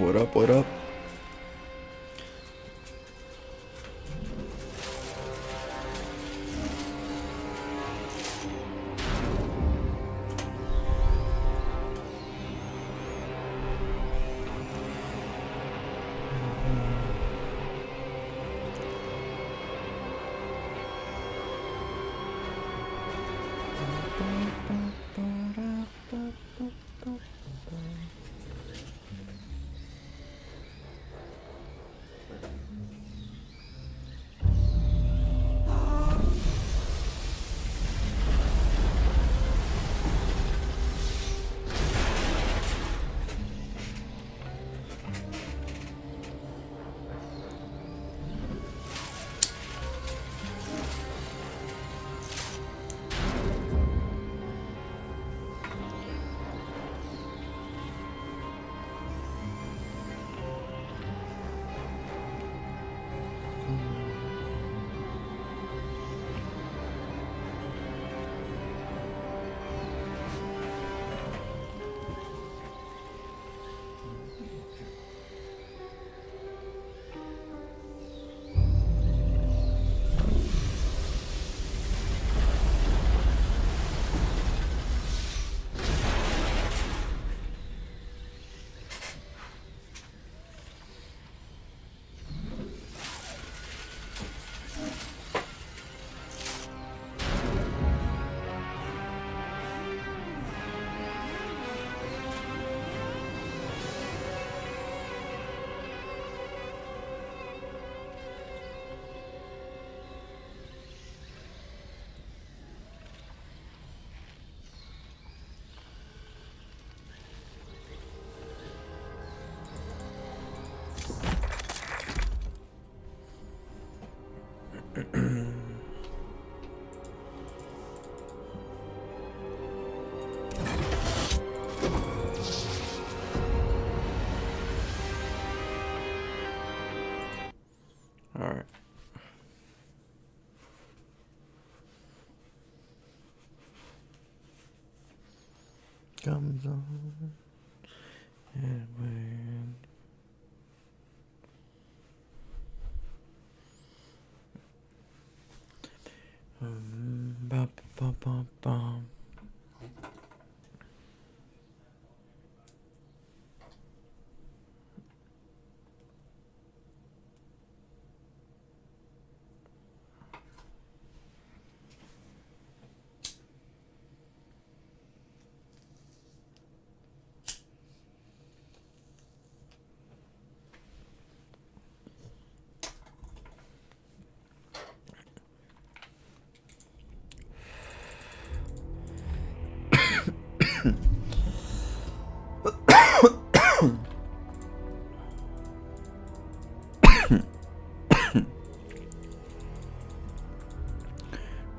What up? What up? All right. Comes on and when ba ba ba ba.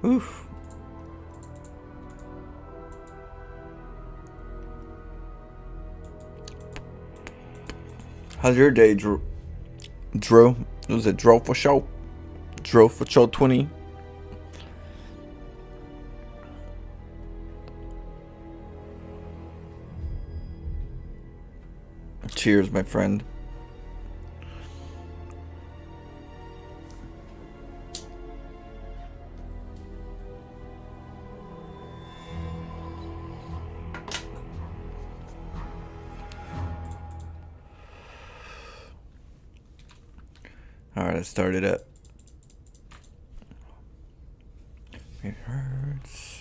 Oof. How's your day, Drew? Drew? Was it Drew for show? Drew for show 20? Cheers, my friend. Alright, I started it. It hurts.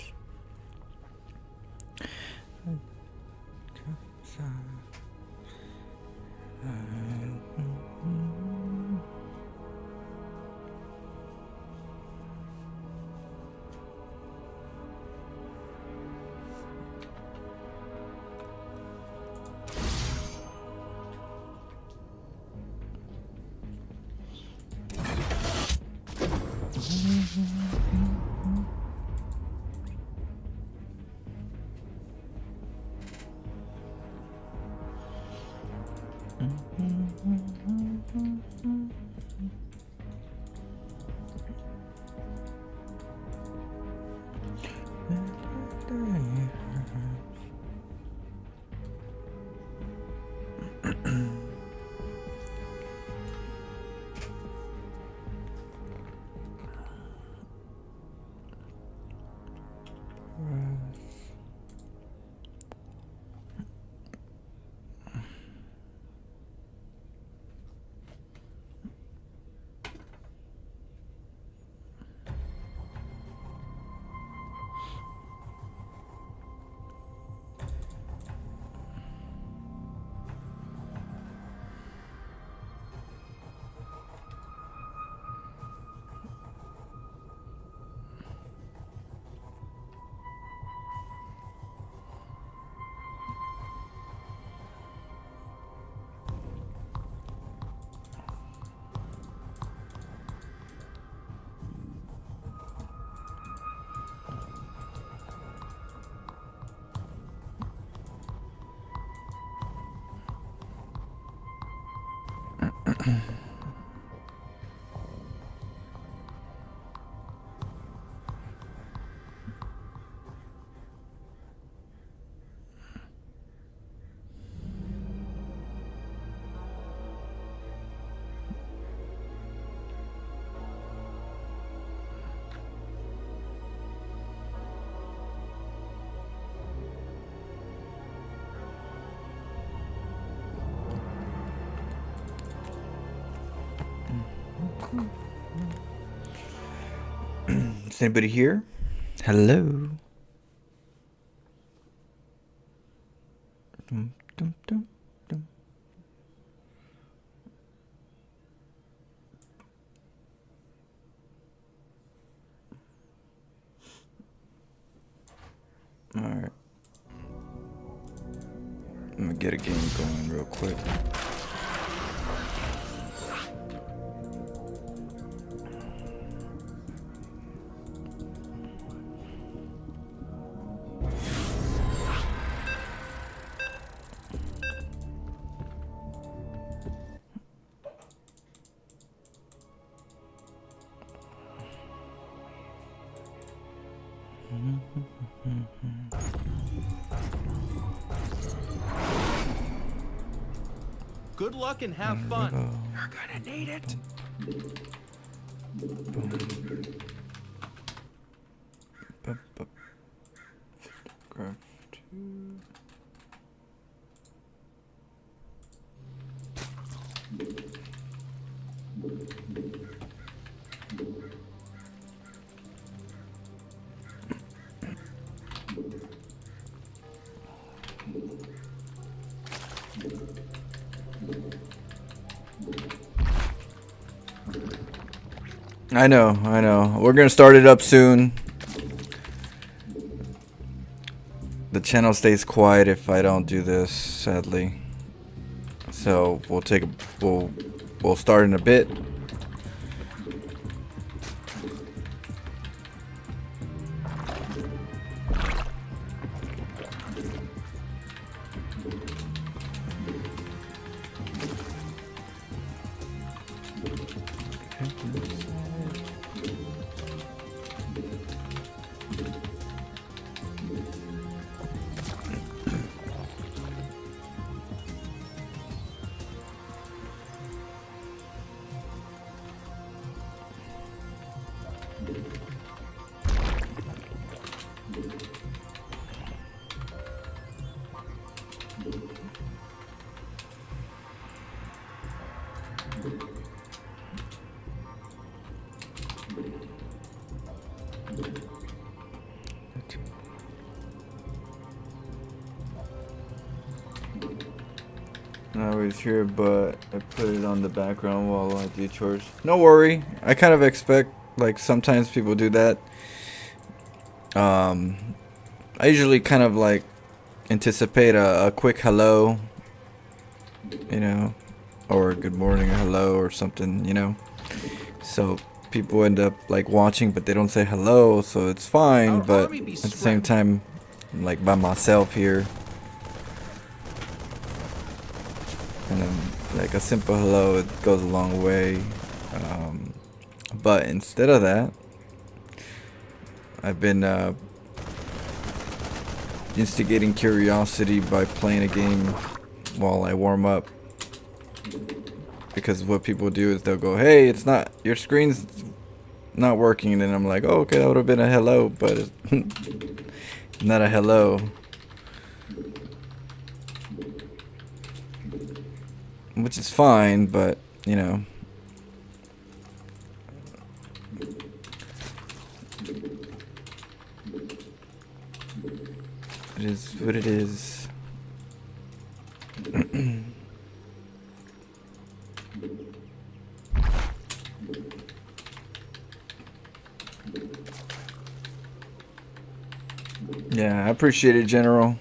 Is anybody here? Hello. Dum, dum, dum, dum. All right. I'm gonna get a game going real quick. Good luck and have fun. You're gonna need it. I know. We're gonna start it up soon. The channel stays quiet if I don't do this, sadly. So we'll start in a bit. I always hear, but I put it on the background while I do chores. No worry. I kind of expect, like, sometimes people do that. I usually kind of like anticipate a quick hello, you know, or good morning or hello or something, you know. So people end up like watching, but they don't say hello, so it's fine. But at the same time, I'm like by myself here. And then, like, a simple hello, it goes a long way. But instead of that, I've been instigating curiosity by playing a game while I warm up. Because what people do is they'll go, hey, it's not, your screen's not working. And then I'm like, oh, okay, that would have been a hello, but it's not a hello. Which is fine, but, you know. It is what it is. Yeah, I appreciate it, General.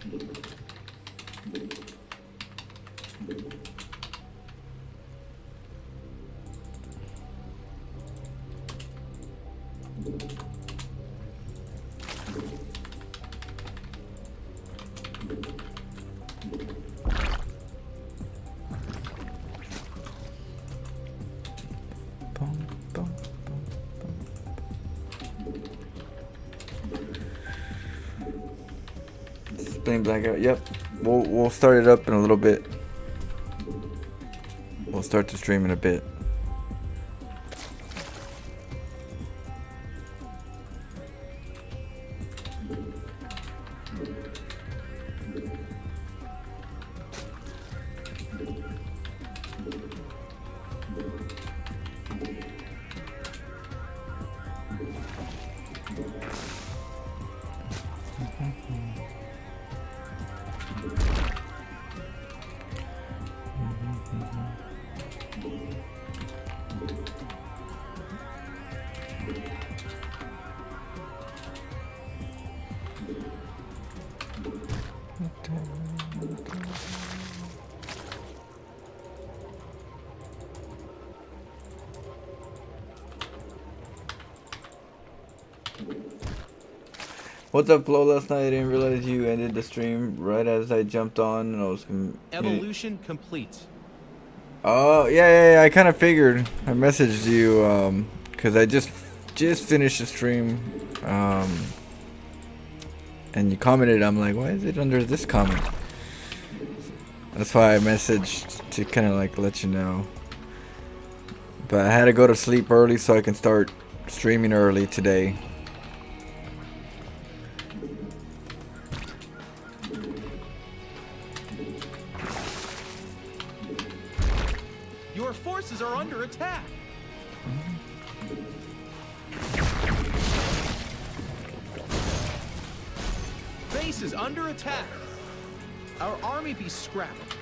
Playing Blackout. Yep. We'll start it up in a little bit. We'll start to stream in a bit. What's up, Flo? Last night I didn't realize you ended the stream right as I jumped on and I was... Evolution complete. Oh, yeah, I kind of figured. I messaged you, because I just finished the stream, and you commented. I'm like, why is it under this comment? That's why I messaged to kind of like let you know. But I had to go to sleep early so I can start streaming early today. Your forces are under attack. Base is under attack. Our army be scrapped.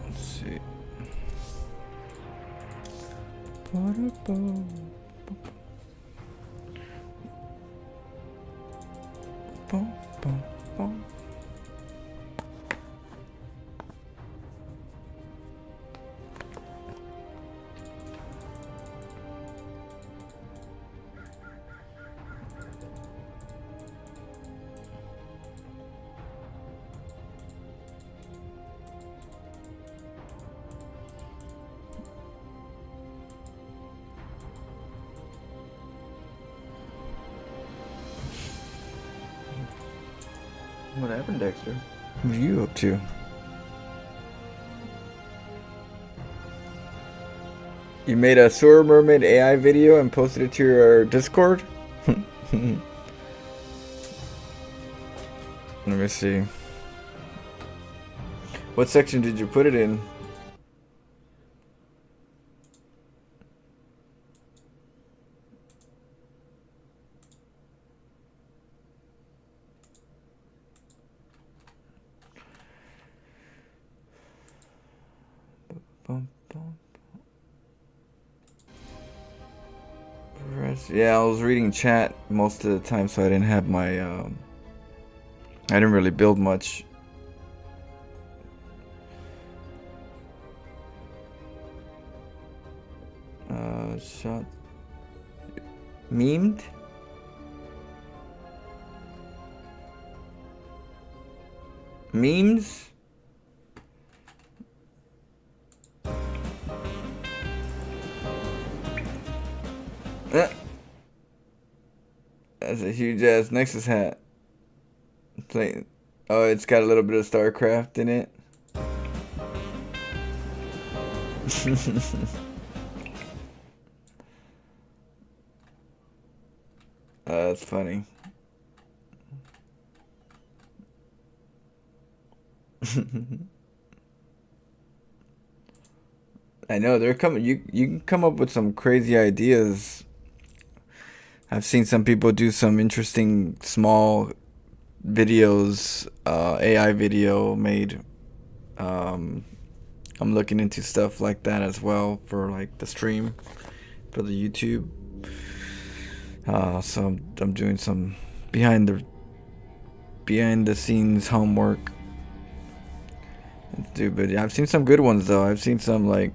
Let's see. What happened, Dexter? What are you up to? You made a Sewer Mermaid AI video and posted it to your Discord? Let me see. What section did you put it in? Yeah, I was reading chat most of the time, so I didn't have my, I didn't really build much. Shot. Memed? Memes? That's a huge ass Nexus hat. Play. Oh, it's got a little bit of StarCraft in it. That's funny. I know they're coming. You can come up with some crazy ideas. I've seen some people do some interesting small videos, AI video made. I'm looking into stuff like that as well for like the stream, for the YouTube. So I'm doing some behind the scenes homework. But yeah, I've seen some good ones though. I've seen some like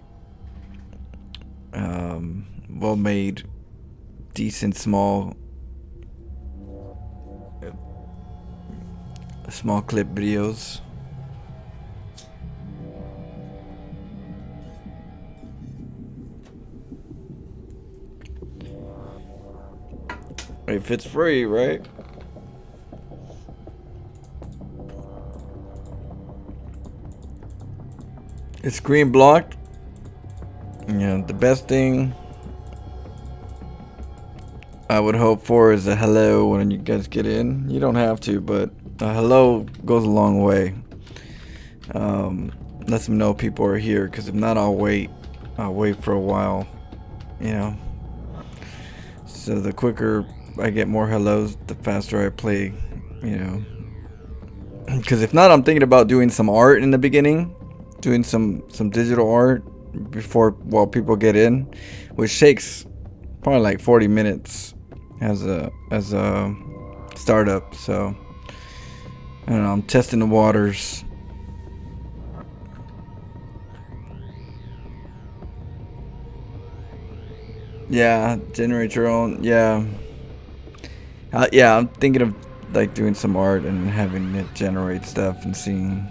well made, decent small clip videos. If it's free, right? It's screen blocked. Yeah, the best thing I would hope for is a hello when you guys get in. You don't have to, but a hello goes a long way. Lets them know people are here, because if not, I'll wait. I'll wait for a while, you know. So the quicker I get more hellos, the faster I play, you know. Because if not, I'm thinking about doing some art in the beginning, doing some digital art while people get in, which takes probably like 40 minutes as a startup. So I don't know, I'm testing the waters. Yeah, generate your own. Yeah, yeah. I'm thinking of like doing some art and having it generate stuff and seeing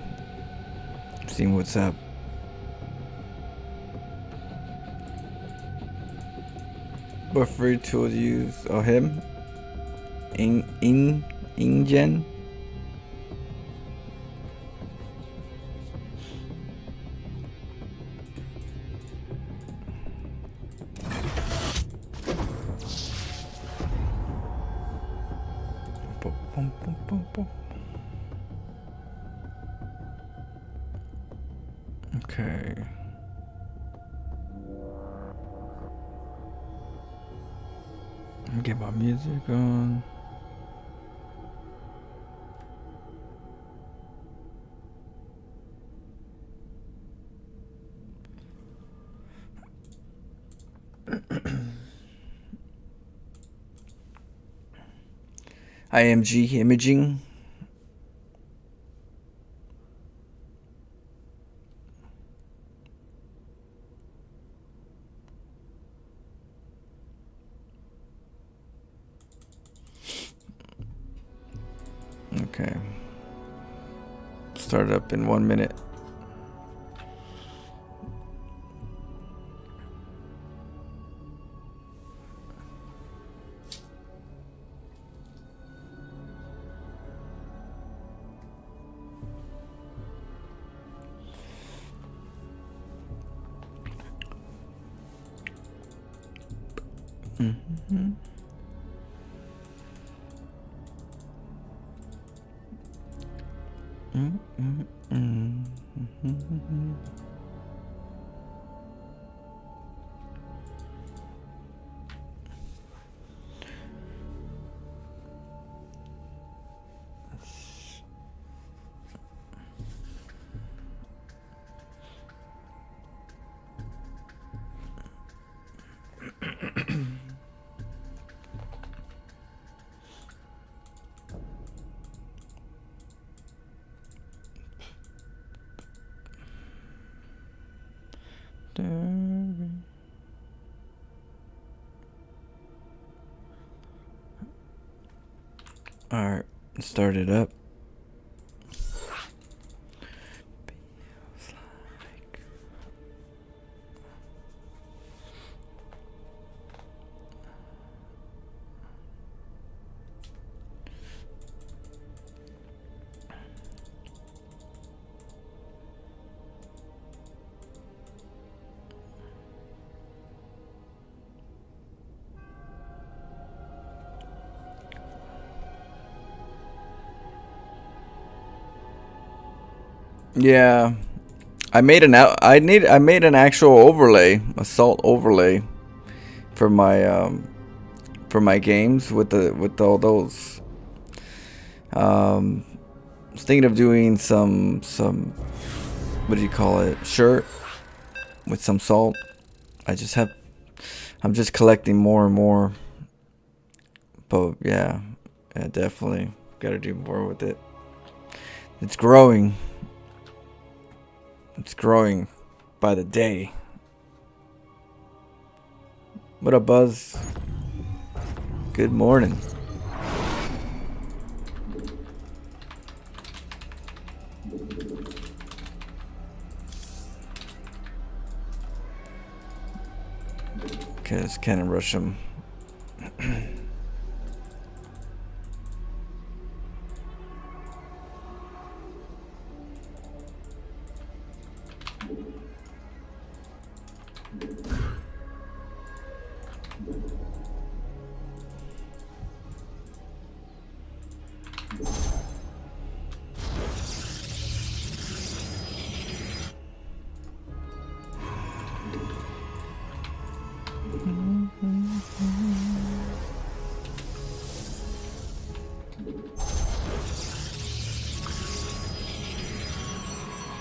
what's up. What free tool to use? Oh, him? InGen? Okay. Let me get my music on. IMG imaging. Okay. Start up in 1 minute. Mm-hmm. All right, start it up. Yeah, I made an actual overlay, a salt overlay for my games with all those. I was thinking of doing some what do you call it, shirt with some salt. I'm just collecting more and more, but yeah, definitely got to do more with it. It's growing. It's growing by the day. What up, Buzz? Good morning. Okay, let's kind of rush them.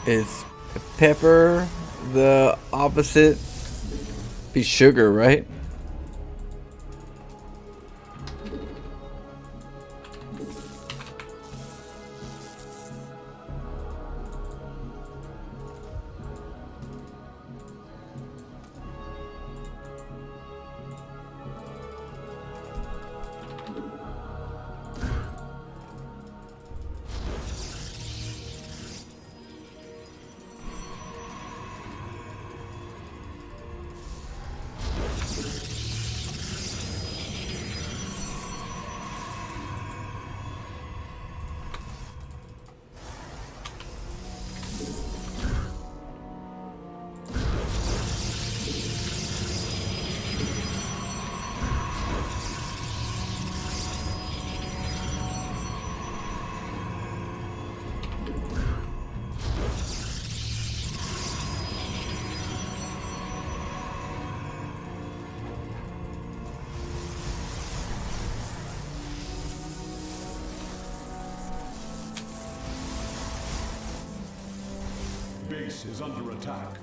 Is pepper the opposite? Be sugar, right? Base is under attack.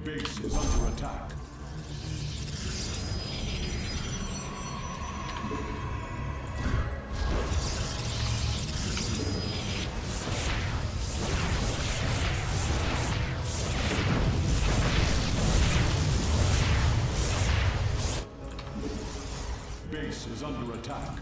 Base is under attack. Base is under attack.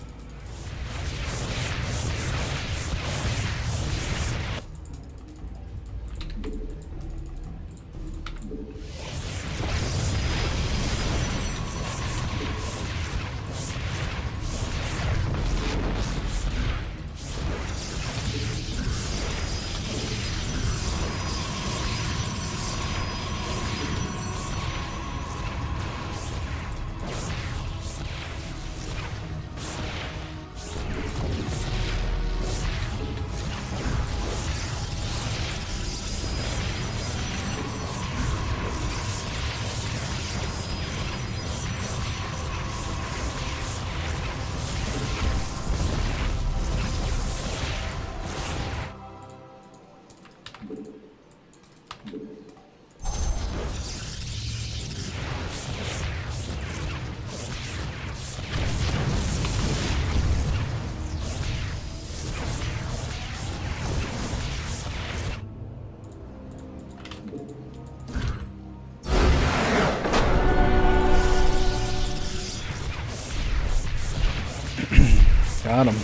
Got him.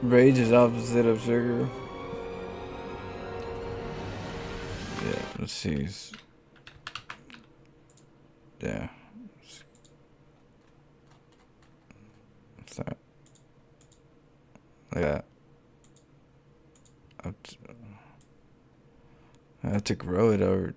Rage is opposite of sugar. Yeah, let's see. Yeah. What's that? Like that. I have to grow it over.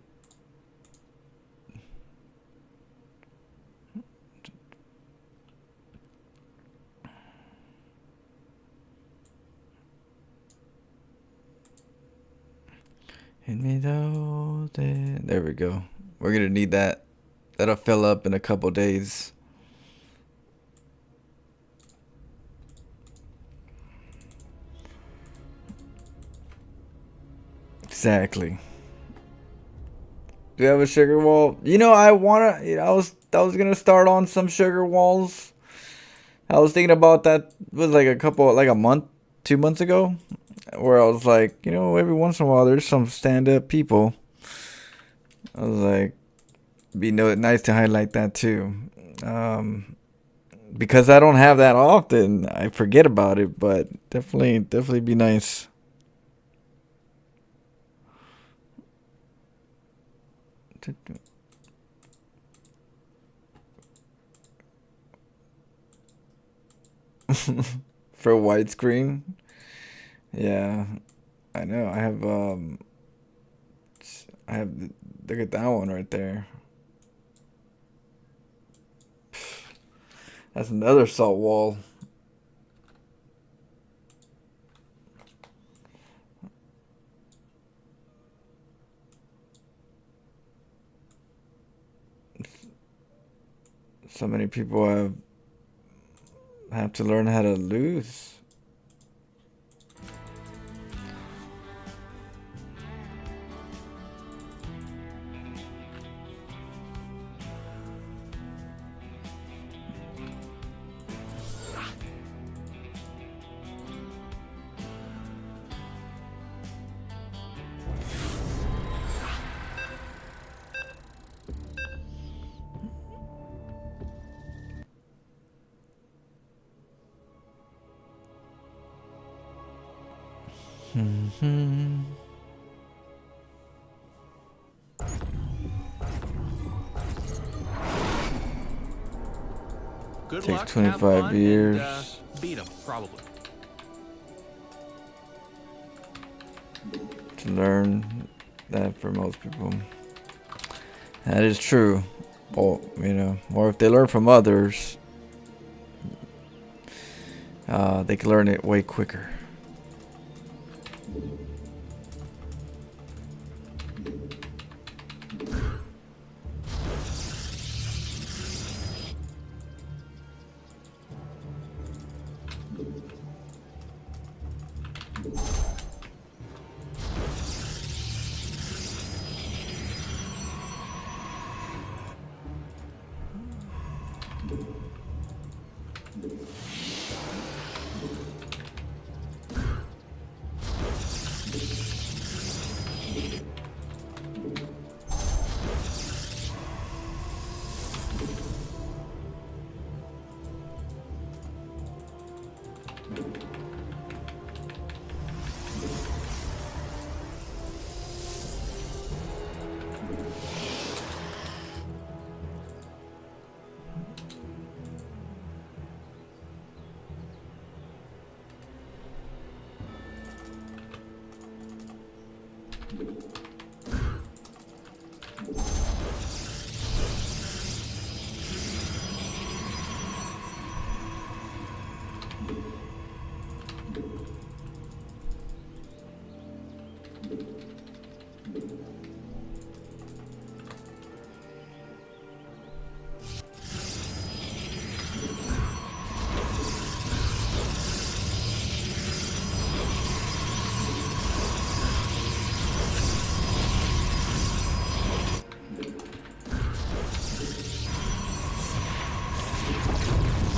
Hit me though. There we go. We're gonna need that. That'll fill up in a couple days. Exactly. Do you have a sugar wall? You know, I was gonna start on some sugar walls. I was thinking about that was like a month, 2 months ago. where I was like, you know, every once in a while there's some stand-up people. I was like, nice to highlight that too. Because I don't have that often, I forget about it, but definitely be nice. For widescreen. Yeah, I know. I have look at that one right there. That's another salt wall. So many people have to learn how to lose. Good Takes luck, 25 have fun, years. And, beat 'em, probably. To learn that for most people. That is true. Or, you know, or if they learn from others, they can learn it way quicker.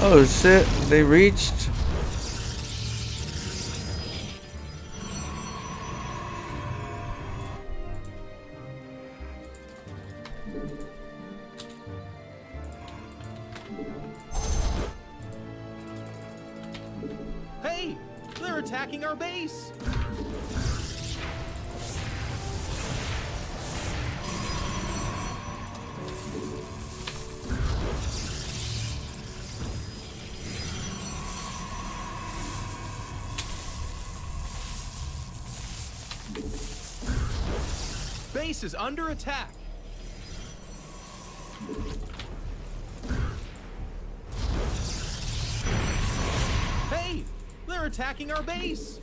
Oh shit, they reached. Hey, they're attacking our base. Base is under attack. Hey, they're attacking our base.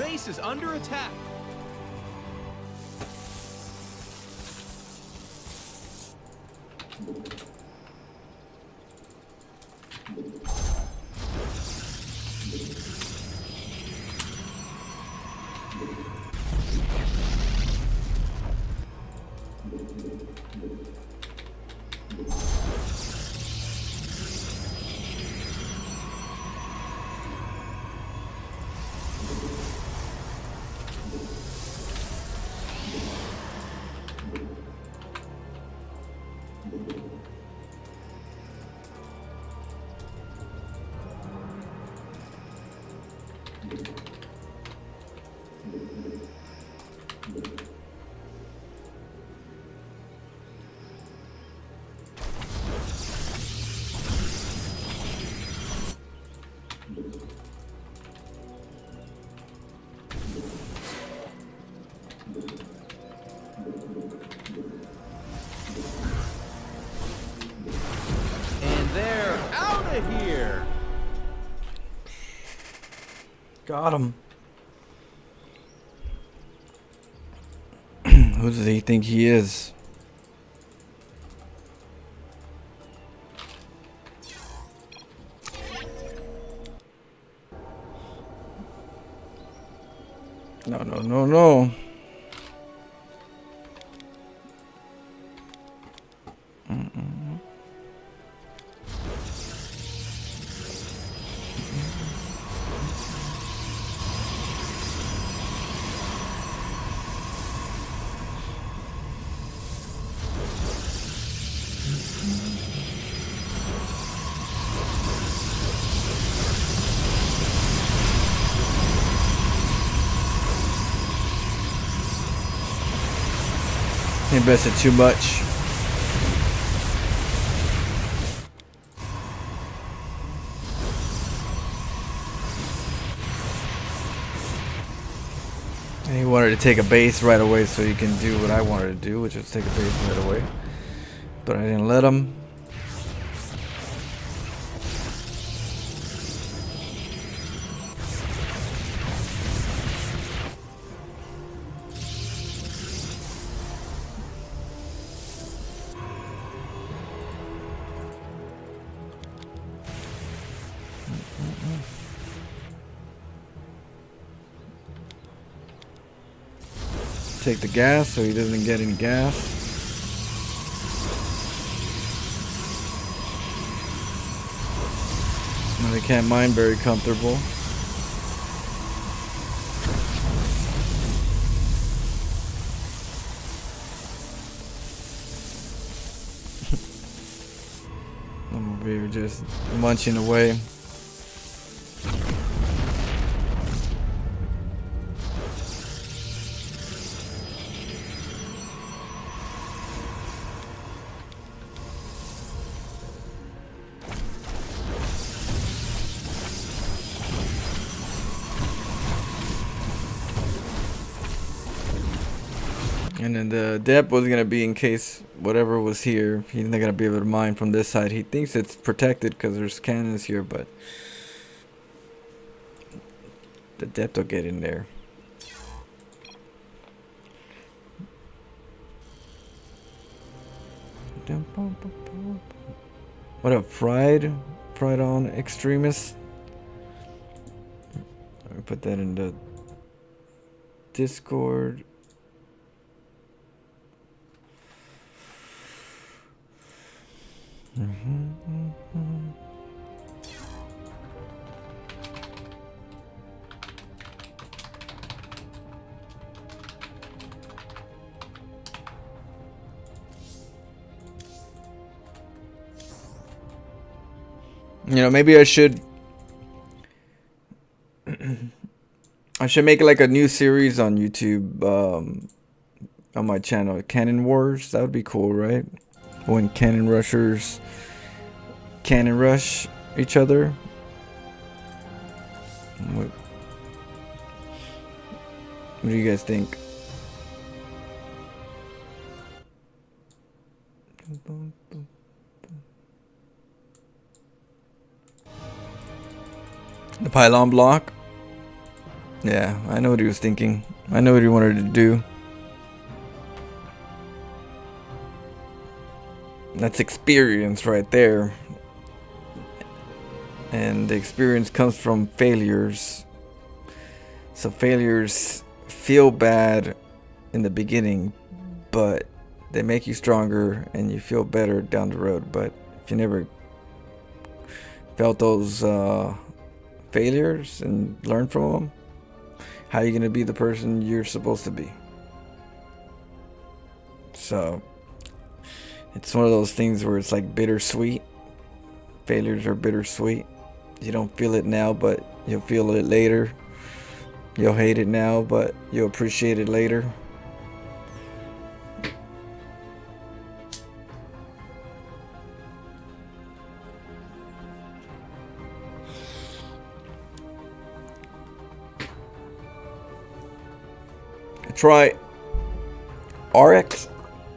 base is under attack. And they're out of here. Got him. Who does he think he is? No, no, no, no. He invested too much. And he wanted to take a base right away so he can do what I wanted to do, which was take a base right away. But I didn't let him. Take the gas so he doesn't get any gas. Now they can't mine very comfortable. I'm over here just munching away. And then the depth was gonna be in case whatever was here. He's not gonna be able to mine from this side. He thinks it's protected because there's cannons here, but the depth will get in there. What up, fried on extremist? Let me put that in the Discord. You know, maybe I should make like a new series on YouTube, on my channel, Cannon Wars. That would be cool, right? When cannon rushers cannon rush each other. What do you guys think? The pylon block. Yeah, I know what he was thinking. I know what he wanted to do. That's experience right there. And the experience comes from failures. So failures feel bad in the beginning, but they make you stronger and you feel better down the road. But if you never felt those failures and learned from them, how are you going to be the person you're supposed to be? So it's one of those things where it's like bittersweet. Failures are bittersweet. You don't feel it now, but you'll feel it later. You'll hate it now, but you'll appreciate it later. Try RX,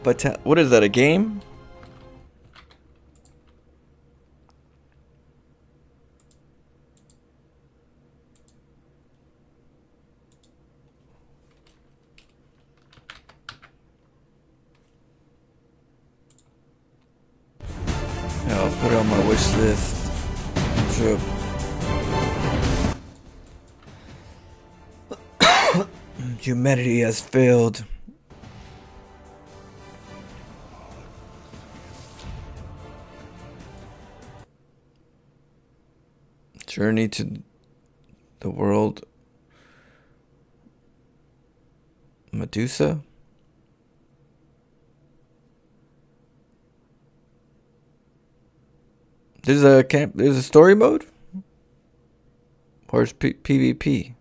but what is that, a game? Yeah, I'll put it on my wish list. Sure. Humanity has failed. Journey to the world. Medusa? There's a story mode? Or is PvP?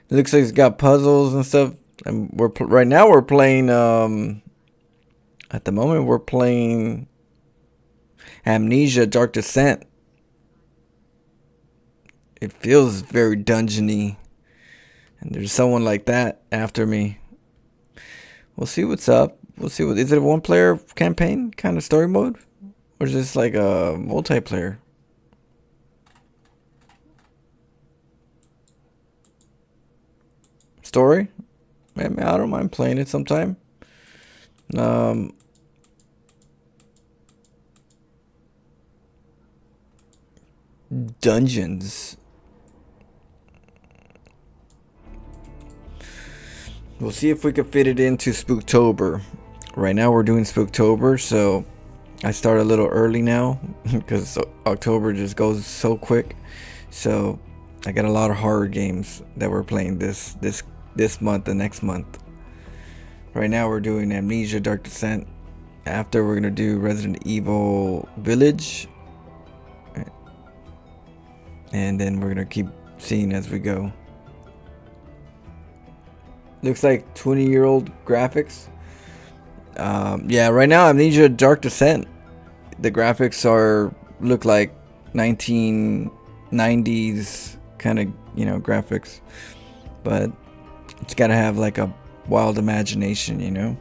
It looks like it's got puzzles and stuff. And right now we're playing at the moment we're playing Amnesia Dark Descent. It feels very dungeony. And there's someone like that after me. We'll see what's up. We'll see what is it, a one player campaign kind of story mode? Or is this like a multiplayer? Story? I mean, I don't mind playing it sometime. Dungeons. We'll see if we can fit it into Spooktober. Right now we're doing Spooktober, so I start a little early now because October just goes so quick. So I got a lot of horror games that we're playing this month and next month. Right now we're doing Amnesia Dark Descent. After we're gonna do Resident Evil Village. And then we're gonna keep seeing as we go. Looks like 20-year-old graphics. Yeah, right now Amnesia Dark Descent. The graphics look like 1990s kind of, graphics. But it's gotta have like a wild imagination,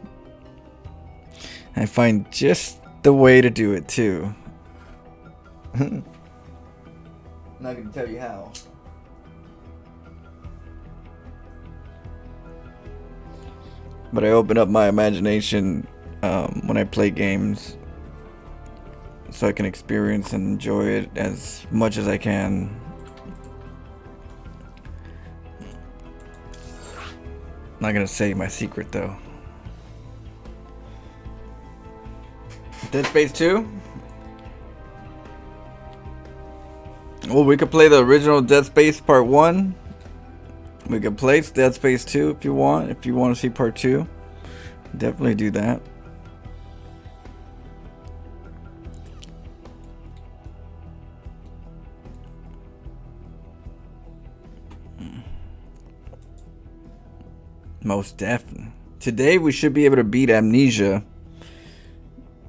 I find just the way to do it too. I'm not gonna tell you how. But I open up my imagination when I play games, so I can experience and enjoy it as much as I can. I'm not gonna say my secret though. Dead Space 2? Well, we could play the original Dead Space Part 1. We could play Dead Space 2 if you want. If you want to see Part 2, definitely do that. Most definitely. Today we should be able to beat Amnesia.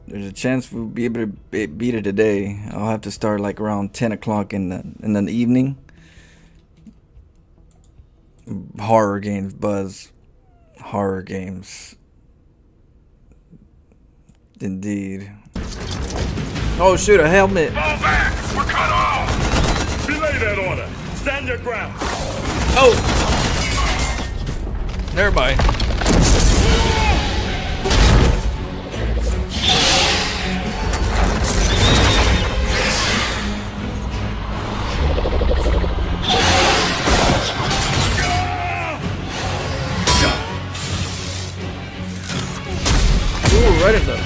There's a chance we'll be able to beat it today. I'll have to start like around 10 o'clock in the evening. Horror games, Buzz. Horror games. Indeed. Oh shoot, a helmet! Fall back! We're cut off! Belay that order! Stand your ground! Oh! Never mind. Ooh, right in the...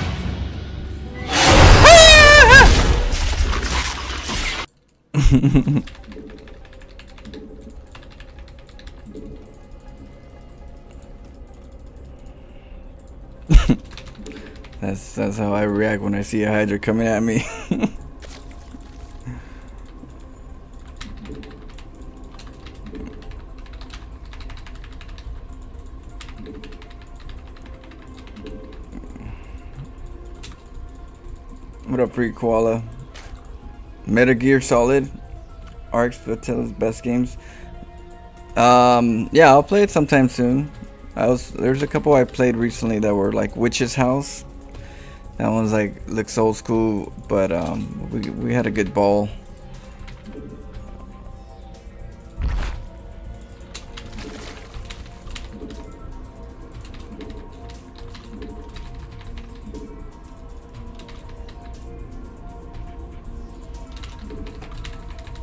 That's how I react when I see a Hydra coming at me. What up, Free Koala? Metal Gear Solid, Arx Vatel's best games. Yeah, I'll play it sometime soon. There's a couple I played recently that were like Witch's House. That one's like looks old school, but we had a good ball.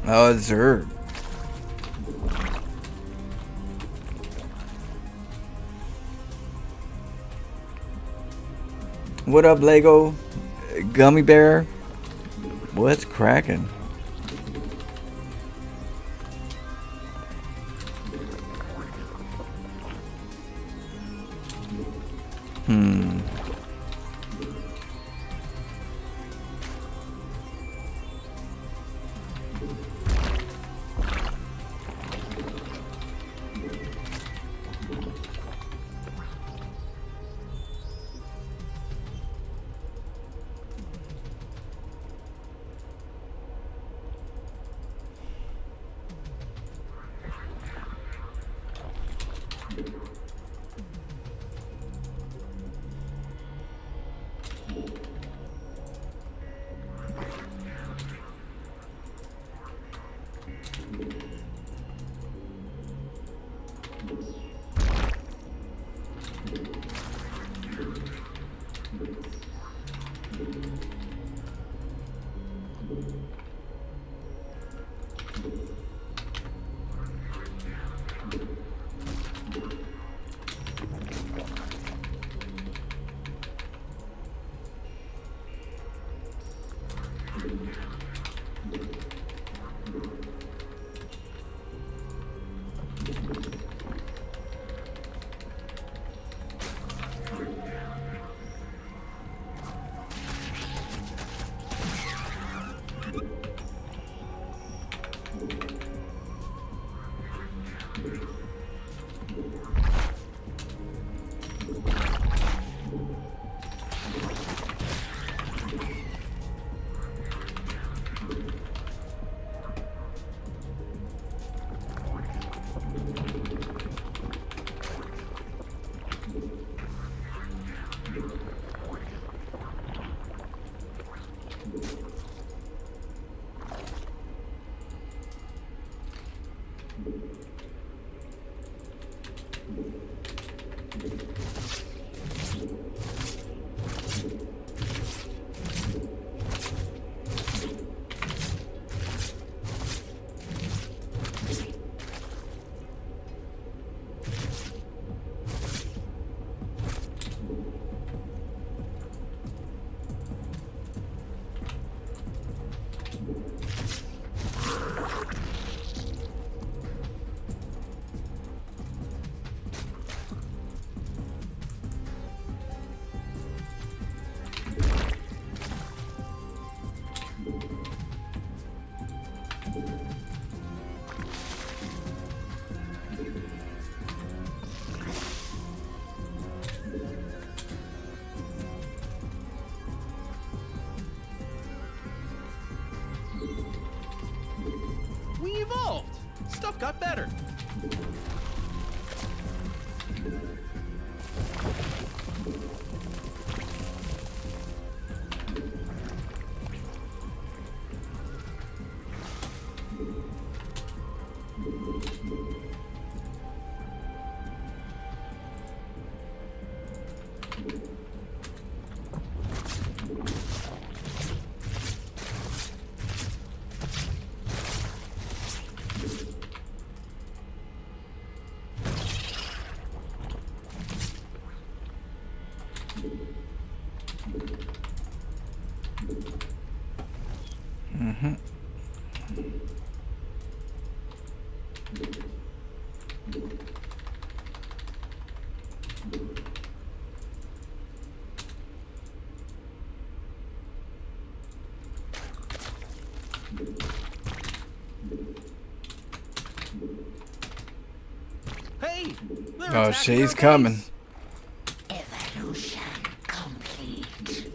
Oh, Zerg. What up, Lego? Gummy Bear? What's cracking? They're Oh, attacking she's our coming. base. Evolution complete.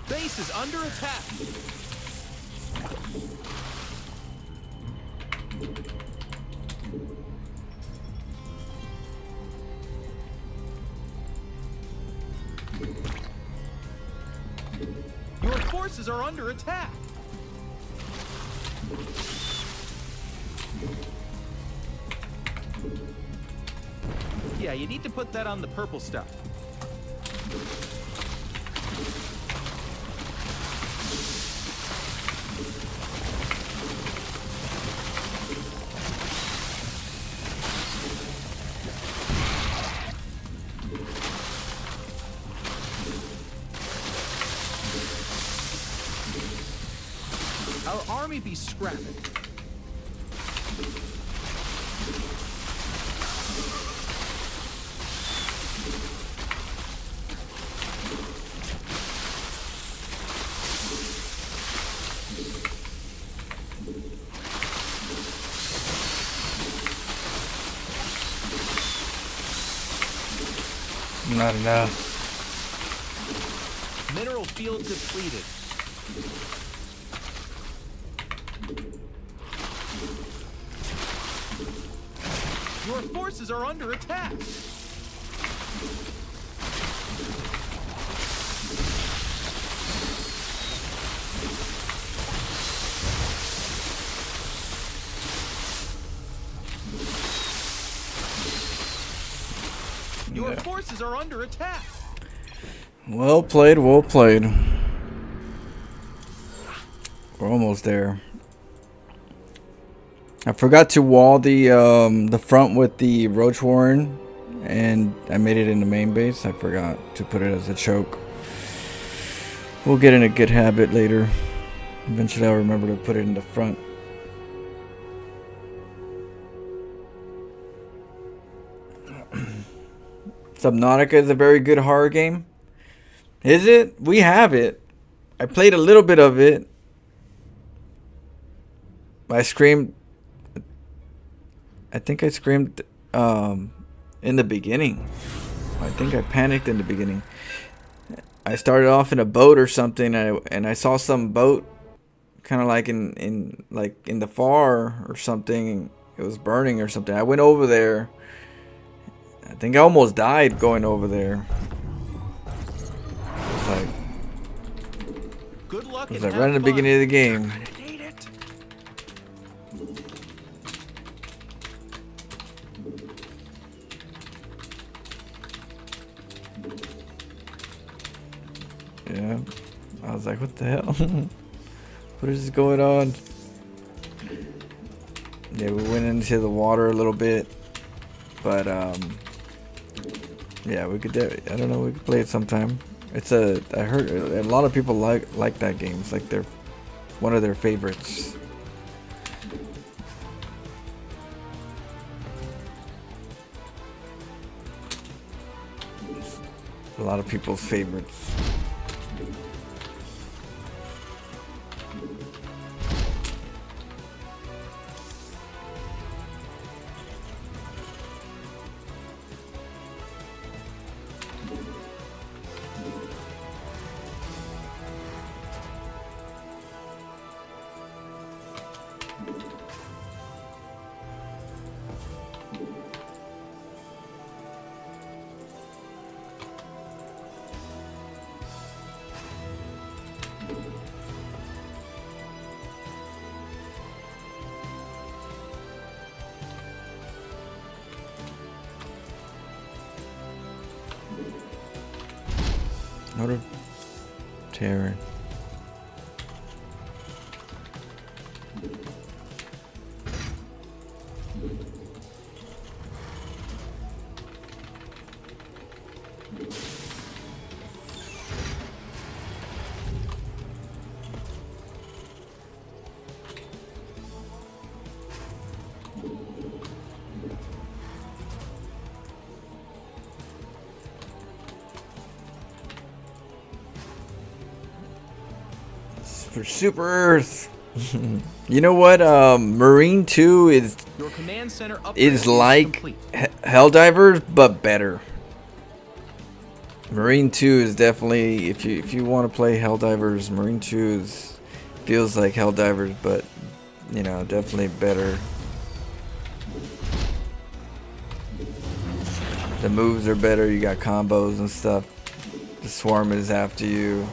Base is under attack. Your forces are under attack. Yeah, you need to put that on the purple stuff. Our army be scrapping. Not enough. Mineral field depleted. Your forces are under attack. Your forces are under attack. Well played, well played. We're almost there. I forgot to wall the front with the roach warren, and I made it in the main base. I forgot to put it as a choke. We'll get in a good habit later. Eventually I'll remember to put it in the front. Subnautica is a very good horror game. Is it? We have it. I played a little bit of it. I screamed. I think I screamed in the beginning. I think I panicked in the beginning. I started off in a boat or something, and I saw some boat kind of like in the far or something. It was burning or something. I went over there. I think I almost died going over there. It was like, Good luck it was and like right in the have fun. beginning of the game. I need it. Yeah. I was like, what the hell? What is going on? Yeah, we went into the water a little bit. But, yeah, we could, I don't know, we could play it sometime. It's I heard a lot of people like that game. It's like one of their favorites. A lot of people's favorites. Note of terror. For Super Earth. You know what? Marine 2 Your command center upgrade is like complete. Helldivers, but better. Marine 2 is definitely, if you want to play Helldivers, Marine 2 feels like Helldivers, but you know, definitely better. The moves are better. You got combos and stuff. The swarm is after you.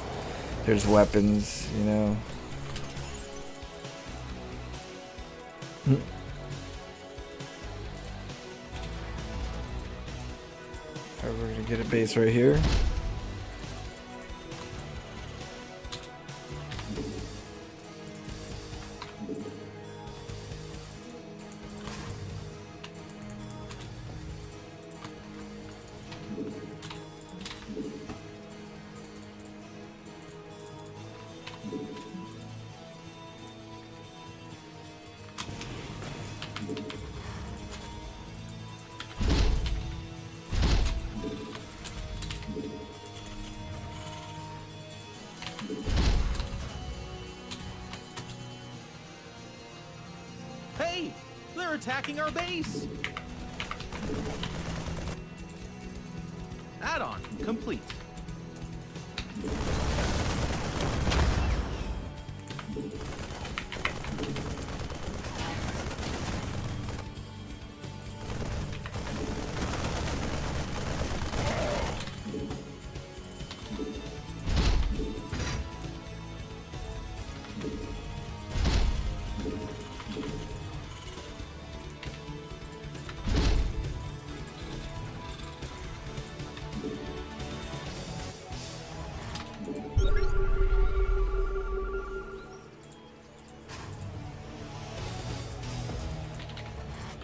There's weapons, you know. Alright, we're gonna get a base right here. Hey, they're attacking our base. Add-on complete.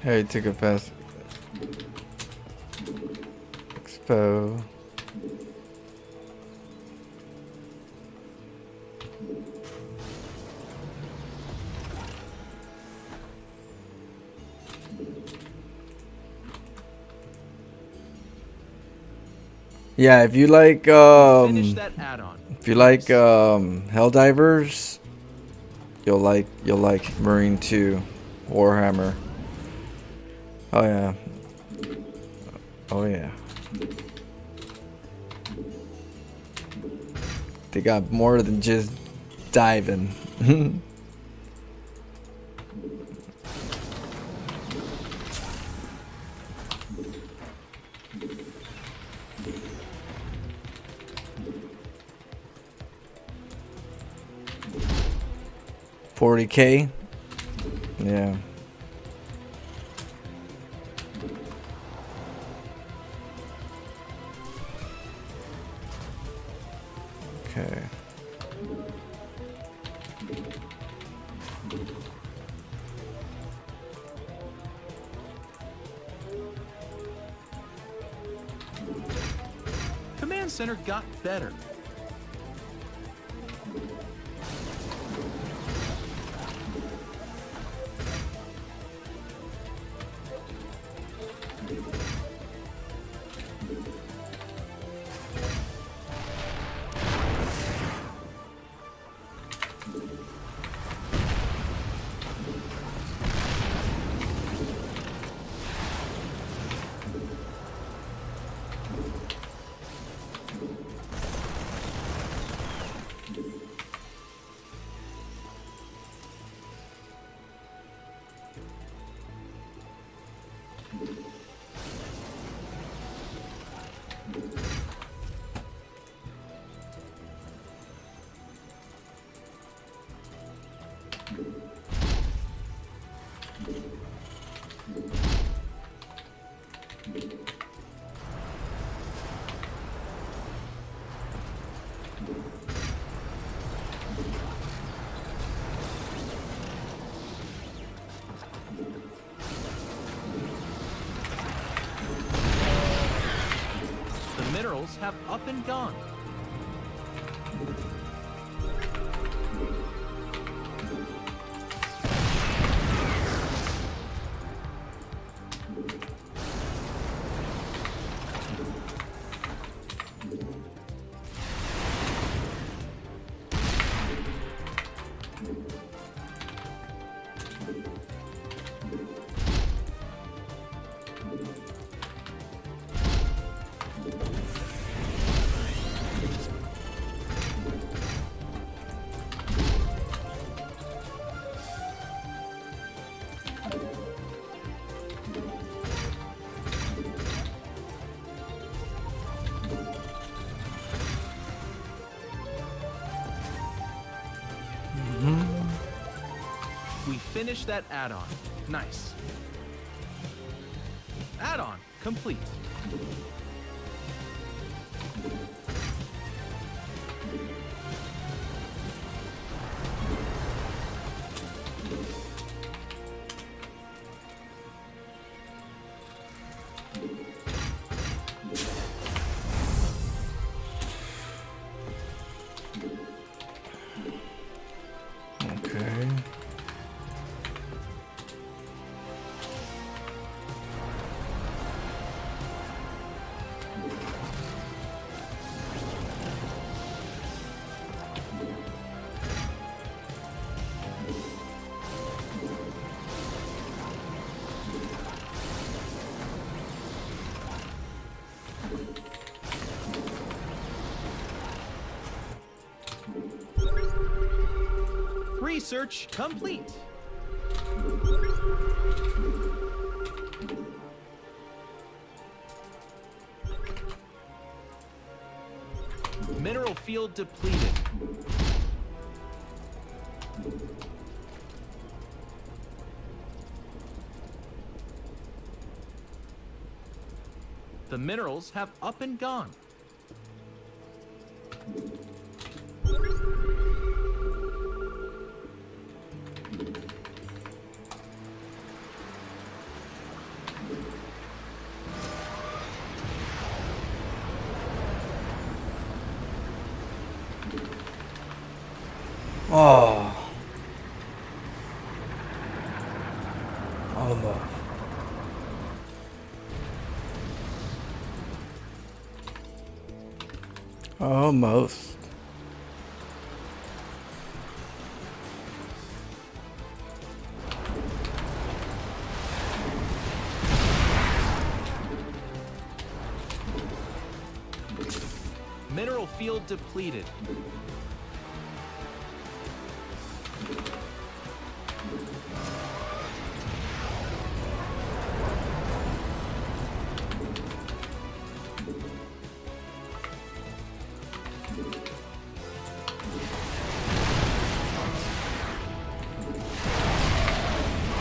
Hey, took a fast expo. Yeah, if you like Finish that add-on. if you like Helldivers, you'll like Marine 2 Warhammer. Oh yeah. Oh yeah. They got more than just diving. $40K. Yeah. Okay. Command center got better. minerals have up and gone. We finished that add-on. Nice. Add-on complete. Okay. Research complete. Mineral field depleted. The minerals have up and gone. Oh. Almost. Almost. Mineral field depleted.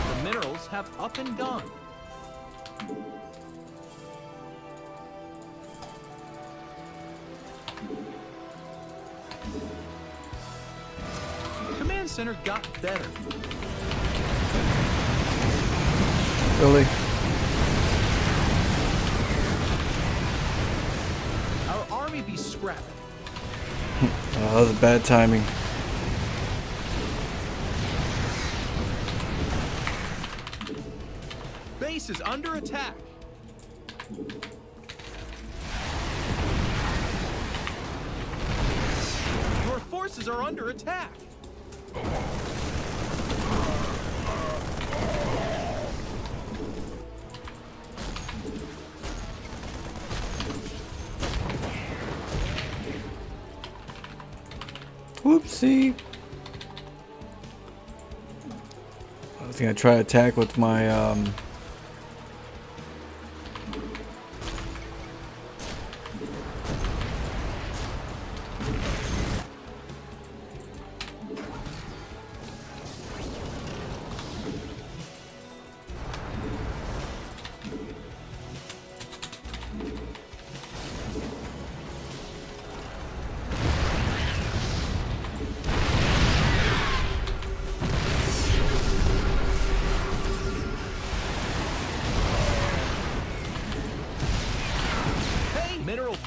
The minerals have up and gone. Command center got better. Really? Our army be scrapped. Oh, that was bad timing. Base is under attack. Your forces are under attack. Whoopsie. I was gonna try to attack with my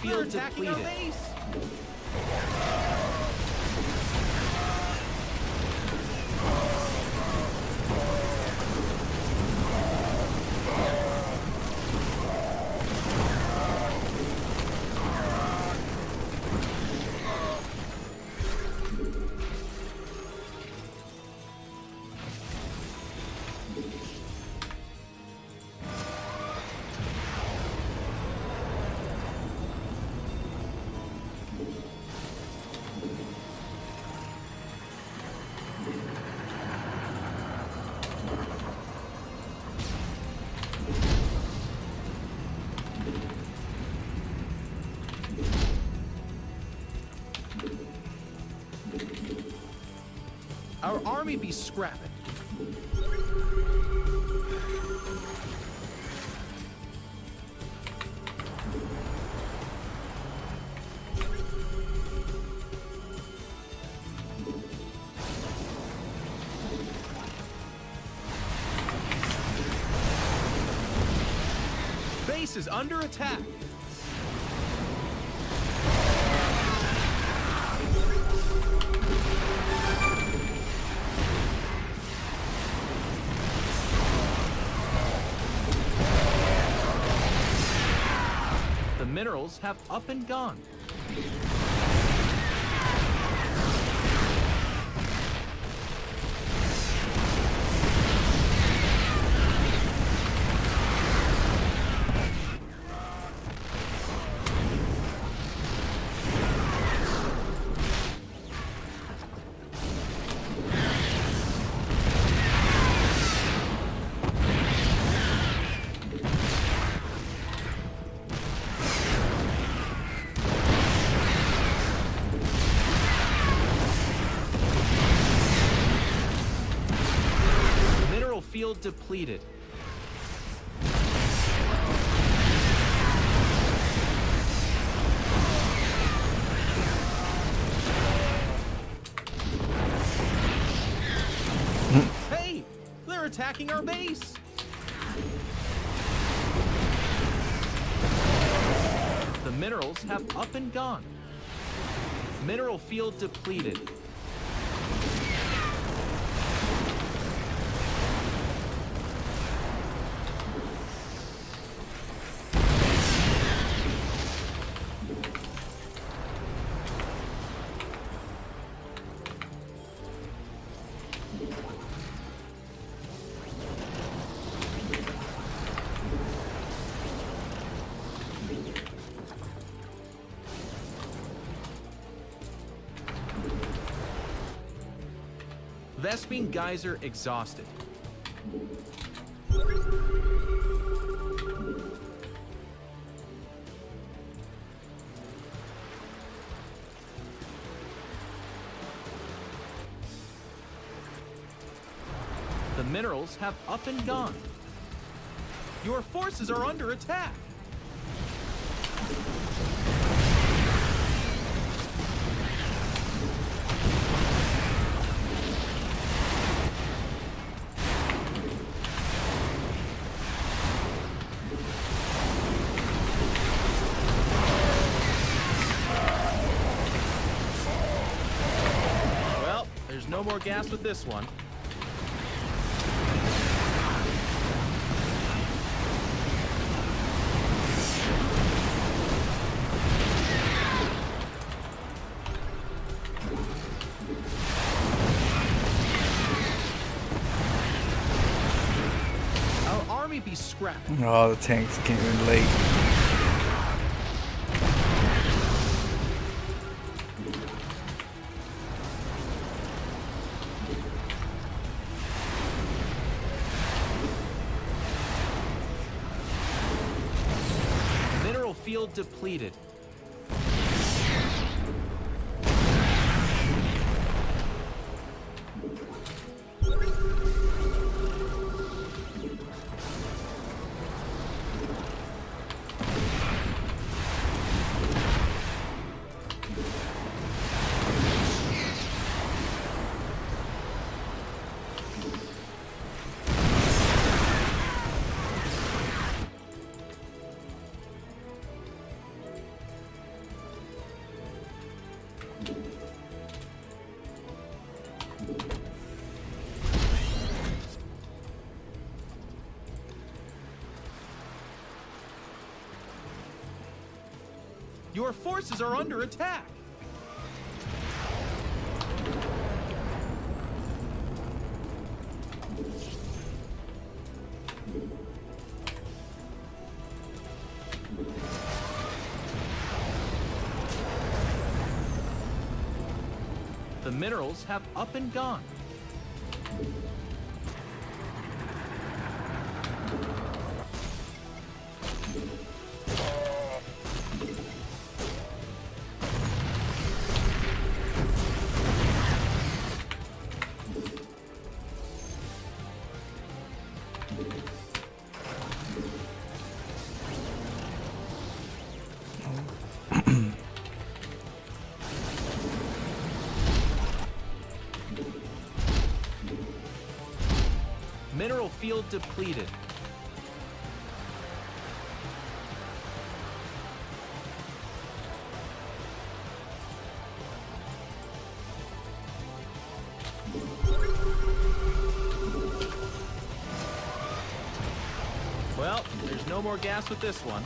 field depleted. Our army be scrapping. Base is under attack. The minerals have up and gone. Field depleted. Hey, they're attacking our base. The minerals have up and gone. Mineral field depleted. Vespine Geyser exhausted. The minerals have up and gone. Your forces are under attack. Well, there's no more gas with this one. Be scrapped. Oh, the tanks came in late. Mineral field depleted. Your forces are under attack. The minerals have up and gone. Mineral field depleted. Well, there's no more gas with this one.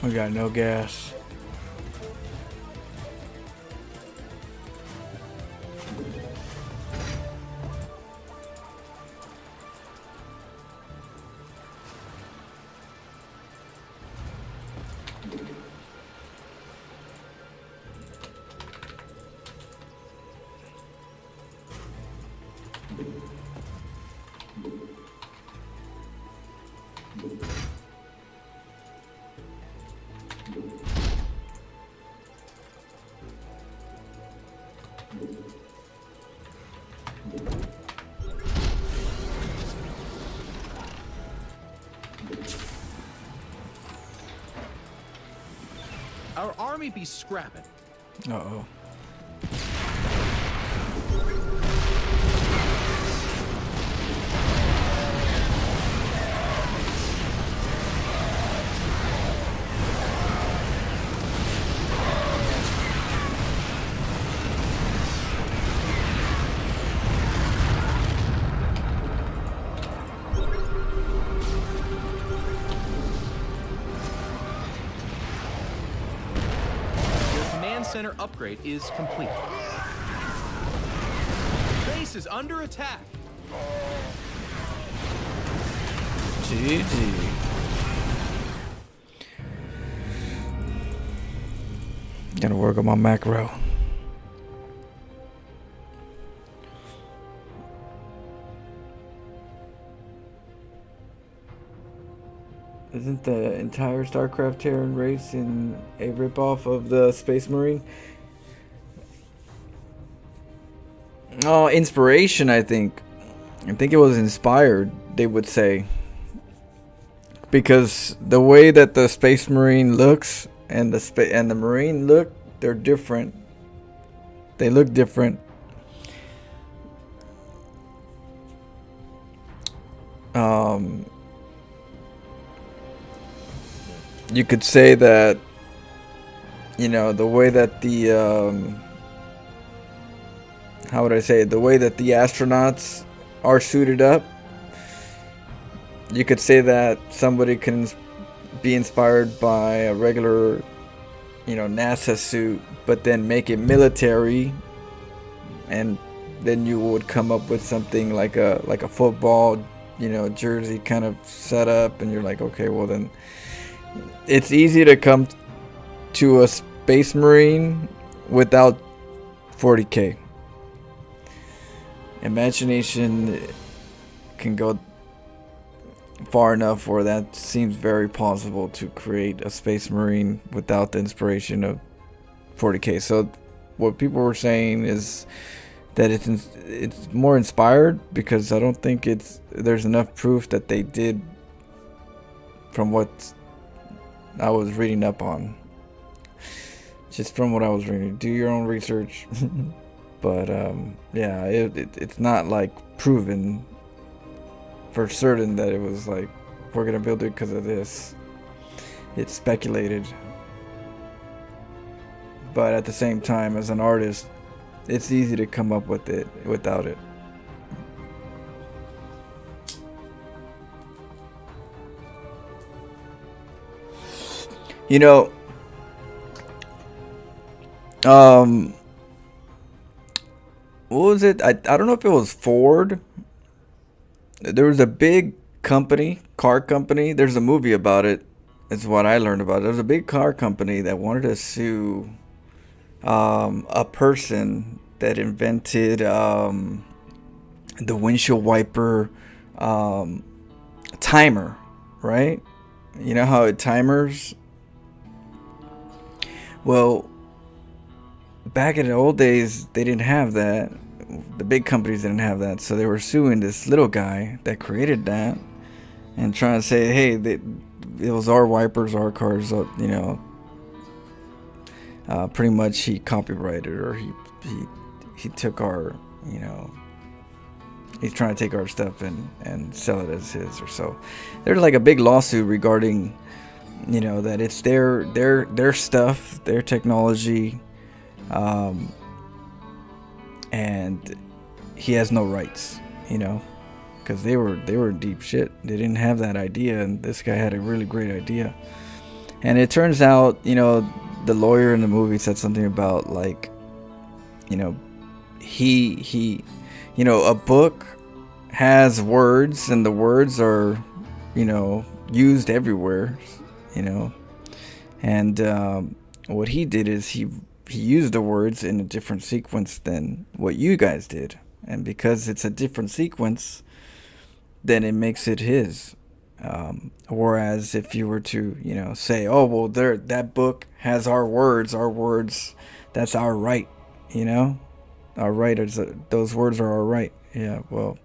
We got no gas. Our army be scrapping. Uh-oh. Center upgrade is complete. Base is under attack. GG. Gotta work on my macro. Isn't the entire StarCraft Terran race in a ripoff of the Space Marine? Oh, inspiration, I think. I think it was inspired, they would say. Because the way that the Space Marine looks and the Marine look, they're different. They look different. You could say that, you know, the way that the how would I say it? The way that the astronauts are suited up, you could say that somebody can be inspired by a regular, you know, NASA suit, but then make it military, and then you would come up with something like a football, you know, jersey kind of setup, and you're like, okay, well then it's easy to come to a Space Marine without 40K. Imagination can go far enough where that seems very possible to create a Space Marine without the inspiration of 40K. So what people were saying is that it's more inspired, because I don't think there's enough proof that they did from what I was reading up on. Just from what I was reading. Do your own research. But yeah, it's not like proven for certain that it was like, we're gonna build it because of this. It's speculated. But at the same time, as an artist, it's easy to come up with it without it. You know, what was it? I don't know if it was Ford. There was a big company, car company. There's a movie about it. It's what I learned about it. There was a big car company that wanted to sue a person that invented the windshield wiper timer, right? You know how it timers? Well, back in the old days, they didn't have that. The big companies didn't have that, so they were suing this little guy that created that and trying to say, hey, it was our wipers, our cars, you know. Pretty much he copyrighted, or he took our, you know, he's trying to take our stuff and sell it as his or so. There's like a big lawsuit regarding, you know, that it's their stuff, their technology, and he has no rights, you know, because they were in deep shit. They didn't have that idea, and this guy had a really great idea. And it turns out, you know, the lawyer in the movie said something about, like, you know, he you know, a book has words, and the words are, you know, used everywhere, you know. And what he did is he used the words in a different sequence than what you guys did, and because it's a different sequence, then it makes it his. Whereas if you were to, you know, say, oh, well, that book has our words, that's our right, you know, our right is those words are our right. Yeah, well,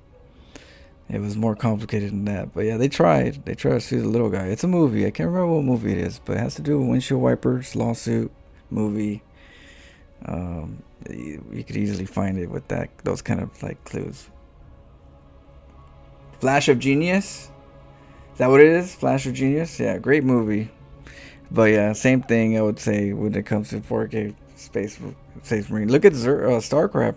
it was more complicated than that. But yeah, they tried to sue the little guy. It's a movie. I can't remember what movie it is, but it has to do with windshield wipers, lawsuit, movie. You could easily find it with those kind of like clues. Flash of Genius? Is that what it is? Flash of Genius? Yeah, great movie. But yeah, same thing I would say when it comes to 4K Space Marine. Look at StarCraft.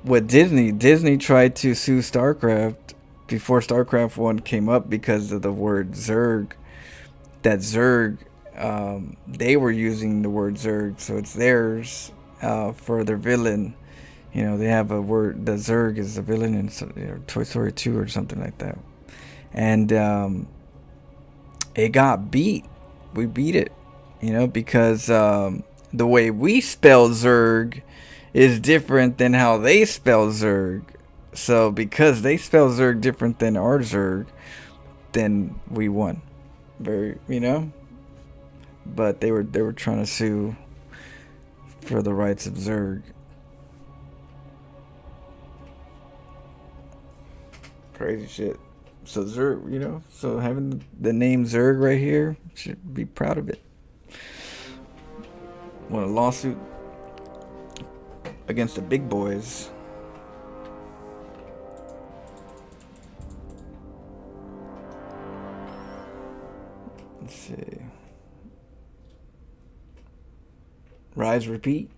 With Disney tried to sue StarCraft before StarCraft 1 came up because of the word Zerg. That Zerg, they were using the word Zerg, so it's theirs for their villain. You know, they have a word, the Zerg is the villain in, you know, Toy Story 2 or something like that. And it got beat. We beat it, you know, because the way we spell Zerg is different than how they spell Zerg. So because they spell Zerg different than our Zerg, then we won. Very, you know. But they were trying to sue for the rights of Zerg. Crazy shit. So Zerg, you know, so having the name Zerg right here, should be proud of it. Won a lawsuit against the big boys. Let's see. Rise, repeat.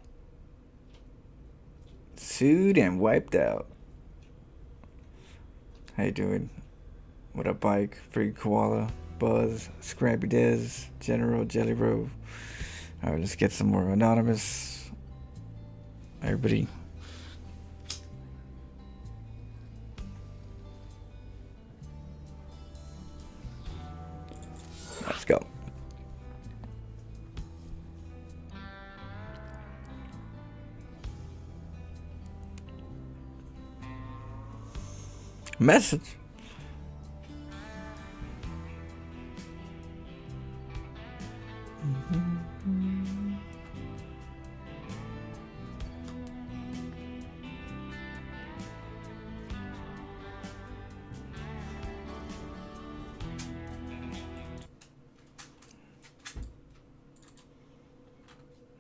Sued and wiped out. How you doing? What up, Bike? Free Koala, Buzz, Scrappy Dez, General, Jelly Rove. Alright, let's get some more anonymous. Everybody. Let's go. Message.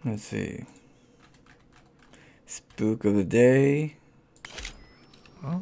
Let's see. Spook of the day. Huh?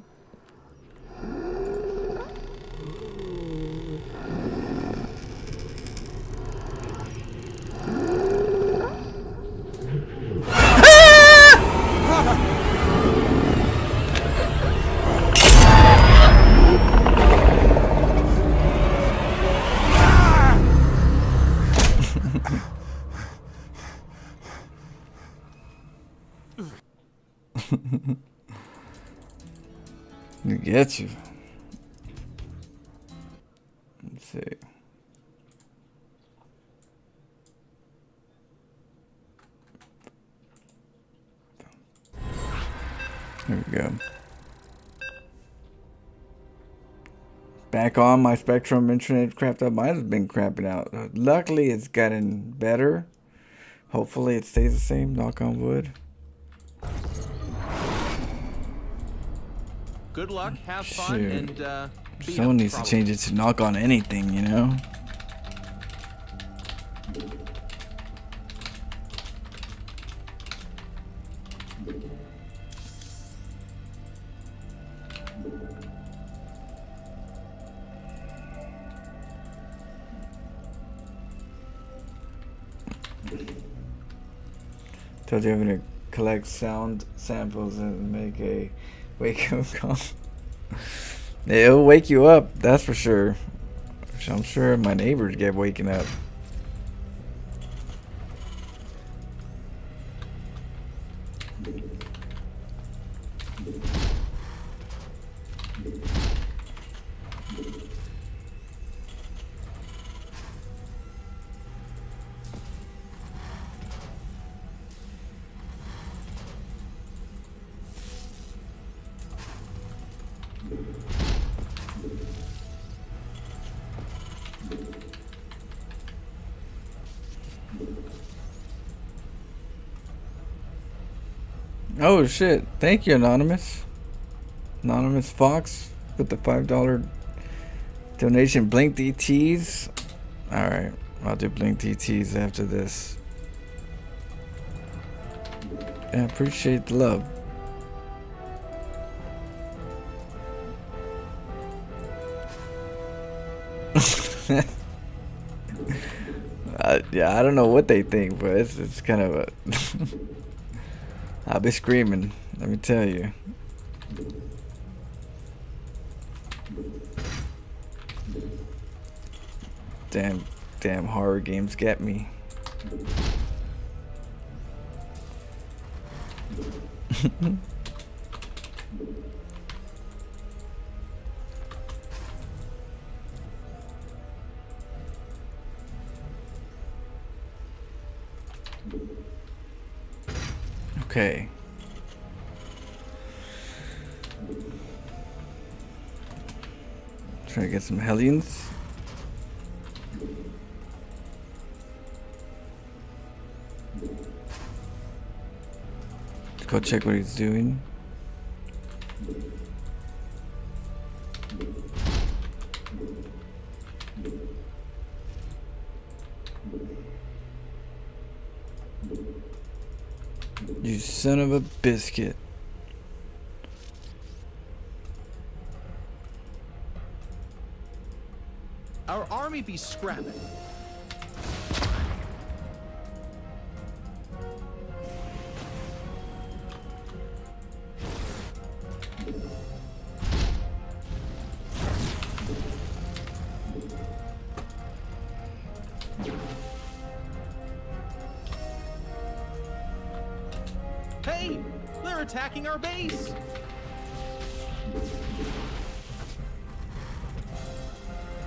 To get you. Let's see. There we go. Back on my Spectrum internet crapped out. Mine has been crapping out. Luckily, it's gotten better. Hopefully, it stays the same. Knock on wood. Good luck, have fun, Shoot. and beat Someone up needs to change it to knock on anything, you know? Told you I'm gonna collect sound samples and make a wake up call. It'll wake you up, that's for sure. I'm sure my neighbors get waking up. Oh shit, thank you, Anonymous. Anonymous Fox with the $5 donation. Blink DTs. Alright, I'll do Blink DTs after this. I appreciate the love. Yeah, I don't know what they think, but it's kind of a... I'll be screaming, let me tell you. Damn horror games get me. Okay. Try to get some Hellions. Go check what he's doing. You son of a biscuit. Our army be scrapping. Hey, they're attacking our base.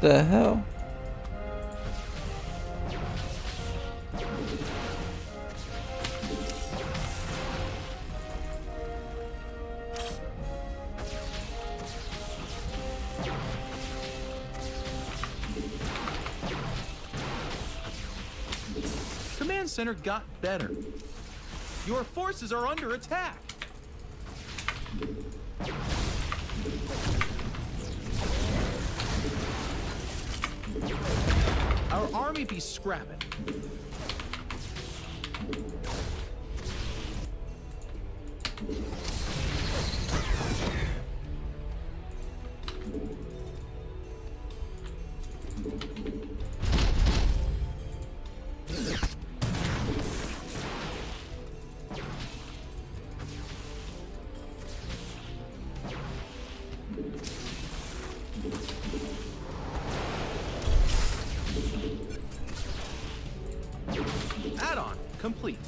The hell? center got better. Your forces are under attack. Our army be scrapping. Add-on complete.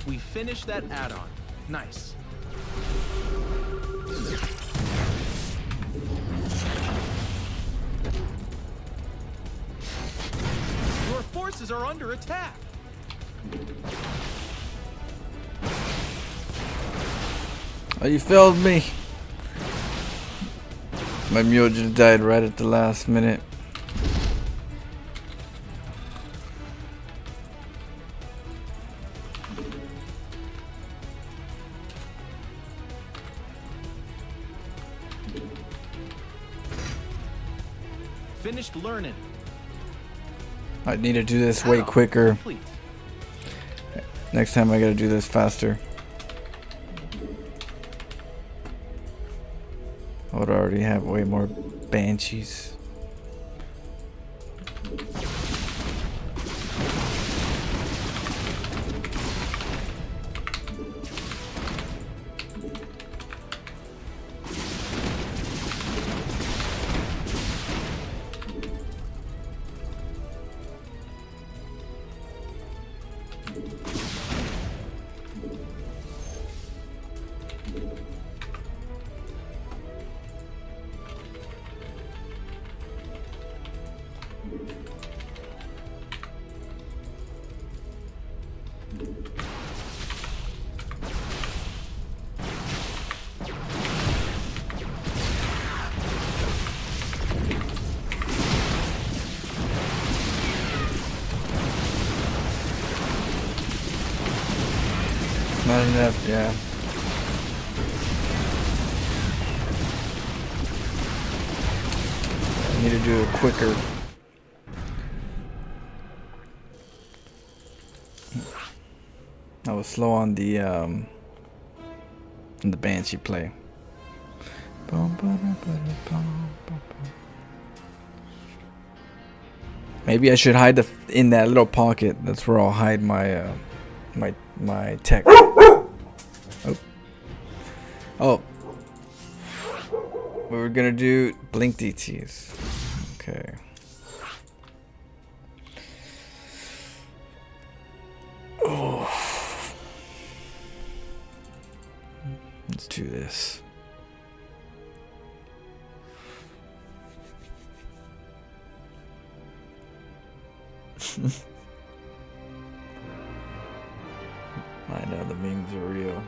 We finished that add-on. Nice. Your forces are under attack. Oh, you failed me. My mule just died right at the last minute. Finished learning. I need to do this way Add-on quicker. complete. Next time I gotta do this faster. I would already have way more banshees. Not enough, yeah. I need to do it quicker. I was slow on the Banshee play. Maybe I should hide in that little pocket. That's where I'll hide my my tech. Oh. We were gonna do blink DTs. Okay. Oh. Let's do this. I know the memes are real.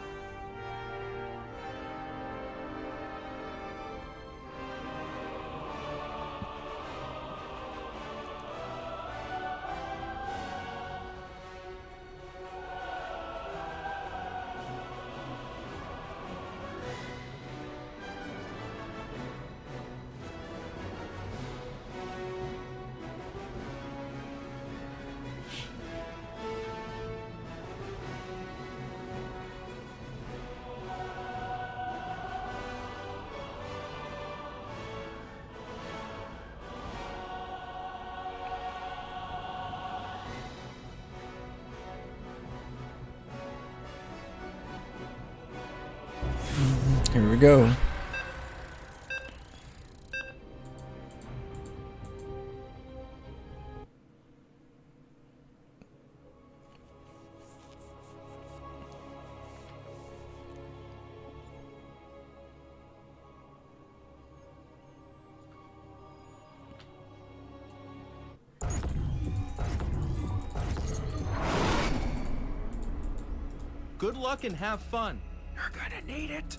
Here we go. Good luck and have fun. You're gonna need it.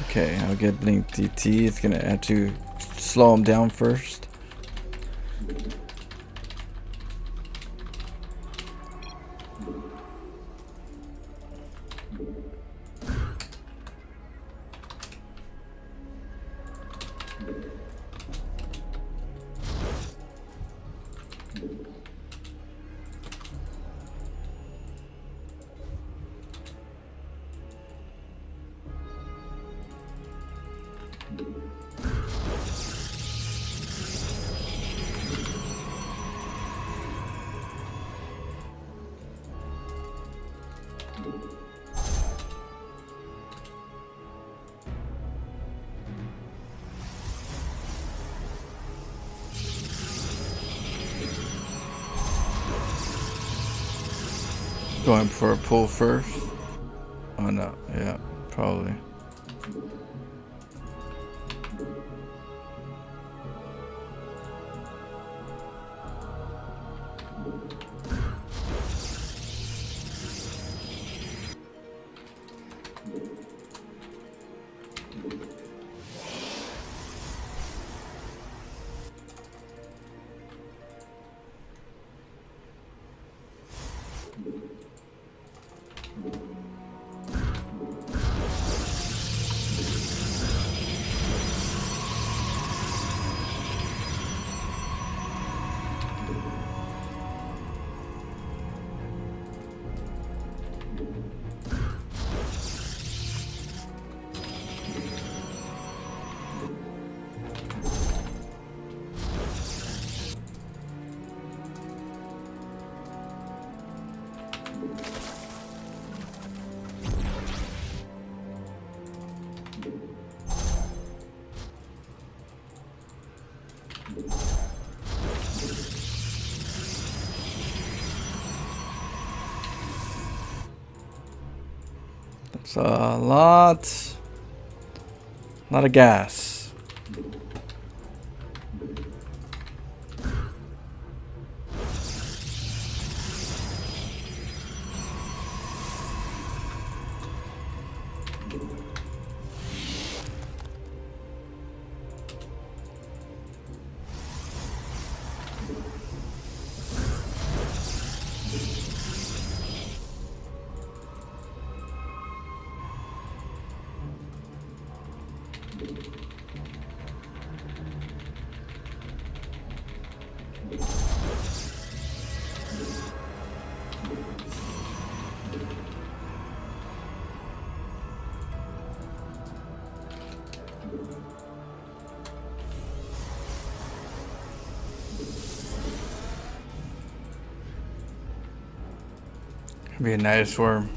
Okay, I'll get Blink DT. It's gonna have to slow him down first. Going for a pull first. Oh no, yeah, probably. That's a lot of gas. Be a nice worm.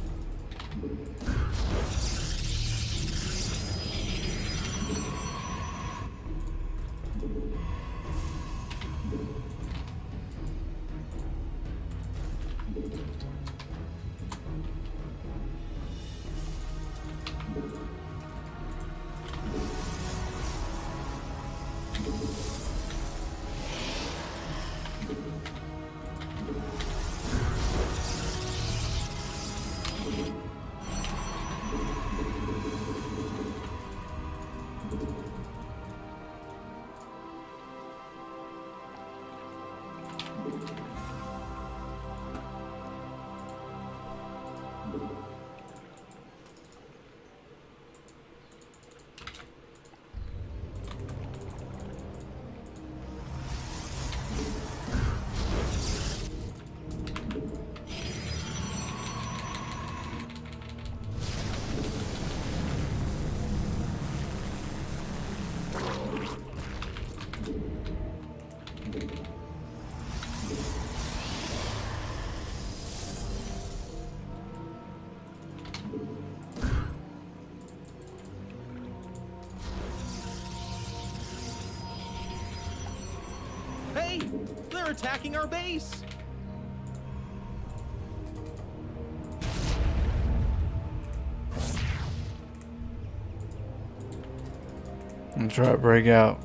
Hey, they're attacking our base. I'm trying to break out.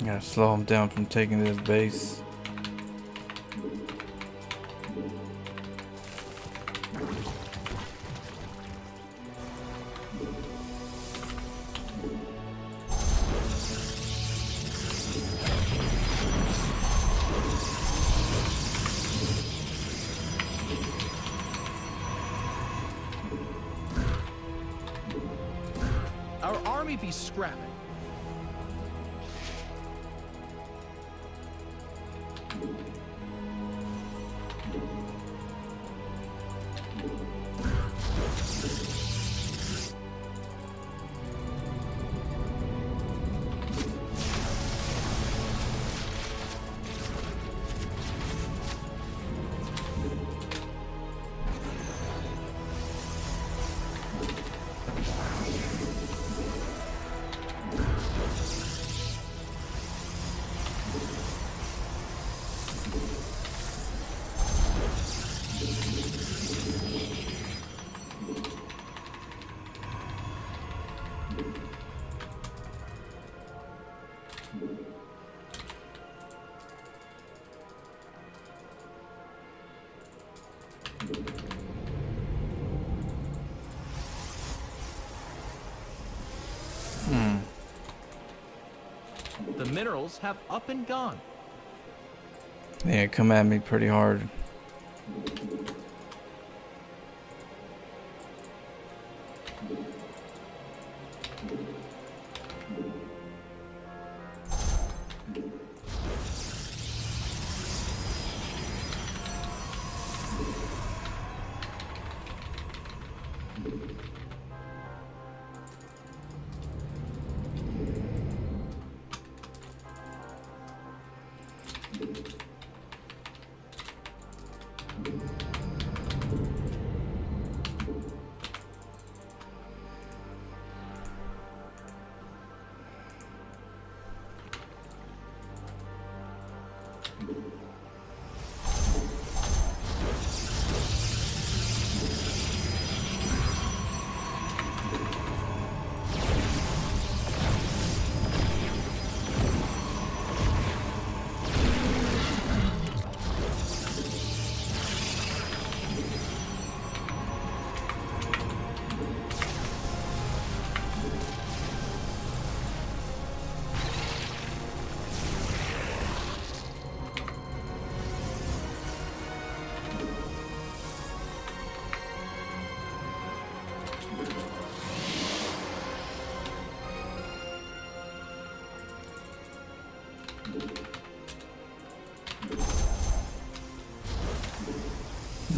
Gotta slow him down from taking this base. Our army be scrapping. The minerals have up and gone. Yeah, come at me pretty hard.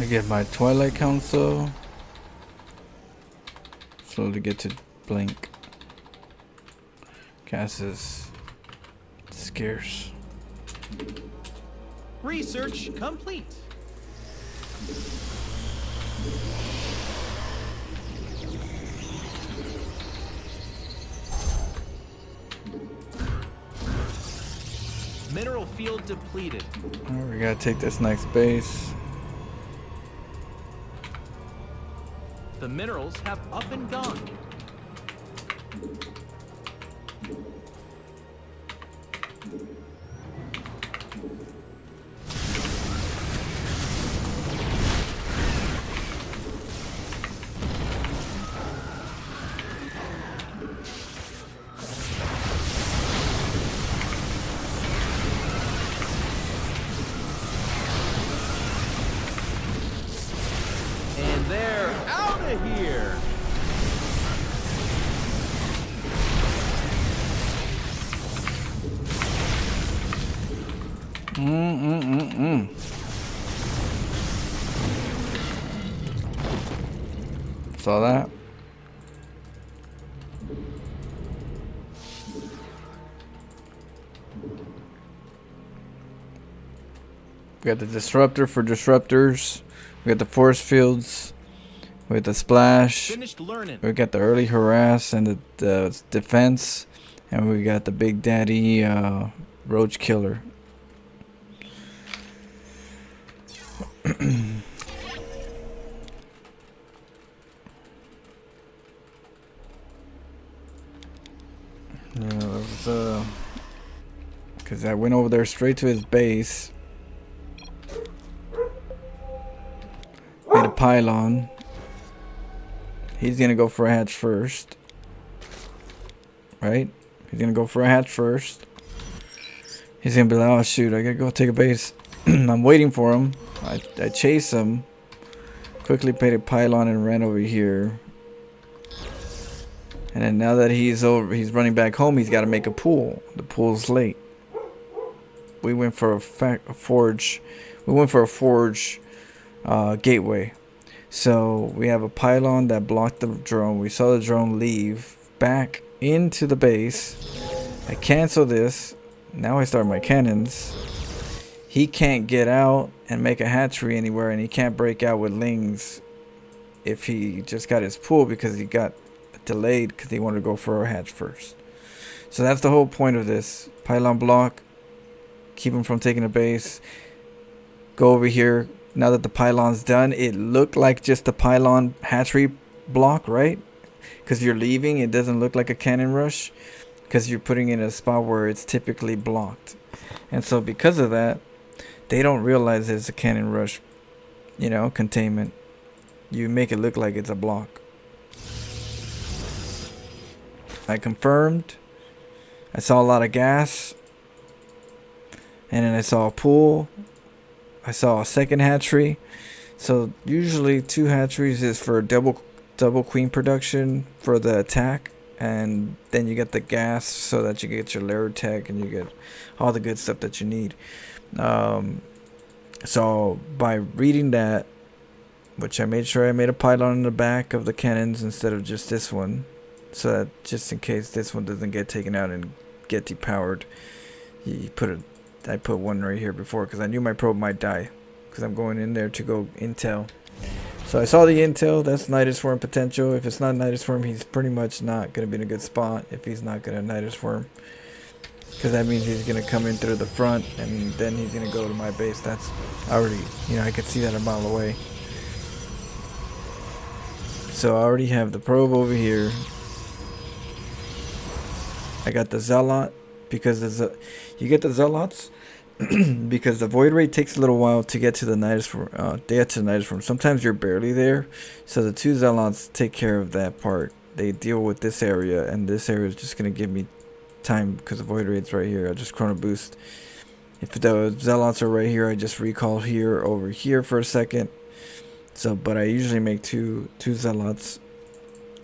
I get my Twilight Council. Slowly get to blink. Gas is scarce. Research complete. Mineral field depleted. Alright, we gotta take this next base. The minerals have up and gone. And They're out of here. Saw that. We got the disruptor for disruptors. We got the force fields. We got the splash. Finished learning. We got the early harass and the defense. And we got the big daddy roach killer. Yeah, because I went over there straight to his base. Made a pylon. He's gonna go for a hatch first. Right? He's gonna go for a hatch first. He's gonna be like, oh shoot, I gotta go take a base. I'm waiting for him. I chase him. Quickly paid a pylon and ran over here. And then now that he's running back home, he's got to make a pool. The pool's late. We went for a forge. We went for a forge gateway. So we have a pylon that blocked the drone. We saw the drone leave back into the base. I cancel this. Now I start my cannons. He can't get out and make a hatchery anywhere, and he can't break out with lings if he just got his pool because he got delayed because he wanted to go for a hatch first. So that's the whole point of this. Pylon block. Keep him from taking a base. Go over here. Now that the pylon's done, it looked like just a pylon hatchery block, right? Because you're leaving, it doesn't look like a cannon rush because you're putting it in a spot where it's typically blocked. And so because of that, they don't realize it's a cannon rush, containment. You make it look like it's a block. I confirmed. I saw a lot of gas. And then I saw a pool. I saw a second hatchery. So usually 2 hatcheries is for double queen production for the attack. And then you get the gas so that you get your lair tech and you get all the good stuff that you need. So by reading that, which I made sure I made a pylon in the back of the cannons instead of just this one, so that just in case this one doesn't get taken out and get depowered, I put one right here before because I knew my probe might die because I'm going in there to go intel. So I saw the intel. That's Nidus Worm potential. If it's not Nidus Worm, he's pretty much not going to be in a good spot if he's not going to Nidus Worm. Because that means he's going to come in through the front and then he's going to go to my base. That's already, I could see that a mile away. So I already have the probe over here. I got the Zealot because you get the Zealots because the void rate takes a little while to get to the Nidus Worm. Sometimes you're barely there. So the 2 Zealots take care of that part. They deal with this area, and this area is just going to give me time because the void rate's right here. I just chrono boost. If the Zealots are right here, I just recall here over here for a second. So, but I usually make two Zealots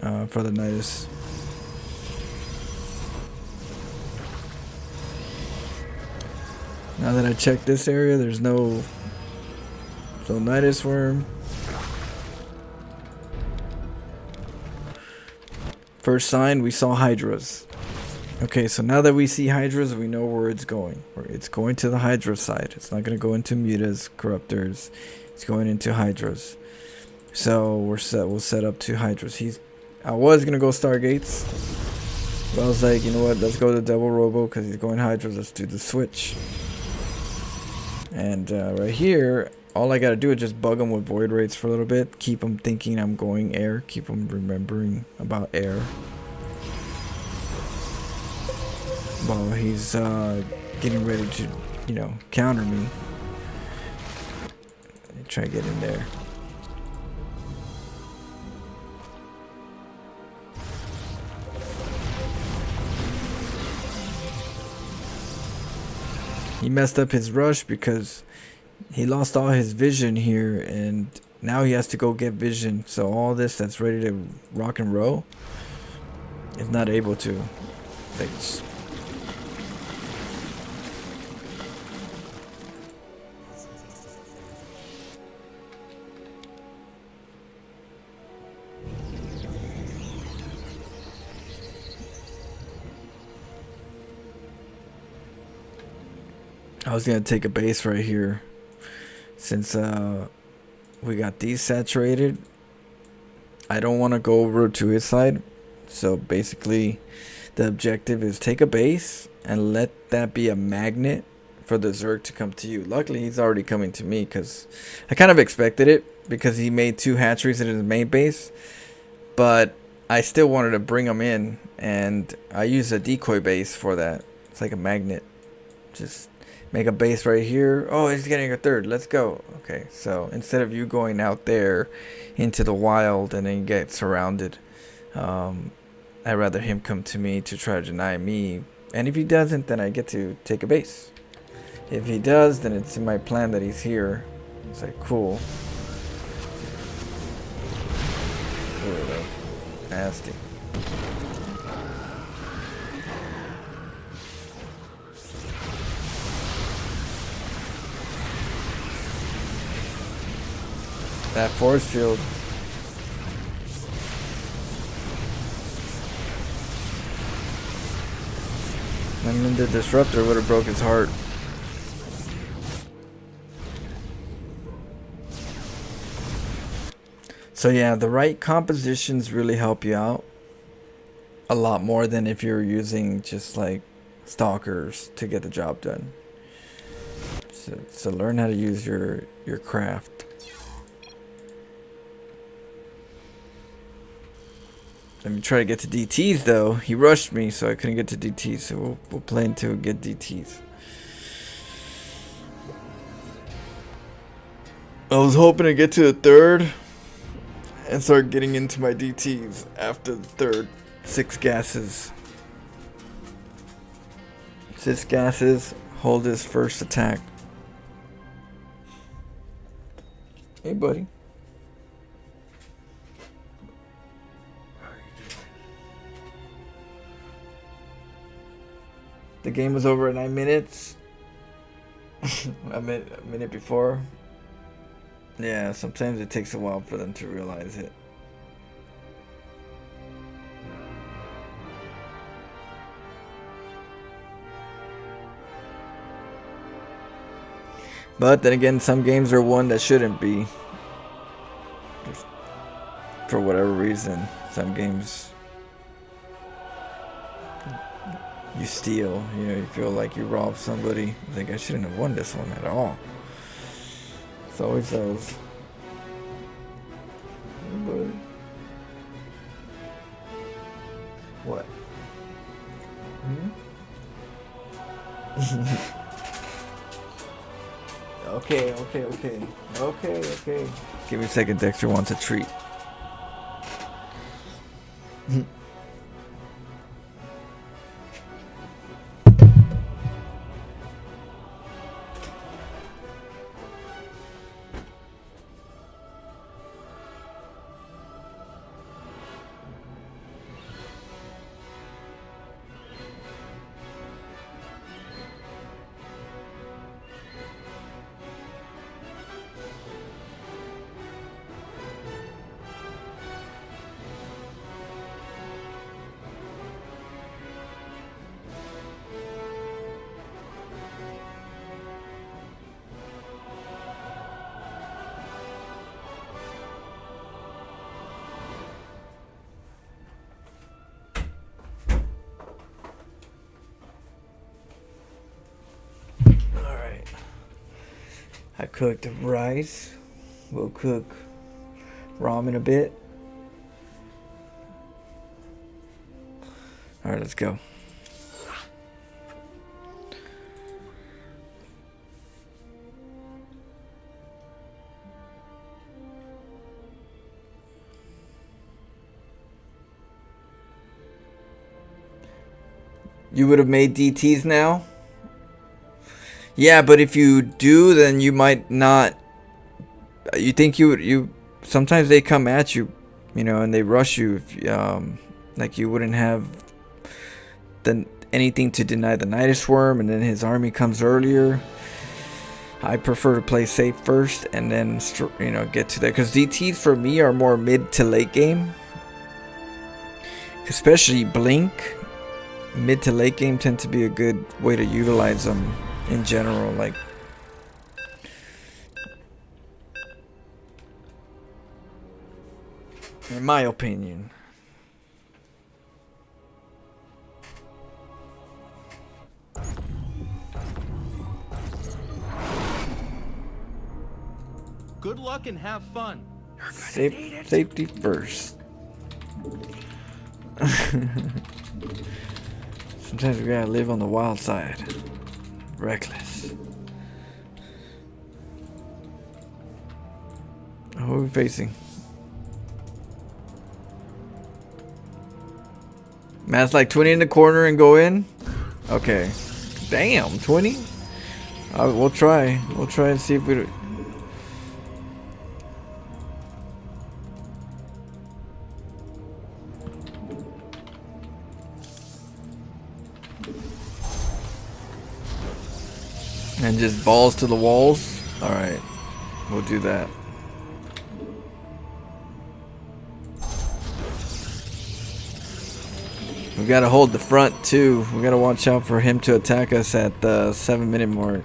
for the Nidus. Now that I checked this area, there's no Nidus Worm. First sign, we saw Hydras. Okay, so now that we see Hydras, we know where it's going. It's going to the Hydra side. It's not going to go into Mutas, Corruptors. It's going into Hydras. So we'll set up 2 Hydras. I was going to go Stargates. But I was like, you know what, let's go to double Robo because he's going Hydras. Let's do the switch. And right here, all I got to do is just bug him with void rates for a little bit. Keep him thinking I'm going air. Keep him remembering about air. While he's getting ready to, counter me. Try to get in there. He messed up his rush because he lost all his vision here, and Now he has to go get vision. So all this that's ready to rock and roll is not able to. Like, I was gonna take a base right here since we got desaturated. I don't want to go over to his side, so basically the objective is take a base and let that be a magnet for the Zerg to come to you. Luckily he's already coming to me because I kind of expected it because he made 2 hatcheries in his main base, but I still wanted to bring him in, and I use a decoy base for that. It's like a magnet. Just make a base right here. Oh, he's getting a 3rd. Let's go. Okay, so instead of you going out there into the wild and then get surrounded, I'd rather him come to me to try to deny me. And if he doesn't, then I get to take a base. If he does, then it's in my plan that he's here. It's like, cool. Nasty. That force field. I mean, the disruptor would have broke his heart. So yeah, the right compositions really help you out a lot more than if you're using just like stalkers to get the job done. So learn how to use your craft. Let me try to get to DTs though. He rushed me, so I couldn't get to DTs. So we'll play until we get DTs. I was hoping to get to the 3rd and start getting into my DTs after the 3rd. 6 gases. 6 gases. Hold his first attack. Hey, buddy. The game was over in 9 minutes. a minute before. Yeah, sometimes it takes a while for them to realize it. But then again, some games are one that shouldn't be. For whatever reason, some games you steal, you know, you feel like you robbed somebody. You think I shouldn't have won this one at all. It's always those. What? Hmm? Okay. Give me a second, Dexter wants a treat. I cooked rice. We'll cook ramen a bit. Alright, let's go. You would have made DTs now? Yeah, but if you do, then you might not you think you sometimes they come at you, you know, and they rush you. If, like you wouldn't have anything to deny the Nidus Swarm, and then his army comes earlier. I prefer to play safe first and then, you know, get to that, because DTs for me are more mid to late game, especially Blink. Mid to late game tend to be a good way to utilize them in general, like. In my opinion. Good luck and have fun. Safety first. Sometimes we gotta live on the wild side. Reckless. Who are we facing? Matt's like 20 in the corner and go in? Okay. Damn, 20? We'll try. We'll try and see if we... And just balls to the walls? Alright. We'll do that. We gotta hold the front too. We gotta watch out for him to attack us at the 7-minute mark.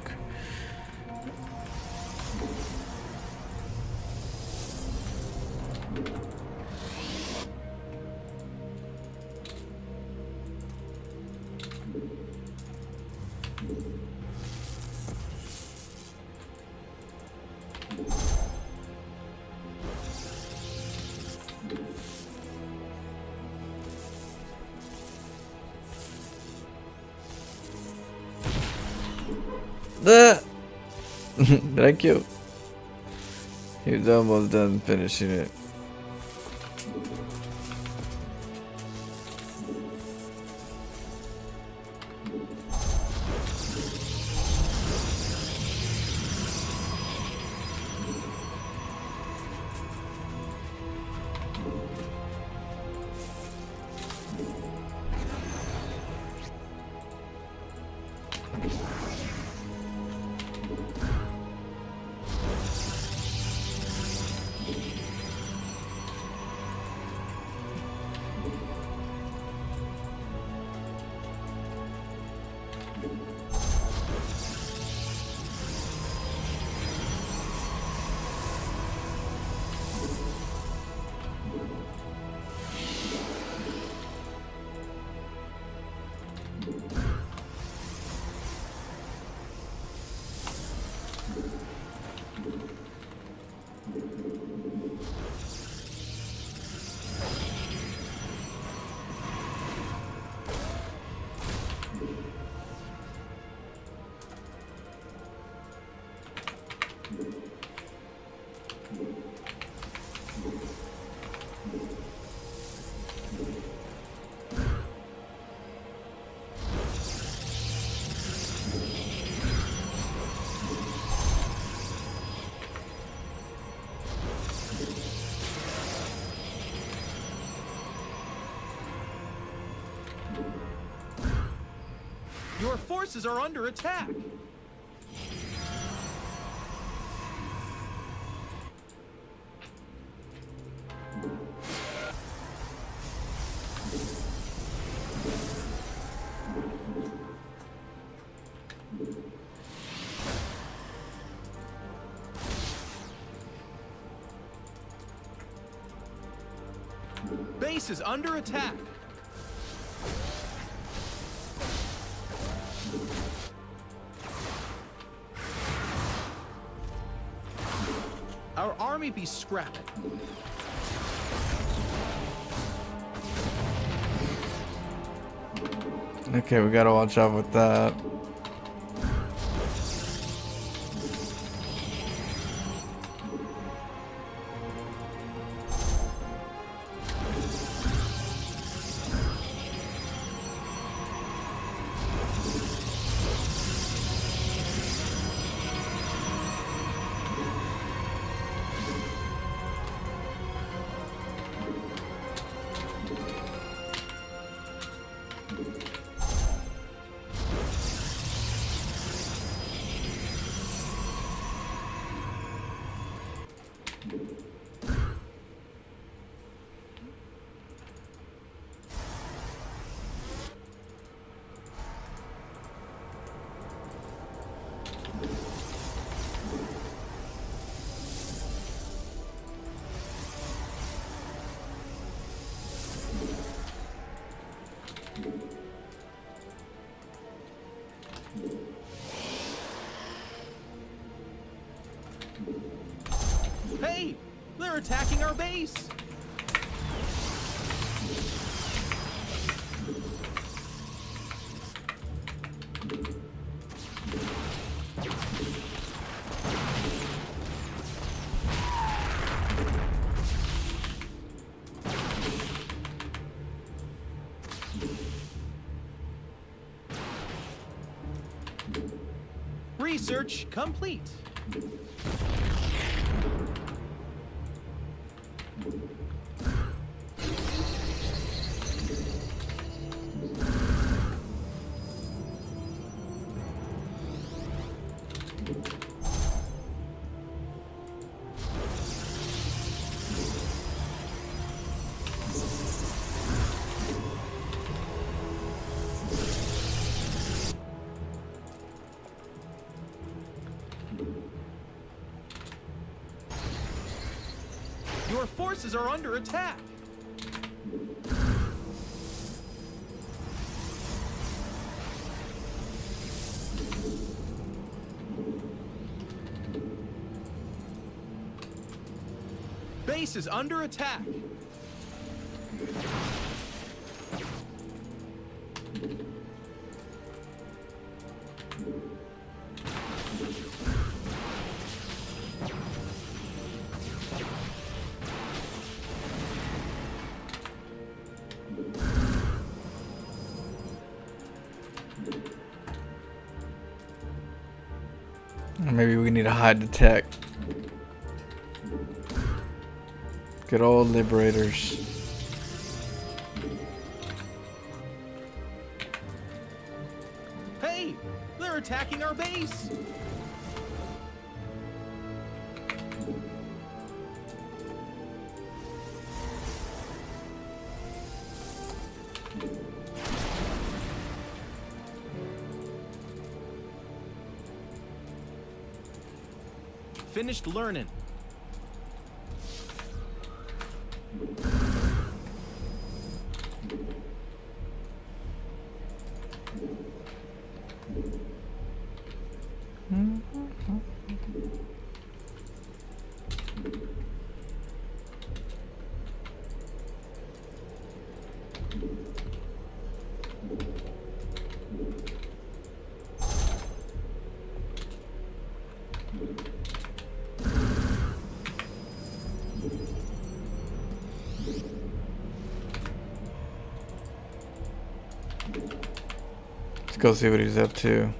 Did I kill? He was almost done finishing it. Your forces are under attack. Base is under attack. Our army be scrapping. Okay, we gotta watch out with that. They're attacking our base! Research complete. Your forces are under attack. Base is under attack. Maybe we need to hide the tech. Good old liberators. Hey, they're attacking our base. Finished learning. Let's go see what he's up to.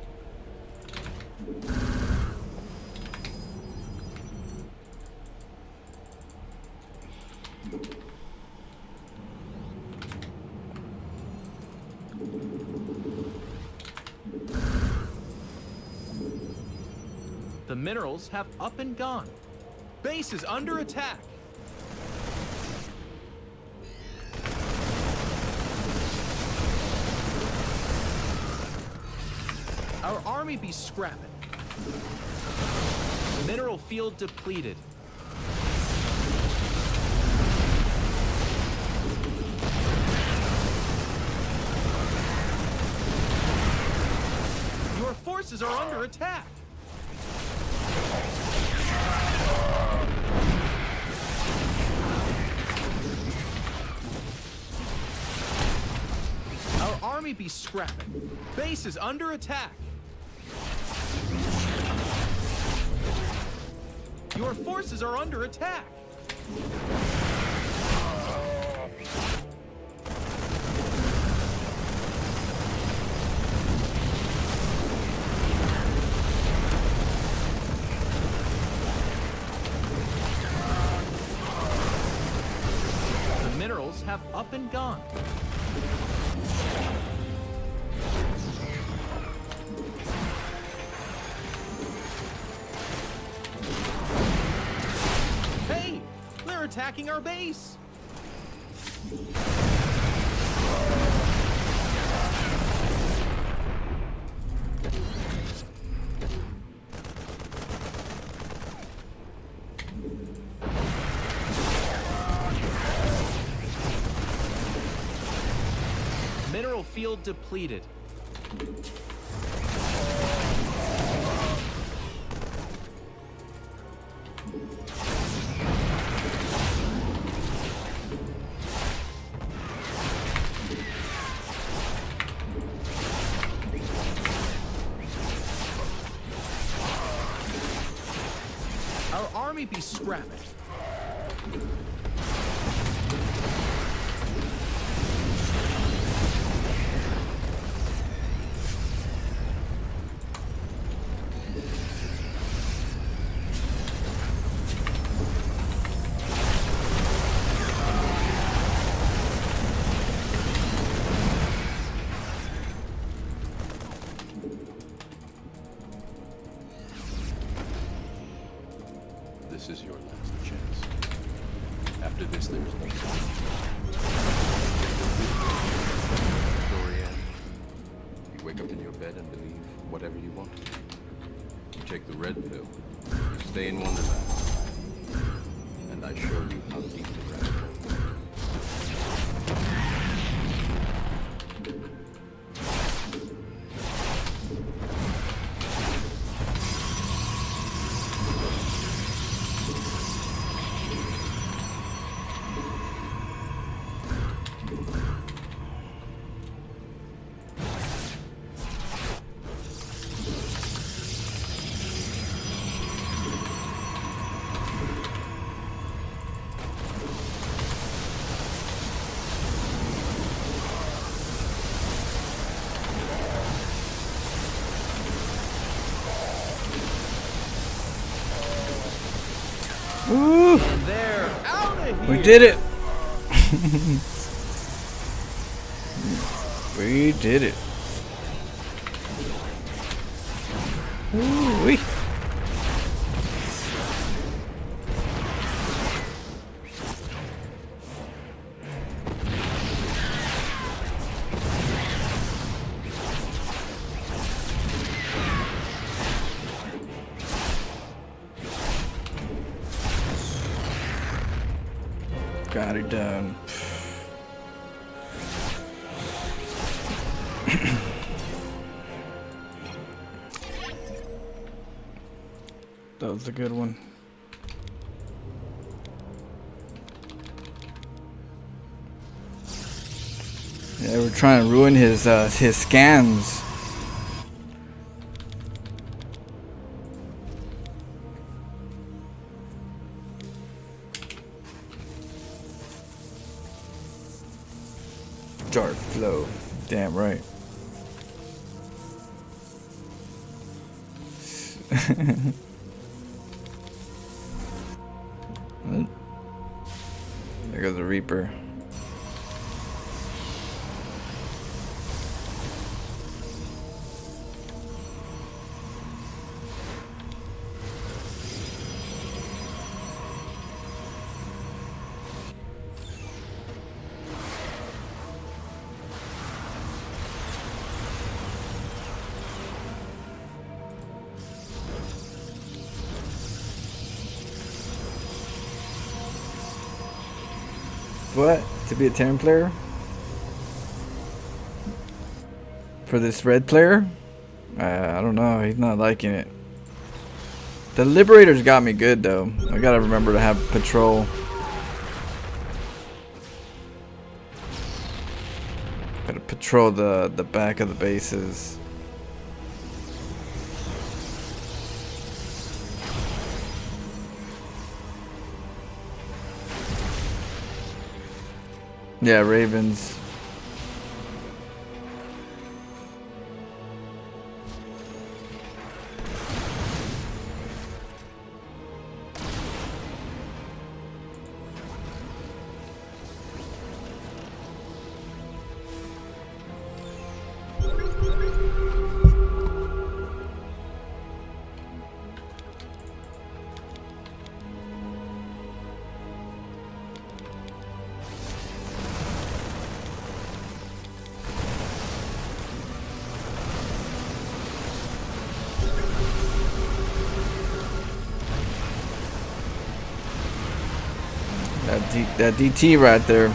The minerals have up and gone. Base is under attack. Our army be scrapping. Mineral field depleted. Your forces are under attack. Our army be scrapping. Base is under attack. Your forces are under attack. The minerals have up and gone. Hey, they're attacking our base. Mineral field depleted. creepy scrapping. This is your last chance. After this, there's no time. Story ends. You wake up in your bed and believe whatever you want. You take the red pill. You stay in Wonderland. And I show you how deep the rabbit hole goes. Woo! And they're out of here. We did it. We did it. Ooh-wee. Got it done. That was a good one. Yeah, we're trying to ruin his scans. Dark flow. Damn right. There goes the Reaper. What? To be a Terran player? For this red player? I don't know. He's not liking it. The Liberators got me good though. I gotta remember to have patrol. Gotta patrol the back of the bases. Yeah, Ravens. That DT right there.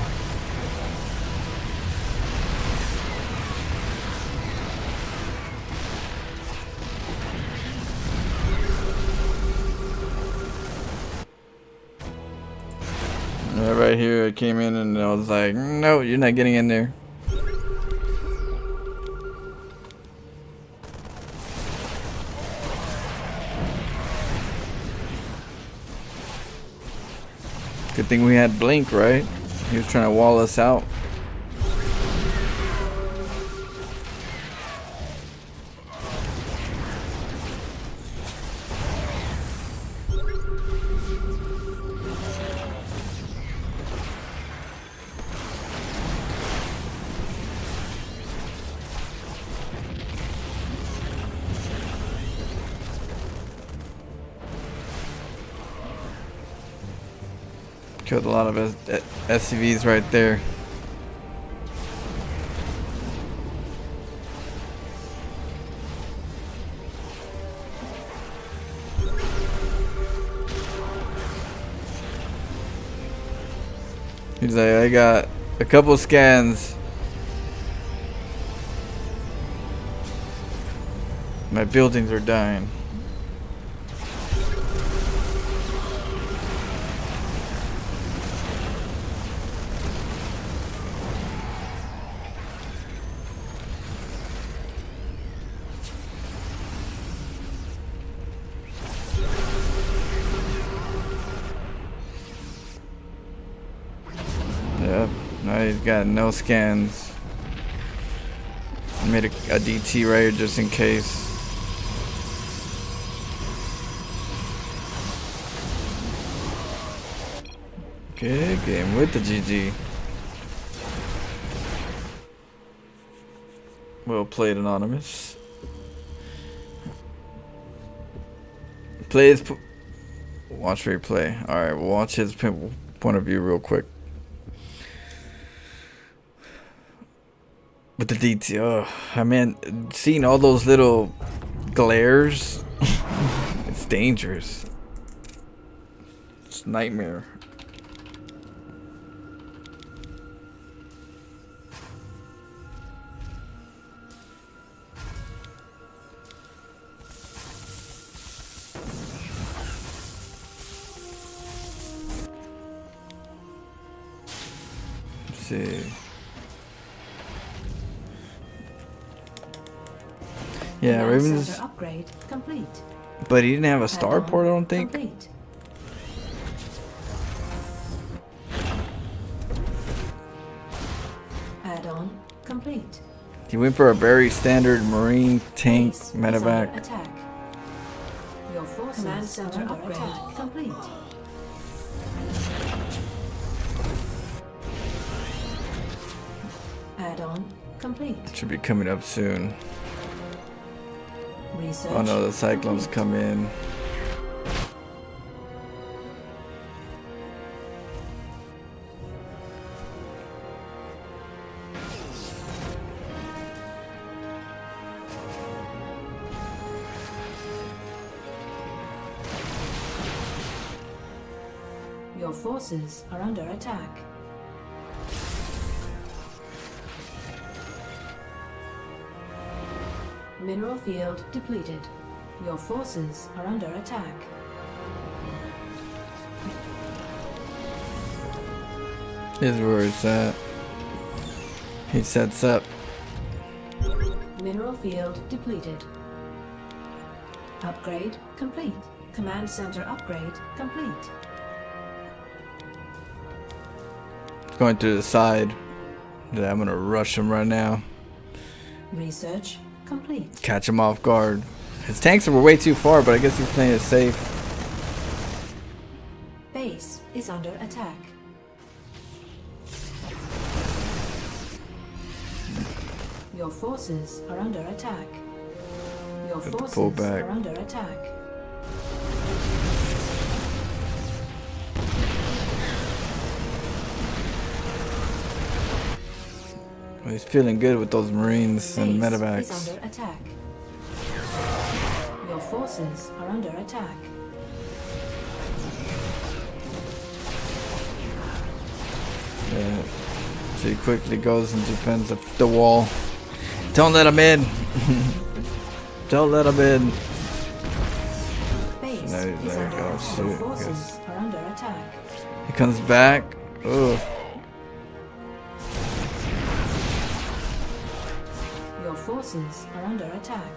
Right here, I came in and I was like, no, you're not getting in there. Good thing we had Blink, right? He was trying to wall us out. Killed a lot of SCVs right there. He's like, I got a couple scans. My buildings are dying. Yep, now he's got no scans. Made a DT right here just in case. Good game with the GG. Well played, Anonymous. Play his watch replay. Alright, we'll watch his point of view real quick. With the DT, oh, I mean, seeing all those little glares, it's dangerous. It's a nightmare. Let's see. Yeah, Ravens. Upgrade complete. But he didn't have a starport, I don't think. Complete. Add-on complete. He went for a very standard Marine tank Base is under medevac. attack. Your forces command center upgrade complete. Add-on complete. Should be coming up soon. Research Oh no, the cyclones complete. come in. Your forces are under attack. Mineral field depleted. Your forces are under attack. Here's where it's at. He sets up. Mineral field depleted. Upgrade complete. Command center upgrade complete. It's going to the side. Yeah, I'm gonna rush him right now. Research complete. Catch him off guard. His tanks were way too far, but I guess he's playing it safe. Base is under attack. Your forces are under attack. Your Have to forces pull back. are under attack. He's feeling good with those Marines and Base medevacs. is under attack. Your forces are under attack. Yeah. So he quickly goes and defends the wall. Don't let him in. Don't let him in. Base No, he's is like, under oh, attack. shoot, Your forces yes. are under attack. He comes back. Ugh. Your forces are under attack.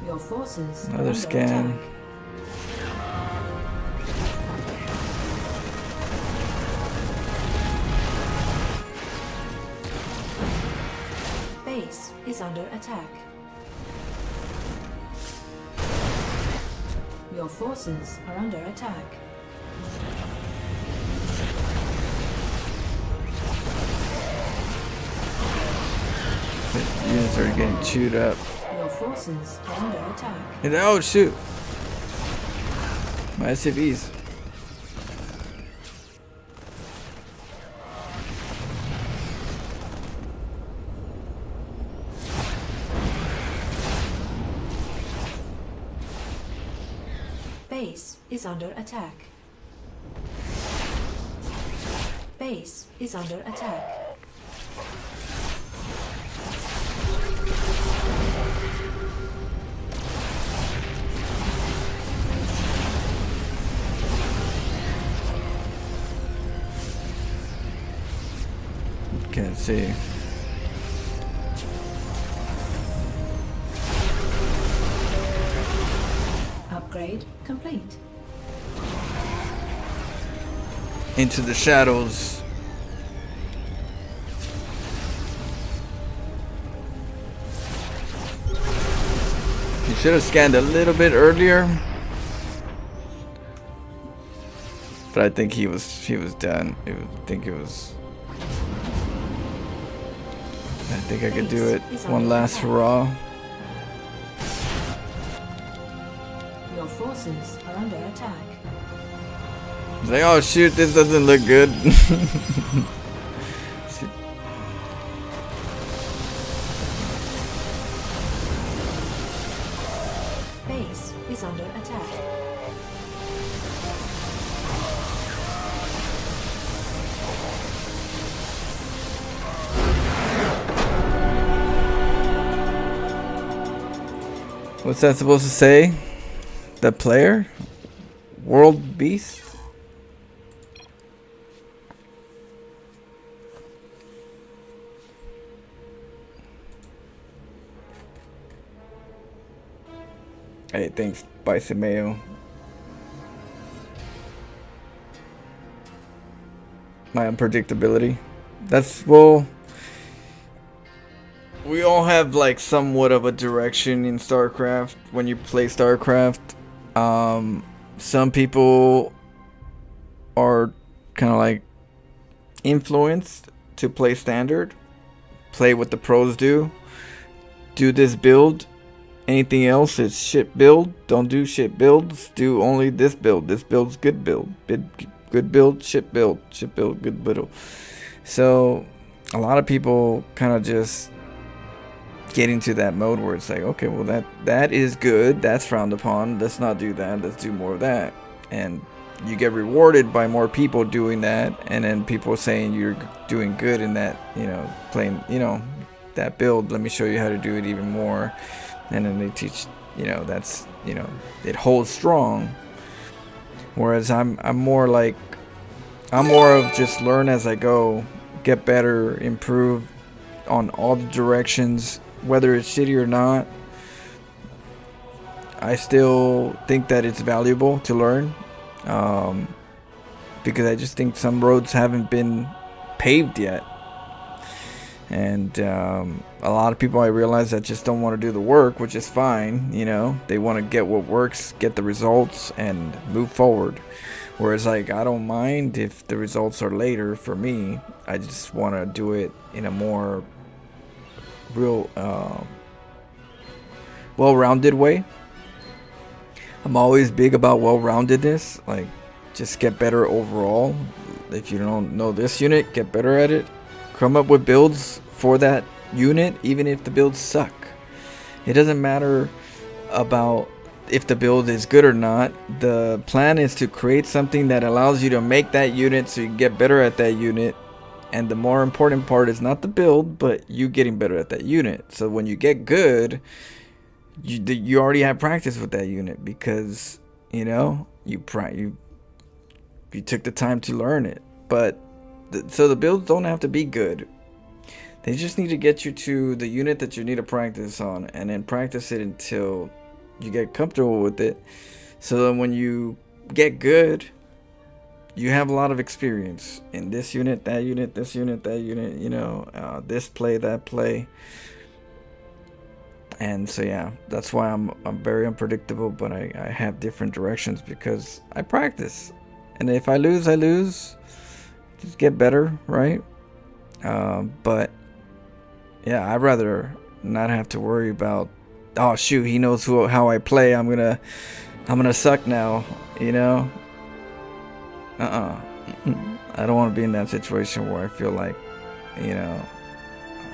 Your forces are Another under scan. attack. is under attack. Your forces are under attack. The units are getting chewed up. Your forces are under attack. And, oh shoot! My SCVs. Base is under attack. Base is under attack. Can't see. Upgrade complete. Into the shadows. You should have scanned a little bit earlier. But I think he was done. I think I could do it. One last hurrah. Your forces are under attack. It's like, oh shoot, this doesn't look good. Base is under attack. What's that supposed to say? The player? World Beast? Hey, thanks, Bison Mayo. My unpredictability. That's, well, we all have like somewhat of a direction in StarCraft when you play StarCraft. Some people are kind of like influenced to play standard, play what the pros do this build. Anything else is shit build. Don't do shit builds. Do only this build. This build's good build. Good build, shit build. Shit build, good build. So a lot of people kind of just get into that mode where it's like, okay, well that is good. That's frowned upon. Let's not do that. Let's do more of that. And you get rewarded by more people doing that. And then people saying you're doing good in that, playing, that build. Let me show you how to do it even more. And then they teach, that's, it holds strong. Whereas I'm more of just learn as I go, get better, improve on all the directions, whether it's shitty or not. I still think that it's valuable to learn, because I just think some roads haven't been paved yet. And a lot of people I realize that just don't want to do the work, which is fine. They want to get what works, get the results, and move forward. Whereas, like, I don't mind if the results are later for me. I just want to do it in a more real, well-rounded way. I'm always big about well-roundedness. Like, just get better overall. If you don't know this unit, get better at it. Come up with builds for that unit, even if the builds suck. It doesn't matter about if the build is good or not. The plan is to create something that allows you to make that unit so you can get better at that unit. And the more important part is not the build, but you getting better at that unit. So when you get good, you already have practice with that unit, because you took the time to learn it. But so the builds don't have to be good. They just need to get you to the unit that you need to practice on, and then practice it until you get comfortable with it. So then when you get good, you have a lot of experience in this unit, that unit, this unit, that unit, this play, that play. And so yeah, that's why I'm very unpredictable, but I have different directions because I practice. And if I lose, I lose. Just get better, right? But yeah, I'd rather not have to worry about, oh shoot, he knows how I play. I'm gonna suck now, you know? I don't want to be in that situation where I feel like, you know,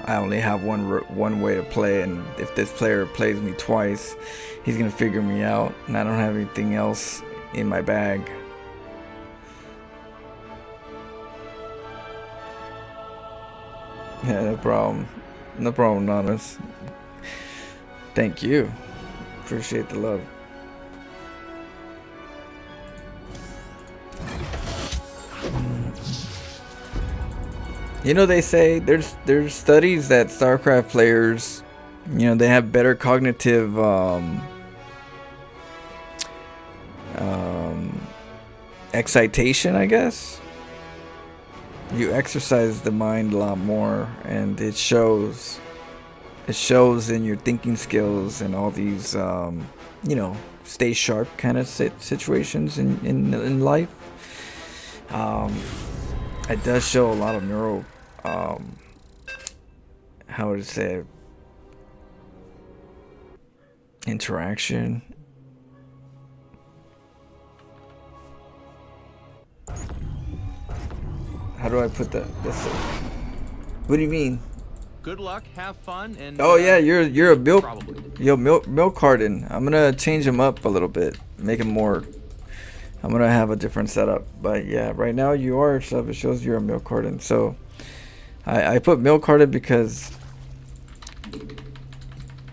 I only have one way to play, and if this player plays me twice, he's gonna figure me out, and I don't have anything else in my bag. Yeah, no problem. No problem, Anonymous. Thank you. Appreciate the love. You know, they say there's studies that StarCraft players, you know, they have better cognitive excitation, I guess. You exercise the mind a lot more, and it shows. It shows in your thinking skills and all these, you know, stay sharp kind of situations in life. It does show a lot of neural, how would I say, interaction. How do I put that? What do you mean? Good luck, have fun, and Oh yeah, you're a milk, probably. milk carton. I'm gonna change him up a little bit, make him more. I'm gonna have a different setup, but yeah, right now you are a sub. It shows you're a milk carton. So I put milk carton because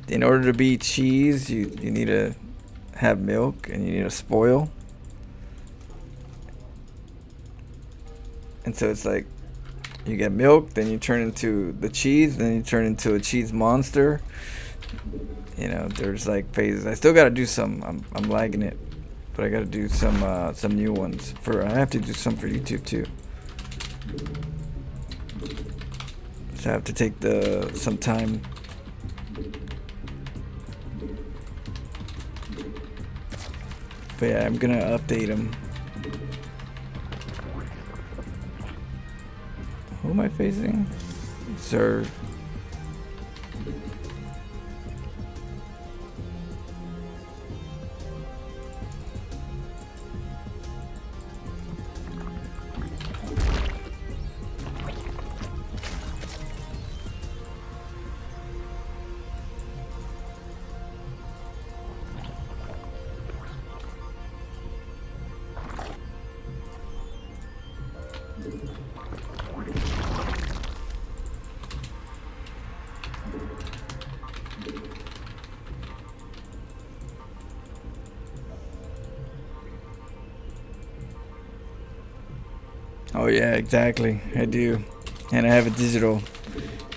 in order to be cheese, you need to have milk and you need to spoil. And so it's like you get milk, then you turn into the cheese, then you turn into a cheese monster. You know, there's like phases. I still gotta do some. I'm lagging it. But I gotta do some new ones. I have to do some for YouTube too. So I have to take some time. But yeah, I'm gonna update them. Who am I facing? Sir. Oh yeah, exactly. I do, and I have it digital,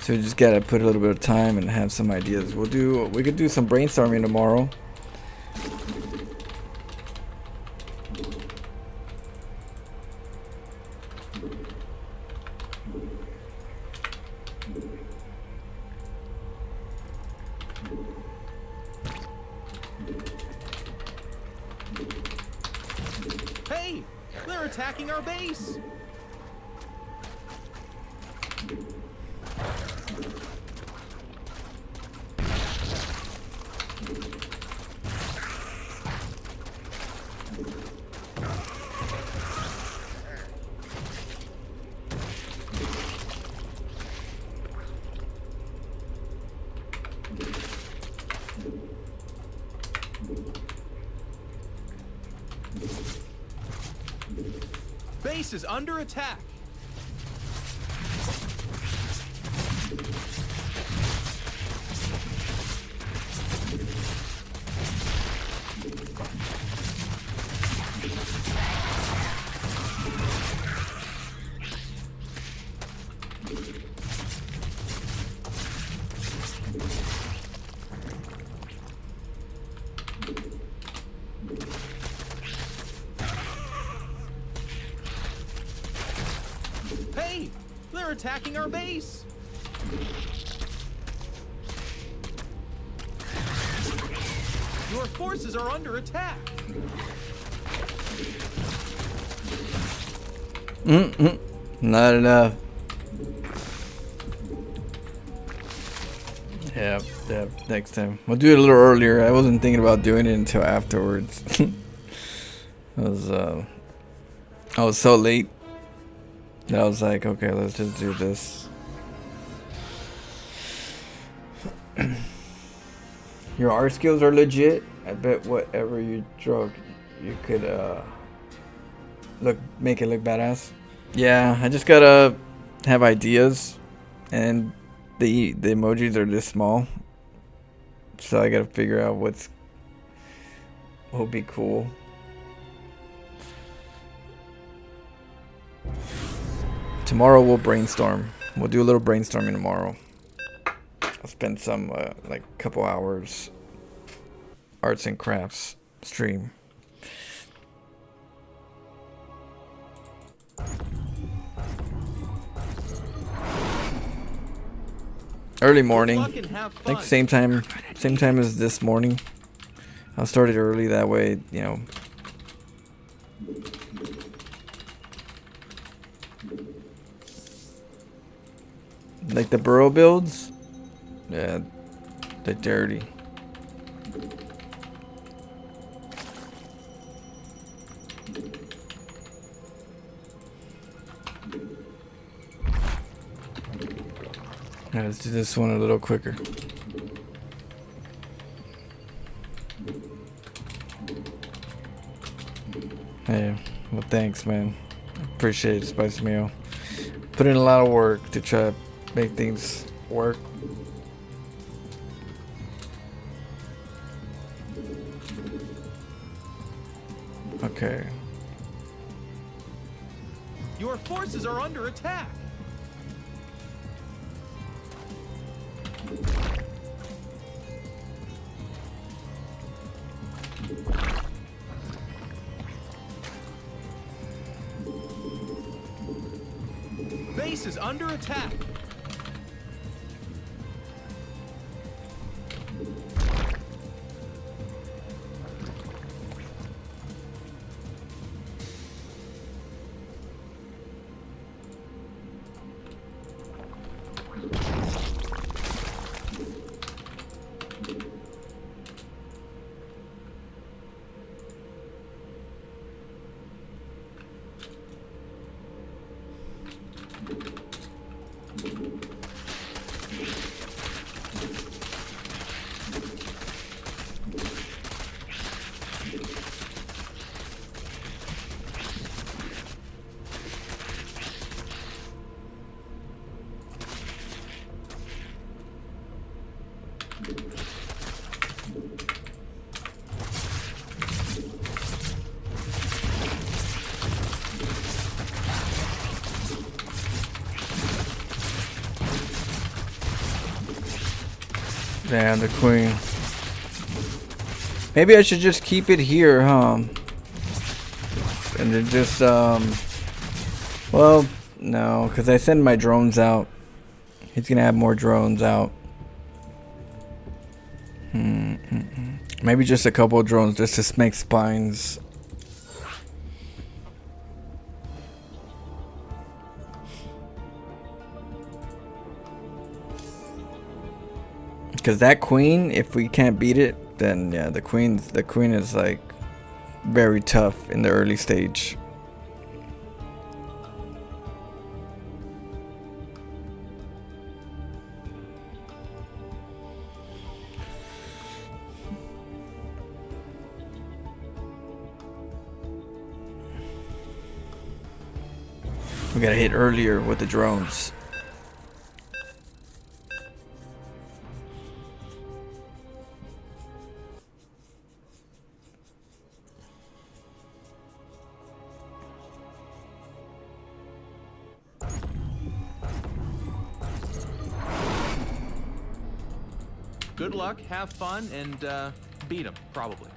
so we just gotta put a little bit of time and have some ideas. We could do some brainstorming tomorrow. Hey, they're attacking our base. Base is under attack. Hey, they're attacking our base. Your forces are under attack. Not enough. Yeah, next time. We'll do it a little earlier. I wasn't thinking about doing it until afterwards. I was so late that I was like, okay, let's just do this. Your art skills are legit. I bet whatever you draw, you could make it look badass. Yeah, I just gotta have ideas, and the emojis are this small, so I gotta figure out what would be cool. Tomorrow we'll brainstorm. We'll do a little brainstorming tomorrow. I'll spend some like couple hours arts and crafts stream. Early morning. Good luck and have I think fun. same time as this morning. I'll start it early, that way, you know. Like the burrow builds, yeah, they're dirty. Yeah, let's do this one a little quicker. Hey, well, thanks, man. Appreciate it, Spicy Meal. Put in a lot of work to try to make things work. Okay. Your forces are under attack. Base is under attack. Damn, the queen. Maybe I should just keep it here, huh? And then just, well, no, because I send my drones out. He's gonna have more drones out. Maybe just a couple of drones just to make spines. Because that queen, if we can't beat it, then yeah, the queen is like very tough in the early stage. We gotta hit earlier with the drones. Good luck, have fun, and beat him, probably.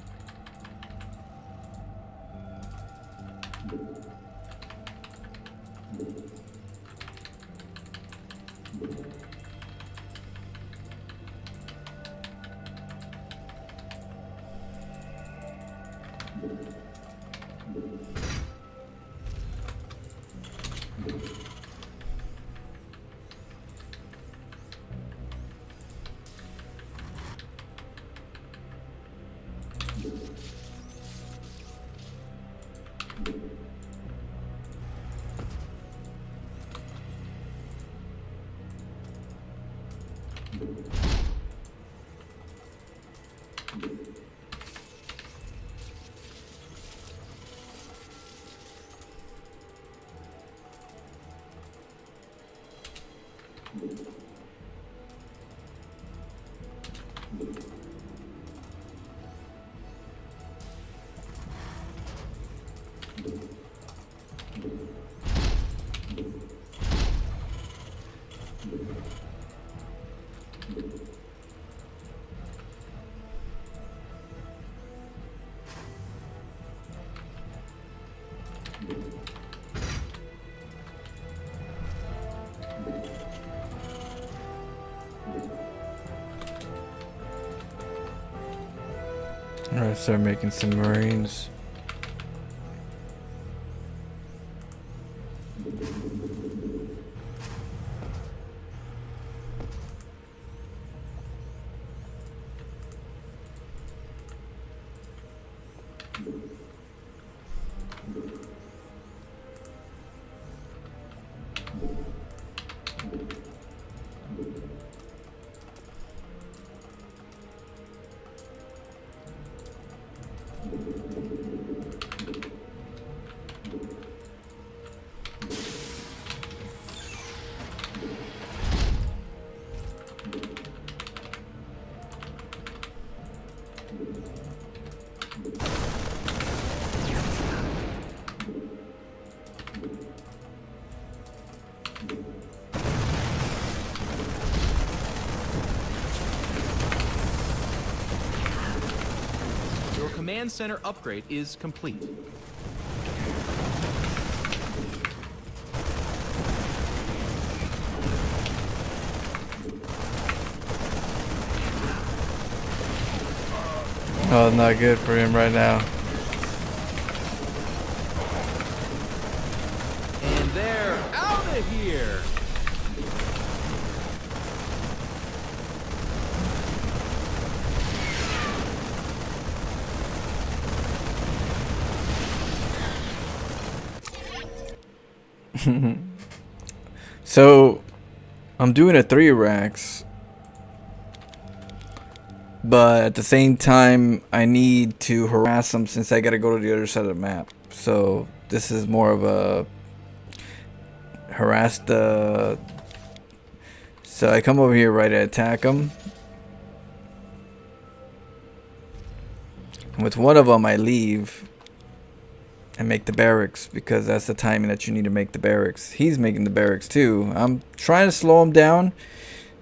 Alright, start making some Marines. Your command center upgrade is complete. Oh, not good for him right now. And they're out of here! So, I'm doing a 3 racks. But at the same time, I need to harass them since I gotta go to the other side of the map. So, this is more of a harass the... So I come over here, right, to attack them. With one of them, I leave and make the barracks because that's the timing that you need to make the barracks. He's making the barracks too. I'm trying to slow him down,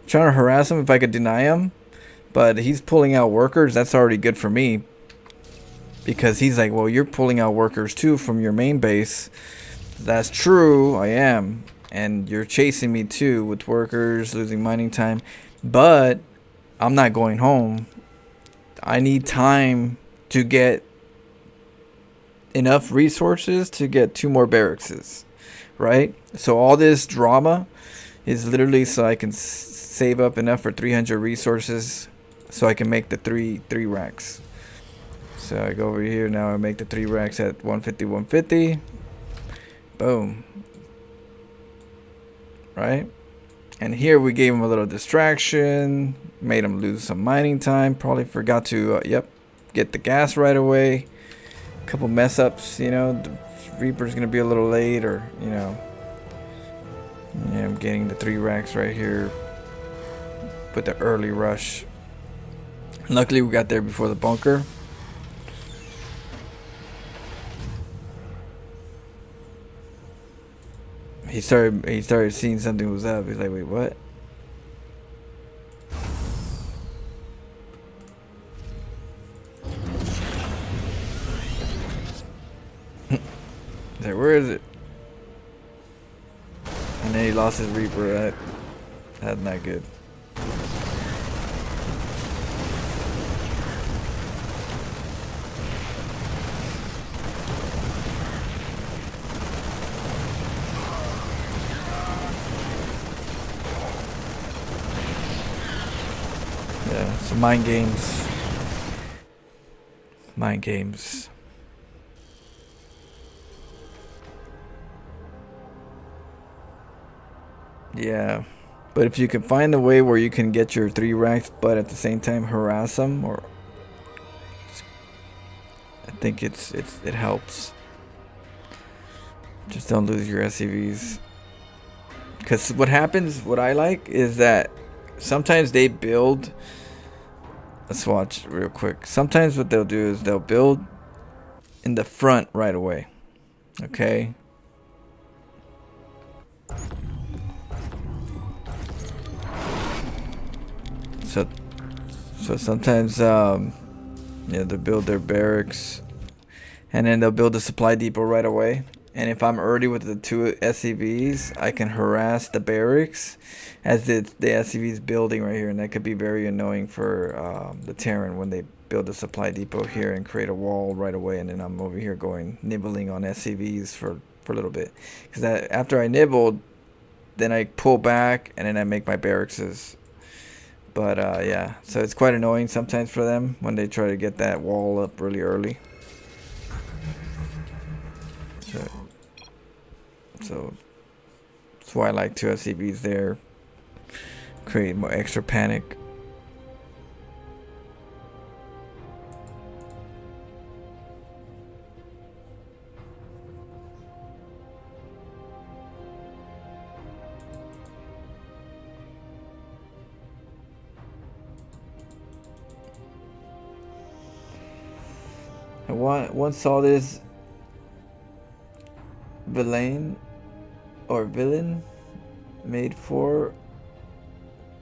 trying to harass him if I could deny him, but he's pulling out workers. That's already good for me because he's like, well, you're pulling out workers too from your main base. That's true, I am, and you're chasing me too with workers, losing mining time, but I'm not going home. I need time to get enough resources to get 2 more barracks, right? So all this drama is literally so I can save up enough for 300 resources so I can make the three racks. So I go over here now and make the 3 racks at 150. Boom. Right? And here we gave him a little distraction, made him lose some mining time, probably forgot to get the gas right away. Couple mess ups, you know, the Reaper's gonna be a little late, or you know, yeah, I'm getting the 3 racks right here with the early rush. Luckily we got there before the bunker. He started seeing something was up. He's like, wait, what? He's like, where is it? And then he lost his Reaper. That's not good. Yeah, so mind games. Mind games. Yeah. But if you can find a way where you can get your 3 racks, but at the same time harass them, or I think it helps. Just don't lose your SCVs. Because what happens, what I like, is that sometimes they build. Let's watch real quick. Sometimes what they'll do is they'll build in the front right away. Okay. So sometimes yeah, they'll build their barracks, and then they'll build a supply depot right away. And if I'm early with the 2 SCVs, I can harass the barracks as the SCV's building right here, and that could be very annoying for the Terran when they build a supply depot here and create a wall right away, and then I'm over here going nibbling on SCVs for a little bit. Because after I nibbled, then I pull back and then I make my barracks. But yeah, so it's quite annoying sometimes for them when they try to get that wall up really early. So that's why I like 2 SCVs there. Create more extra panic. I once saw this villain made 4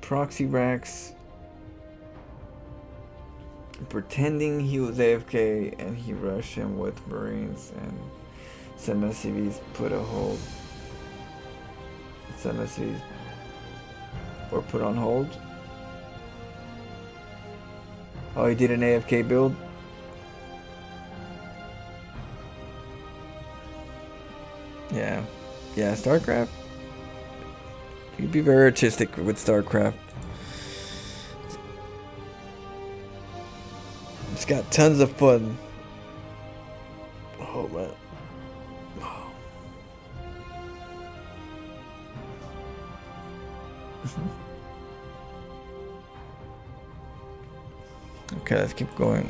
proxy racks pretending he was AFK, and he rushed him with Marines, and some SCVs put a hold. Some SCVs were put on hold. Oh, he did an AFK build? Yeah. Yeah, StarCraft. You can be very artistic with StarCraft. It's got tons of fun. Oh man. Okay, let's keep going.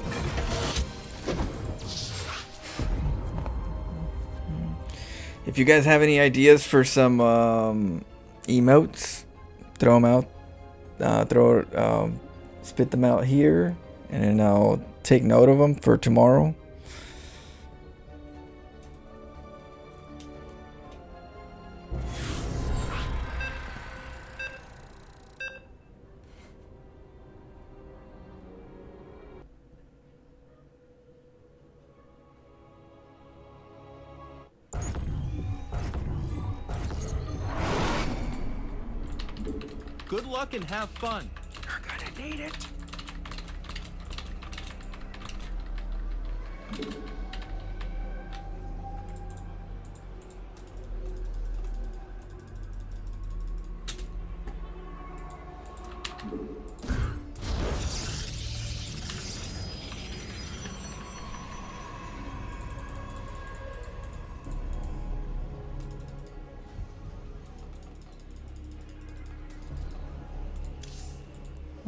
If you guys have any ideas for some emotes, throw them out. Spit them out here, and then I'll take note of them for tomorrow. Good luck and have fun. You're gonna need it.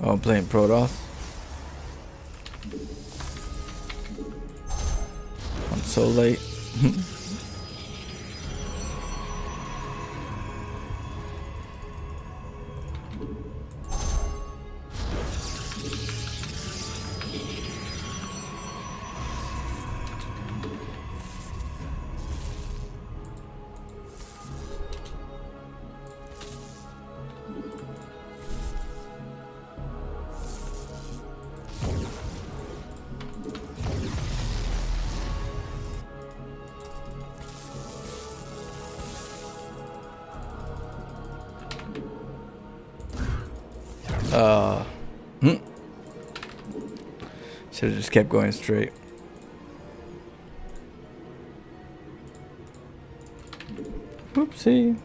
Oh, I'm playing Protoss. I'm so late. Should have just kept going straight. Oopsie.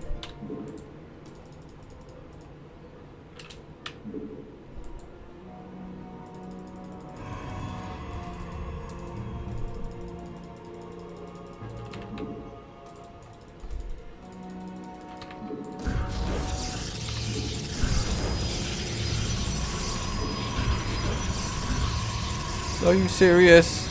Are you serious?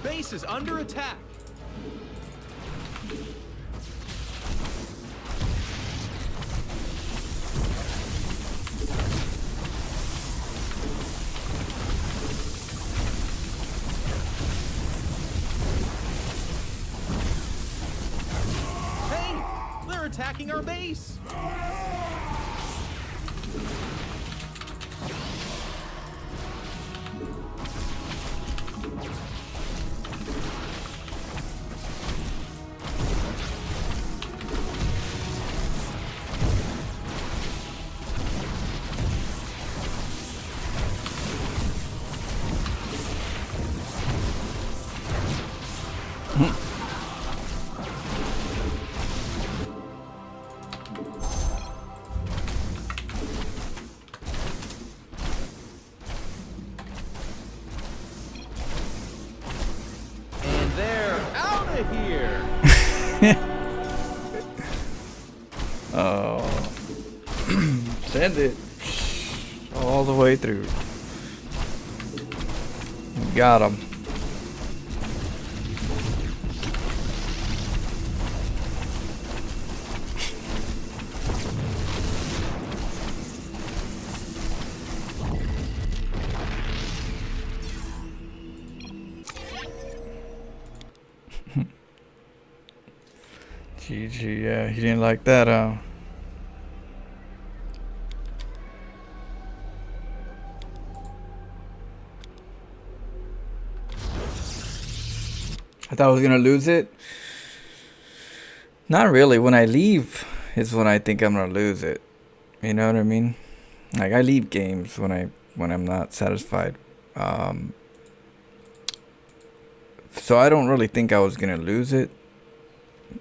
Base is under attack. Hey, they're attacking our base. And they're out of here. Oh. Send it. All the way through. Got him. GG, yeah, he didn't like that, I thought I was gonna lose it. Not really. When I leave is when I think I'm gonna lose it. You know what I mean? Like, I leave games when I'm not satisfied. So I don't really think I was gonna lose it,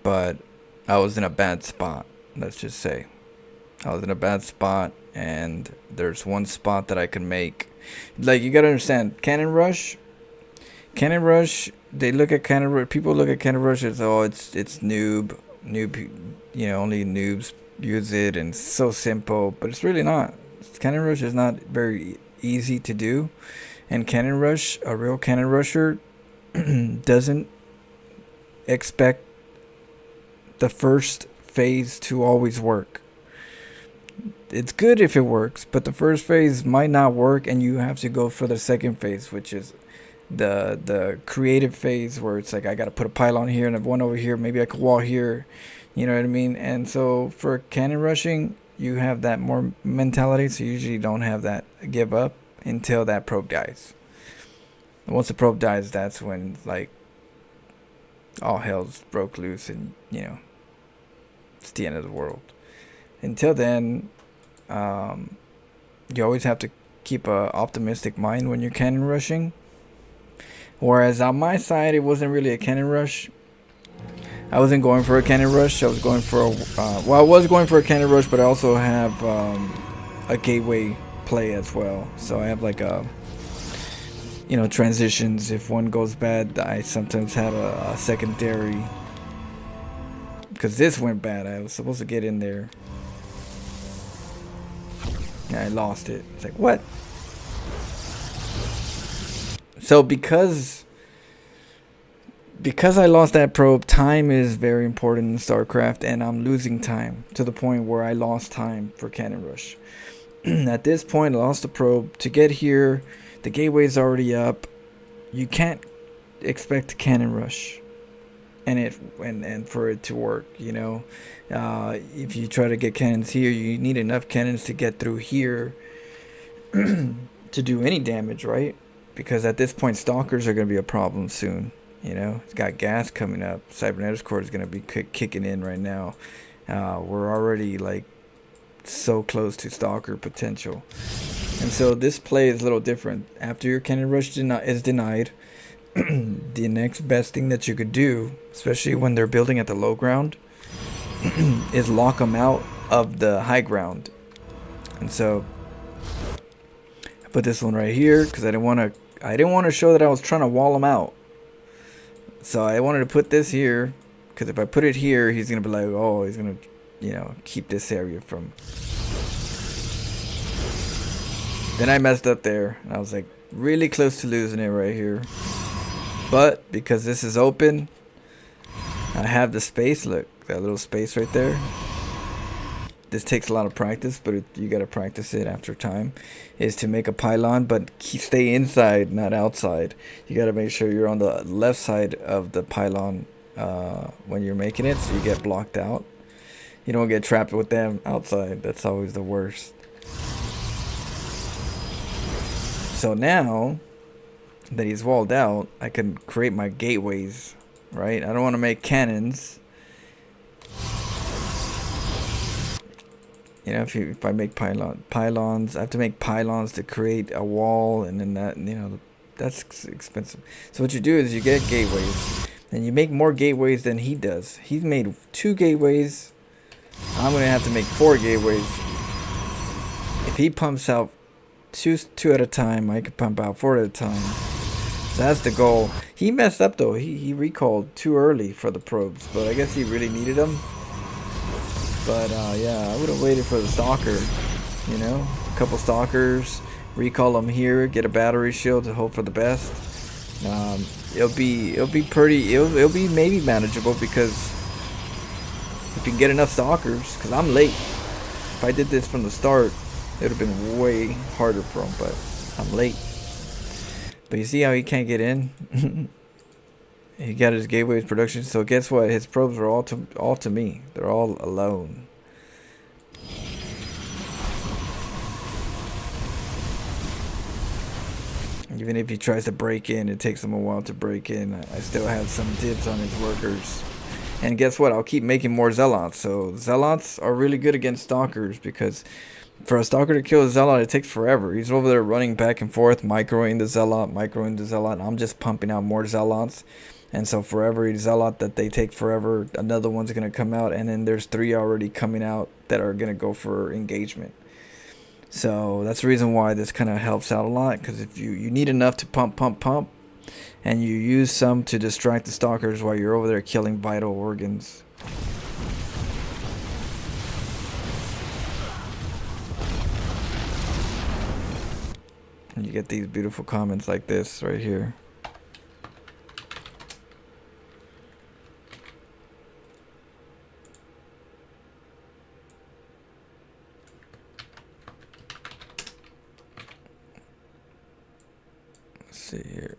but I was in a bad spot. Let's just say I was in a bad spot, and there's one spot that I can make. Like, you gotta understand, Cannon Rush. They look at Cannon Rush. People look at Cannon Rush as, oh, it's noob. You know, only noobs use it, and it's so simple. But it's really not. Cannon Rush is not very easy to do, and Cannon Rush, a real Cannon Rusher, doesn't expect the first phase to always work. It's good if it works, but the first phase might not work, and you have to go for the second phase, which is the creative phase, where it's like, I gotta put a pylon here and one over here, maybe I could wall here, you know what I mean? And so for cannon rushing, you have that more mentality, so you usually don't have that give up until that probe dies. And once the probe dies, that's when, like, all hell's broke loose, and, you know, it's the end of the world. Until then, you always have to keep a optimistic mind when you're cannon rushing. Whereas on my side, it wasn't really a cannon rush. I wasn't going for a cannon rush. I was going for a I was going for a cannon rush, but I also have a gateway play as well. So I have like a, you know, transitions. If one goes bad, I sometimes have a secondary. Because this went bad, I was supposed to get in there. I lost it. It's like, what? So because I lost that probe, time is very important in StarCraft, and I'm losing time to the point where I lost time for Cannon Rush. At this point, I lost the probe. To get here, the gateway's already up. You can't expect a Cannon Rush and for it to work, you know. If you try to get cannons here, you need enough cannons to get through here to do any damage, right? Because at this point, stalkers are going to be a problem soon. You know, it's got gas coming up. Cybernetics Core is going to be kicking in right now. We're already like so close to stalker potential. And so this play is a little different. After your cannon rush is denied, the next best thing that you could do, especially when they're building at the low ground, is lock them out of the high ground. And so I put this one right here because I didn't want to show that I was trying to wall them out. So I wanted to put this here because if I put it here, he's gonna be like, oh, he's gonna, you know, keep this area from. Then I messed up there, and I was like really close to losing it right here. But because this is open, I have the space. Look, that little space right there. This takes a lot of practice, but you gotta practice it after time. Is to make a pylon, but stay inside, not outside. You gotta make sure you're on the left side of the pylon when you're making it, so you get blocked out. You don't get trapped with them outside. That's always the worst. So now that he's walled out, I can create my gateways, right? I don't want to make cannons. You know, if I make pylons, I have to make pylons to create a wall, and then that, you know, that's expensive. So what you do is you get gateways, and you make more gateways than he does. He's made 2 gateways. I'm gonna have to make 4 gateways. If he pumps out two at a time, I can pump out 4 at a time. So that's the goal. He messed up though. He recalled too early for the probes, but I guess he really needed them. But yeah, I would have waited for the stalker, you know, a couple stalkers, recall them here, get a battery shield to hope for the best. It'll be maybe manageable because if you can get enough stalkers, because I'm late. If I did this from the start, it would have been way harder for him, but I'm late. But you see how he can't get in? He got his gateways production, so guess what? His probes are all to me. They're all alone. Even if he tries to break in, it takes him a while to break in. I still have some dibs on his workers. And guess what? I'll keep making more zealots. So zealots are really good against stalkers because for a stalker to kill a zealot, it takes forever. He's over there running back and forth, microing the zealot. I'm just pumping out more zealots. And so for every zealot that they take forever, another one's going to come out. And then there's 3 already coming out that are going to go for engagement. So that's the reason why this kind of helps out a lot. Because if you need enough to pump. And you use some to distract the stalkers while you're over there killing vital organs. And you get these beautiful comments like this right here. Let's see here.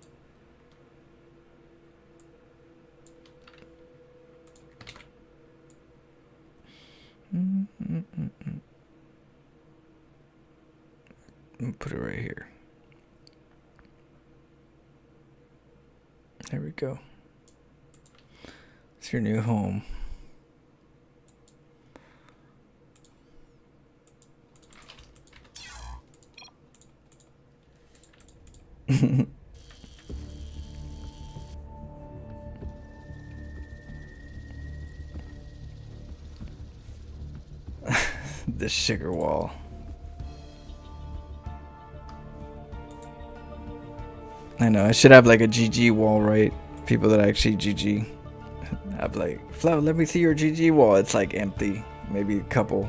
Let me put it right here. There we go. It's your new home. The sugar wall. I know, I should have like a GG wall, right? People that actually GG. I'd be like, Flo, let me see your GG wall. It's like empty. Maybe a couple.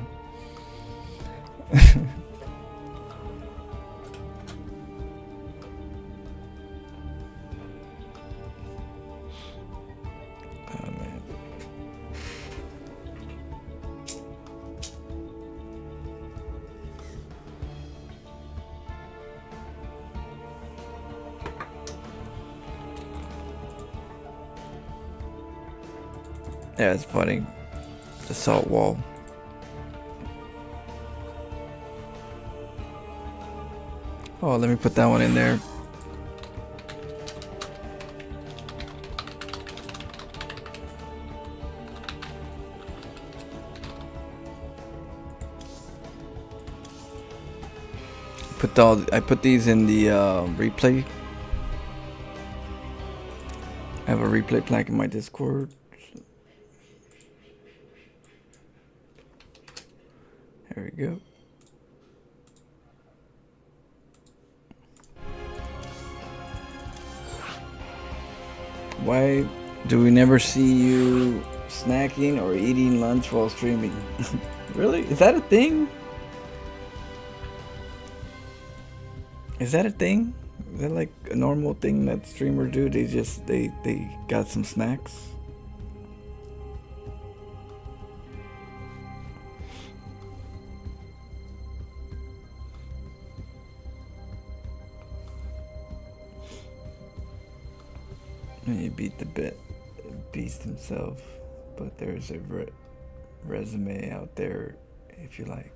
Yeah, it's funny. The salt wall. Oh, let me put that one in there. I put these in the replay. I have a replay plank in my Discord. There we go. Why do we never see you snacking or eating lunch while streaming? Really? Is that a thing? Is that a thing? Is that like a normal thing that streamers do? They got some snacks? And he beat the beast himself, but there's a resume out there if you like.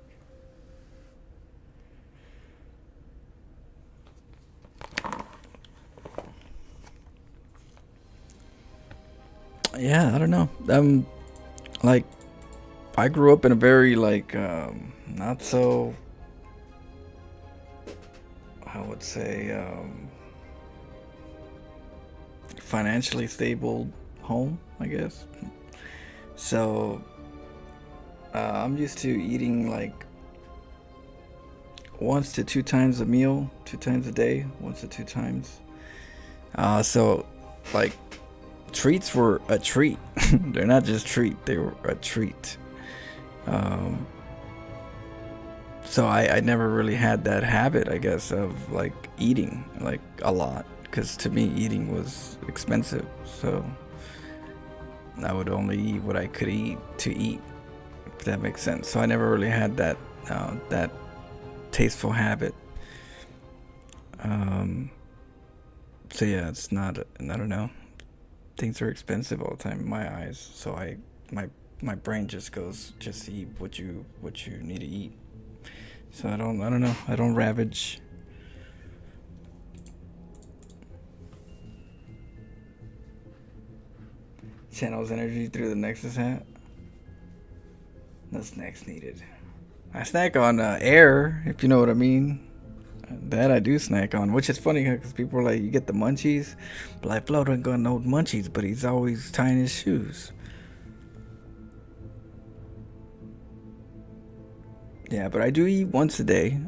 Yeah, I don't know. Like, I grew up in a very like not so, I would say, financially stable home, I guess. So I'm used to eating like once to two times a meal, 2 times a day, once to 2 times. So like treats were a treat. They're not just treat, they were a treat. So I never really had that habit, I guess, of like eating like a lot, because to me eating was expensive. So I would only eat what I could eat to eat, if that makes sense. So I never really had that that tasteful habit. So yeah, it's not, I don't know. Things are expensive all the time in my eyes, so my brain just goes, just eat what you need to eat. So I don't know. I don't ravage. Channels energy through the Nexus hat. No snacks needed. I snack on air, if you know what I mean. That I do snack on, which is funny because people are like, you get the munchies, but like Flo don't got no munchies, but he's always tying his shoes. Yeah, but I do eat once a day,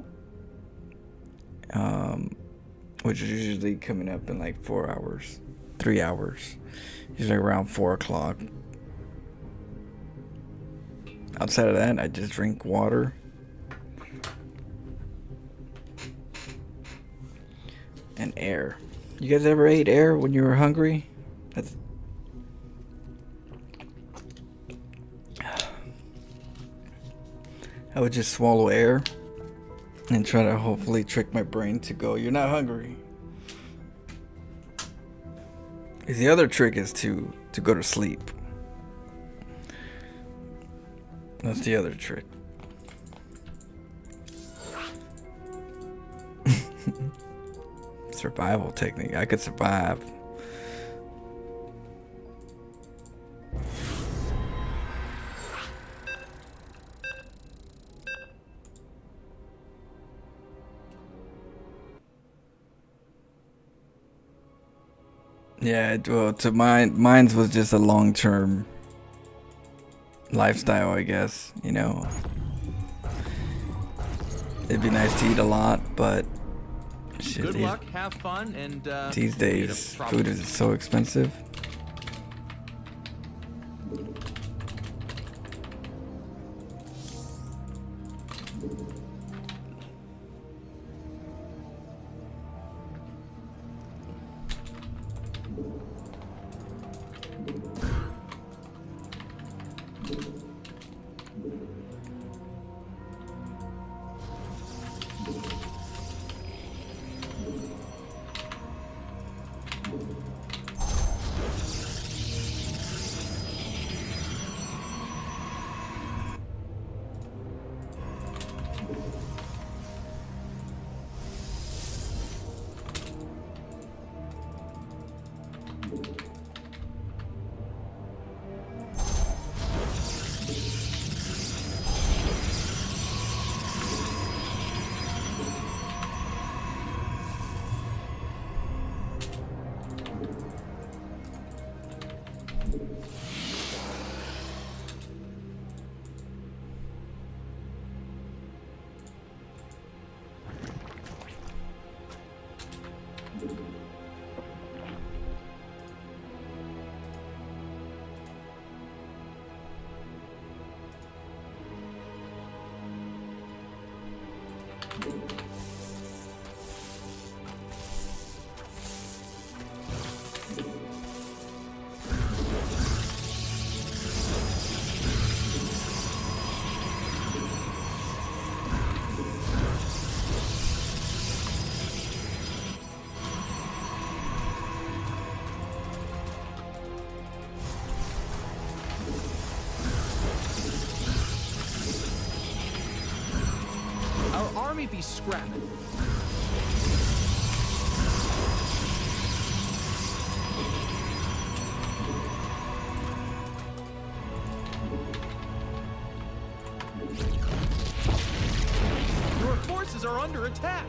which is usually coming up in like 4 hours, 3 hours, usually around 4 o'clock. Outside of that, I just drink water. And air. You guys ever ate air when you were hungry? I would just swallow air and try to hopefully trick my brain to go, you're not hungry. Because the other trick is to go to sleep. That's the other trick. Survival technique. I could survive. Yeah, well, to mine's was just a long-term lifestyle, I guess. You know, it'd be nice to eat a lot, but shit, Good luck, have fun, and these days food is so expensive. Our army be scrapping. Your forces are under attack.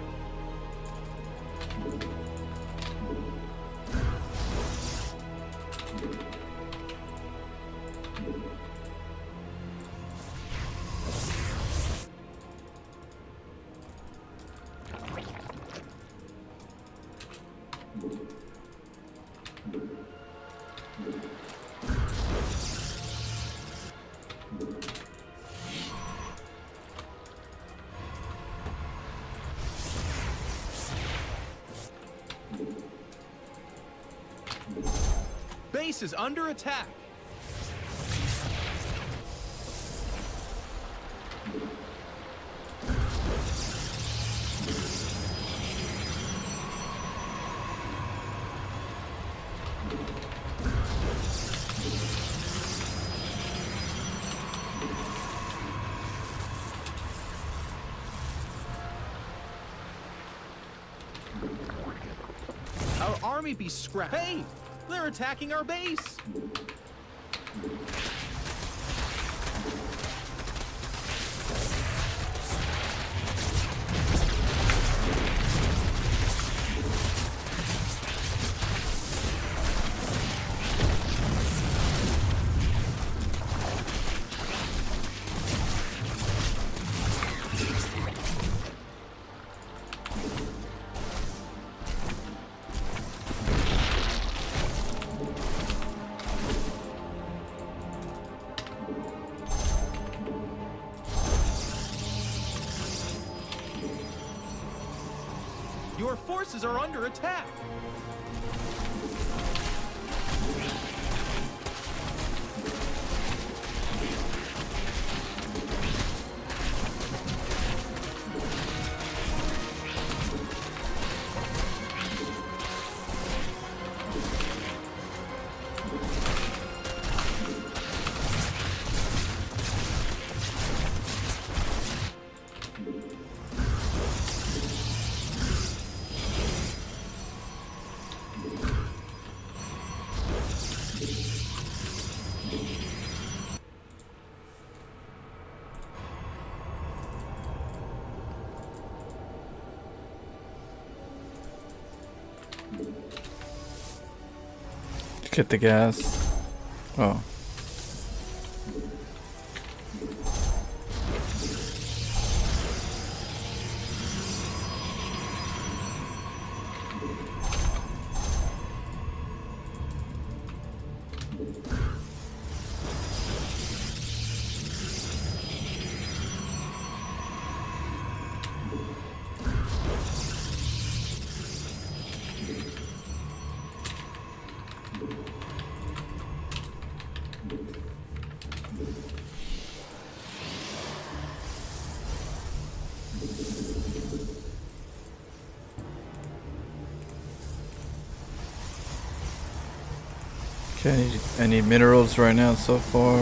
Base is under attack. Our army be scrapped. Hey! They're attacking our base! Your forces are under attack! Get the gas. Oh. Okay, I need minerals right now so far.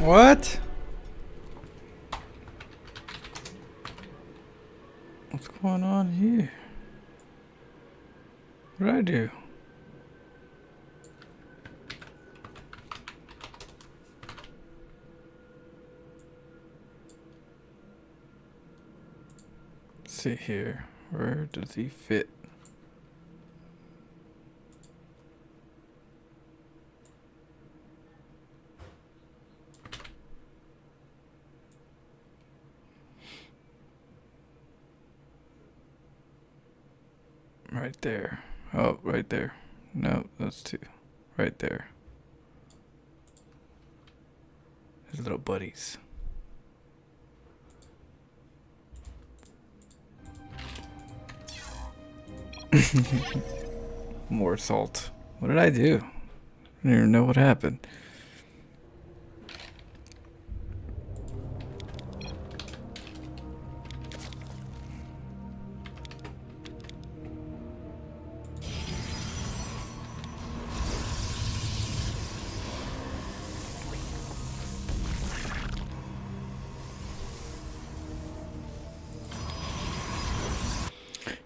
What? What's going on here? What did I do? Let's see here. Where does he fit? Right there. Oh, right there. No, that's two. Right there. His little buddies. More salt. What did I do? I don't even know what happened.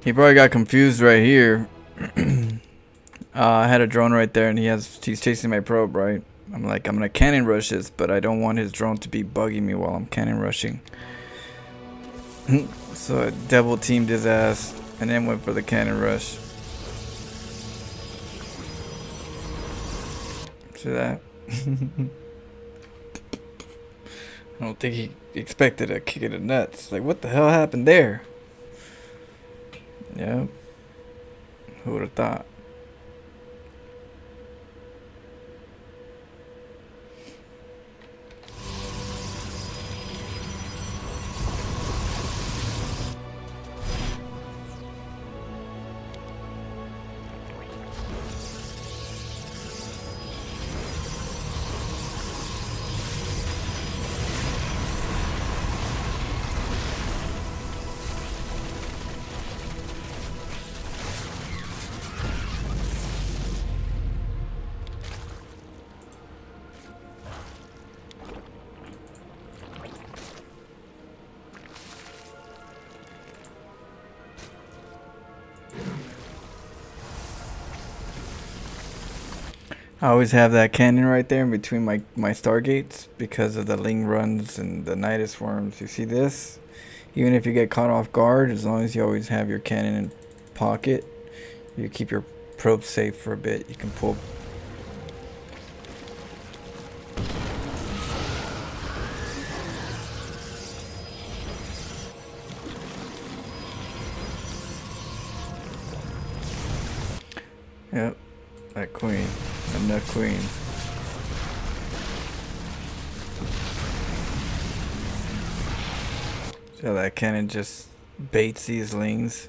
He probably got confused right here. I had a drone right there, and he's chasing my probe, right? I'm like, I'm gonna cannon rush this, but I don't want his drone to be bugging me while I'm cannon rushing. So I double teamed his ass, and then went for the cannon rush. See that? I don't think he expected a kick in the nuts. Like, what the hell happened there? Yep. Who would have thought? I always have that cannon right there in between my stargates because of the Ling runs and the Nidus worms. You see this? Even if you get caught off guard, as long as you always have your cannon in pocket, you keep your probe safe for a bit. You can pull. Yep, that queen. And the queen. So that cannon just baits these lings.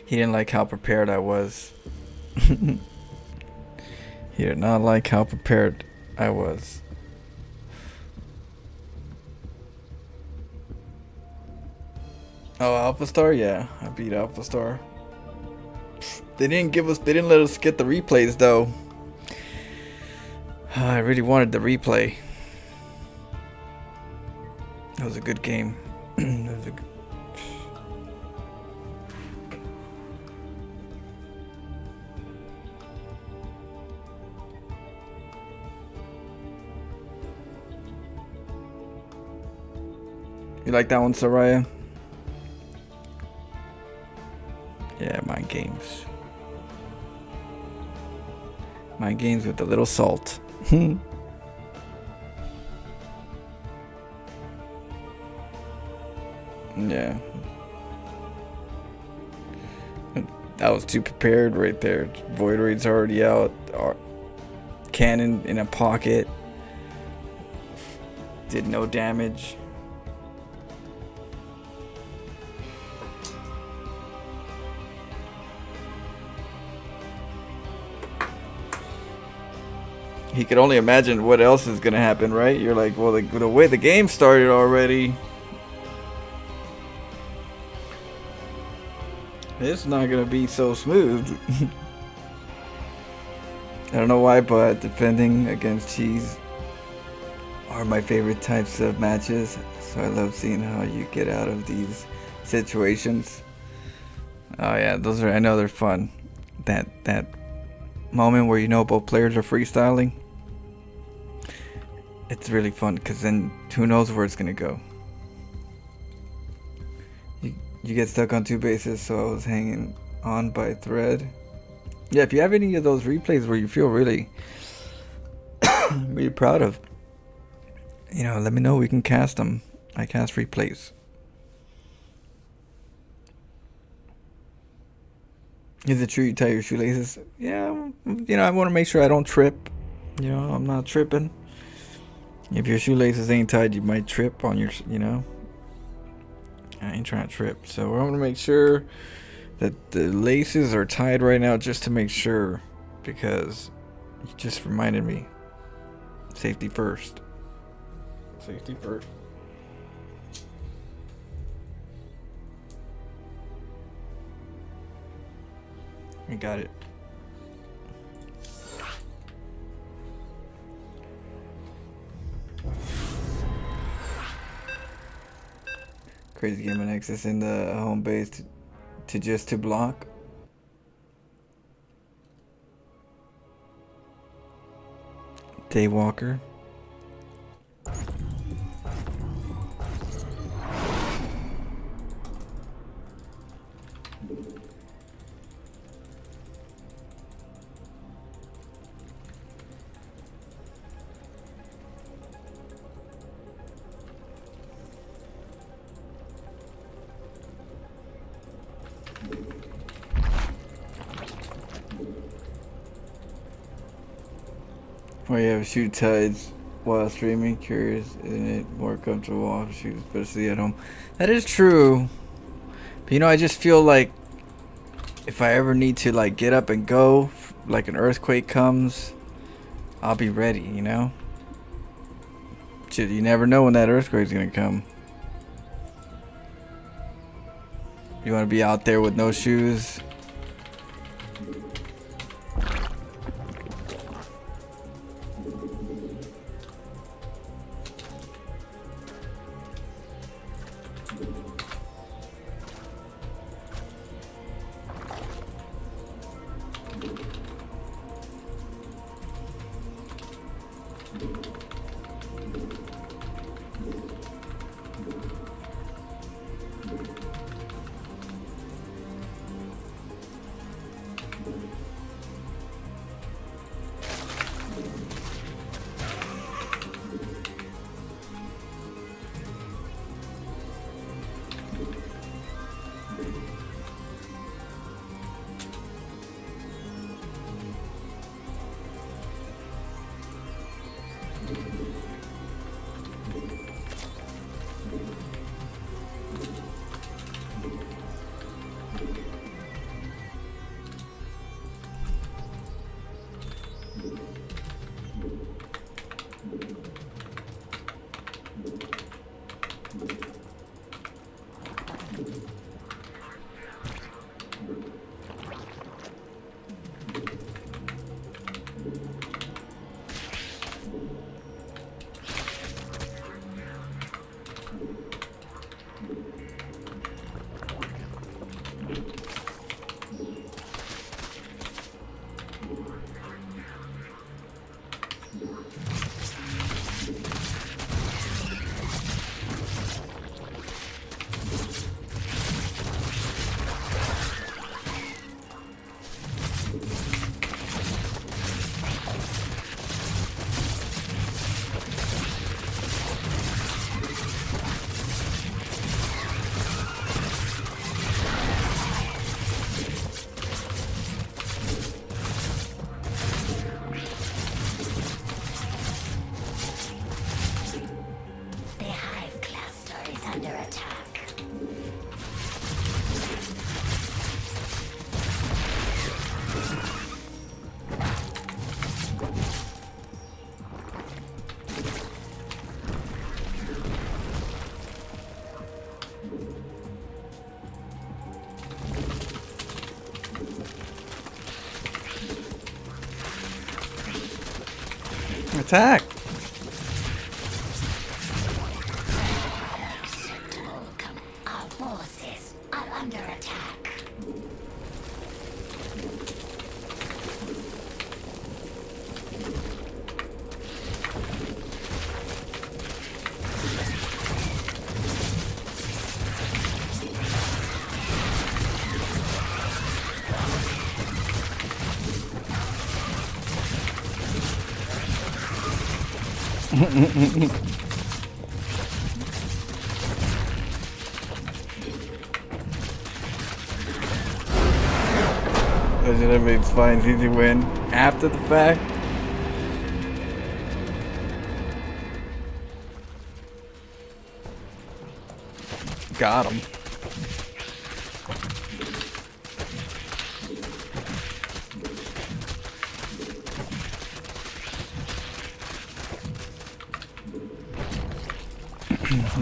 He didn't like how prepared I was. He did not like how prepared I was. Oh, Alpha Star? Yeah, I beat Alpha Star. They didn't let us get the replays though. I really wanted the replay. That was a good game. That was a good. You like that one, Soraya? Yeah, mind games. Mind games with a little salt. Yeah. That was too prepared right there. Void Raid's already out. Cannon in a pocket. Did no damage. He could only imagine what else is gonna happen, right? You're like, well, the way the game started already, It's not gonna be so smooth. I don't know why, but defending against cheese are my favorite types of matches. So I love seeing how you get out of these situations. Oh yeah, those are, I know they're fun. That moment where you know both players are freestyling. It's really fun because then who knows where it's gonna go. You get stuck on two bases, so I was hanging on by a thread. Yeah, if you have any of those replays where you feel really, really proud of, you know, let me know. We can cast them. I cast replays. Is it true you tie your shoelaces? Yeah, you know, I want to make sure I don't trip. You know, I'm not tripping. If your shoelaces ain't tied, you might trip on your, you know. I ain't trying to trip. So I'm going to make sure that the laces are tied right now just to make sure. Because you just reminded me. Safety first. Safety first. I got it. Crazy game and access in the home base to block. Daywalker. Where you have shoe tides while streaming, curious, isn't it more comfortable off shoes, especially at home? That is true. But you know, I just feel like if I ever need to like get up and go, like an earthquake comes, I'll be ready, you know? Shit, you never know when that earthquake's gonna come. You wanna be out there with no shoes? Attack! Our forces are under attack. Everything's fine. It's easy win after the fact. Got him.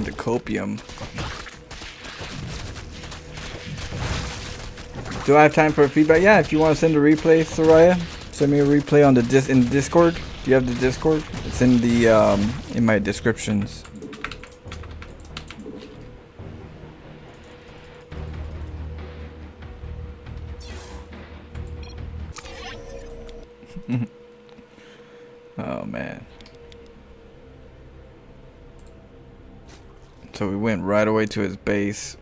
The copium. Do I have time for a feedback? Yeah, if you want to send a replay, Soraya, send me a replay on the in Discord. Do you have the Discord? It's in the in my descriptions. Oh man. So we went right away to his base.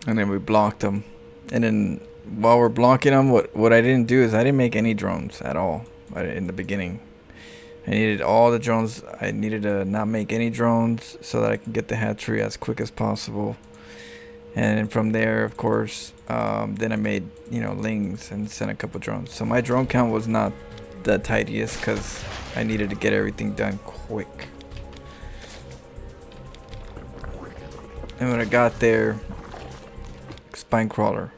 And then we blocked them. And then while we're blocking them, what I didn't do is I didn't make any drones at all in the beginning. I needed all the drones. I needed to not make any drones so that I can get the hatchery as quick as possible. And from there, of course, then I made, you know, lings and sent a couple drones. So my drone count was not the tidiest because I needed to get everything done quick. And when I got there, spine crawler.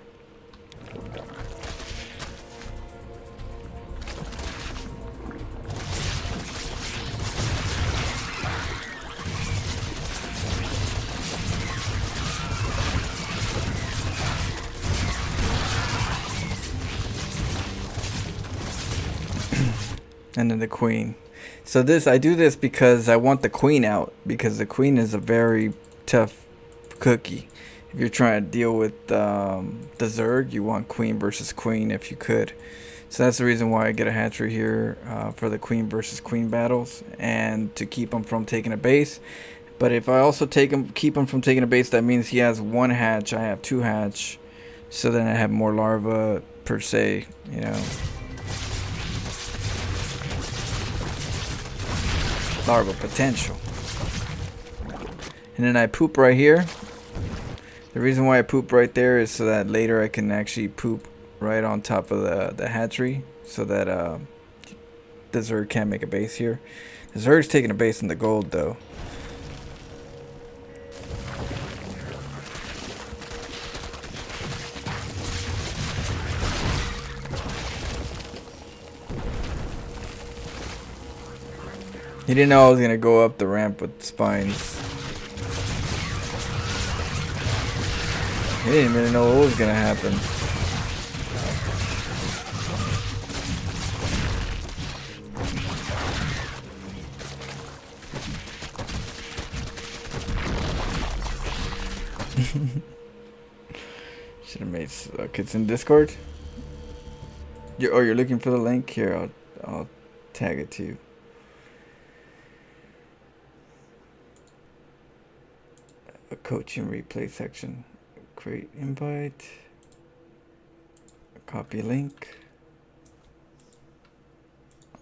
And then the queen. So this, I do this because I want the queen out, because the queen is a very tough cookie. If you're trying to deal with the Zerg, you want queen versus queen if you could. So that's the reason why I get a hatchery here for the queen versus queen battles, and to keep him from taking a base. But if I also keep him from taking a base, that means he has one hatch, I have two hatch. So then I have more larvae per se, you know. Larva potential. And then I poop right here. The reason why I poop right there is so that later I can actually poop right on top of the hatchery, so that the Zerg can't make a base here. The Zerg's taking a base in the gold though. He didn't know I was gonna go up the ramp with spines. He didn't really know what was gonna happen. Should have made kids in Discord. You're looking for the link here. I'll tag it to you. A coaching replay section. Create invite. Copy link.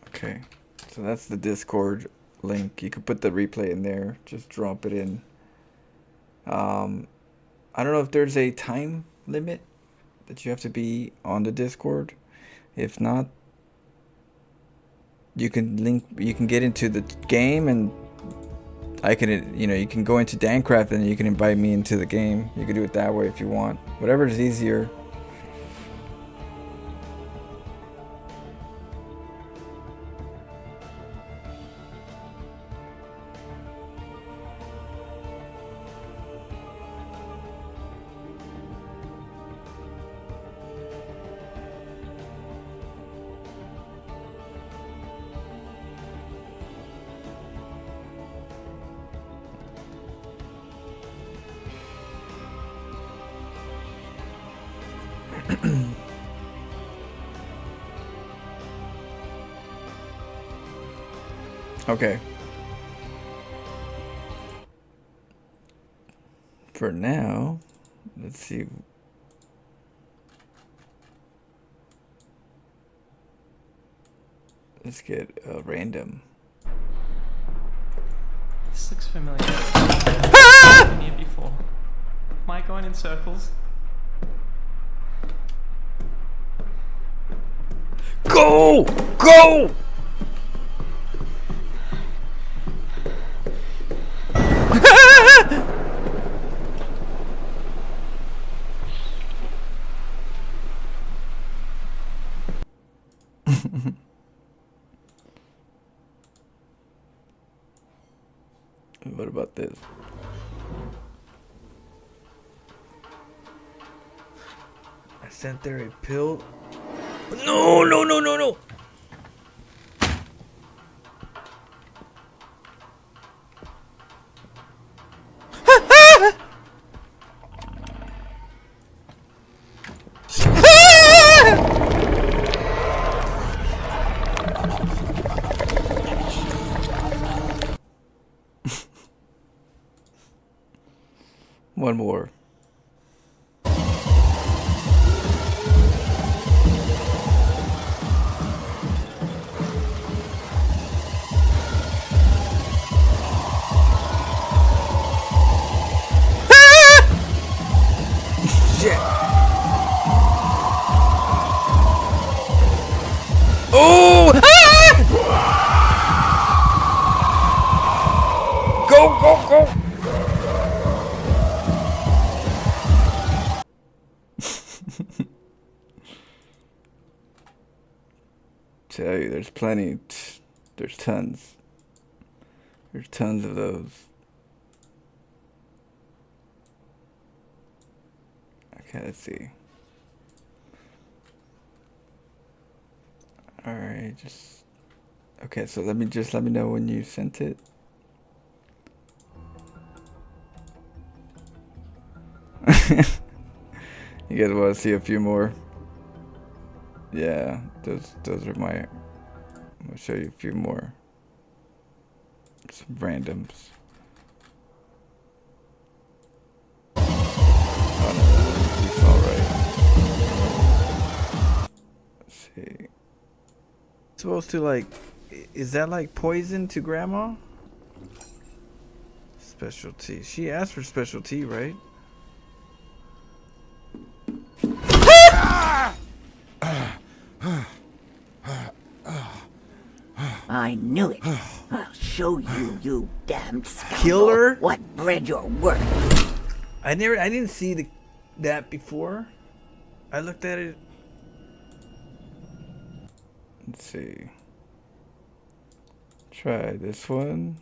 Okay, so that's the Discord link. You could put the replay in there. Just drop it in. I don't know if there's a time limit that you have to be on the Discord. If not, you can get into the game, and I can, you can go into StarCraft and you can invite me into the game. You can do it that way if you want. Whatever is easier. Okay. For now, let's see. Let's get random. This looks familiar. I've been here before. Am I going in circles? Go! Go! What about this? I sent there a pill. No, no, no, no, no. One more. Shit. Oh! Go, go, go! Tell you, there's plenty. There's tons. There's tons of those. Okay, let's see. Alright, just... Okay, so let me know when you sent it. You guys want to see a few more? Yeah, those are my... I'm gonna show you a few more. Some randoms. Oh no, he's alright. Let's see. Supposed to like... Is that like poison to grandma? Specialty. She asked for specialty, right? I knew it. I'll show you, you damned scoundrel, Killer? what bread you're worth. I didn't see that before. I looked at it. Let's see. Try this one.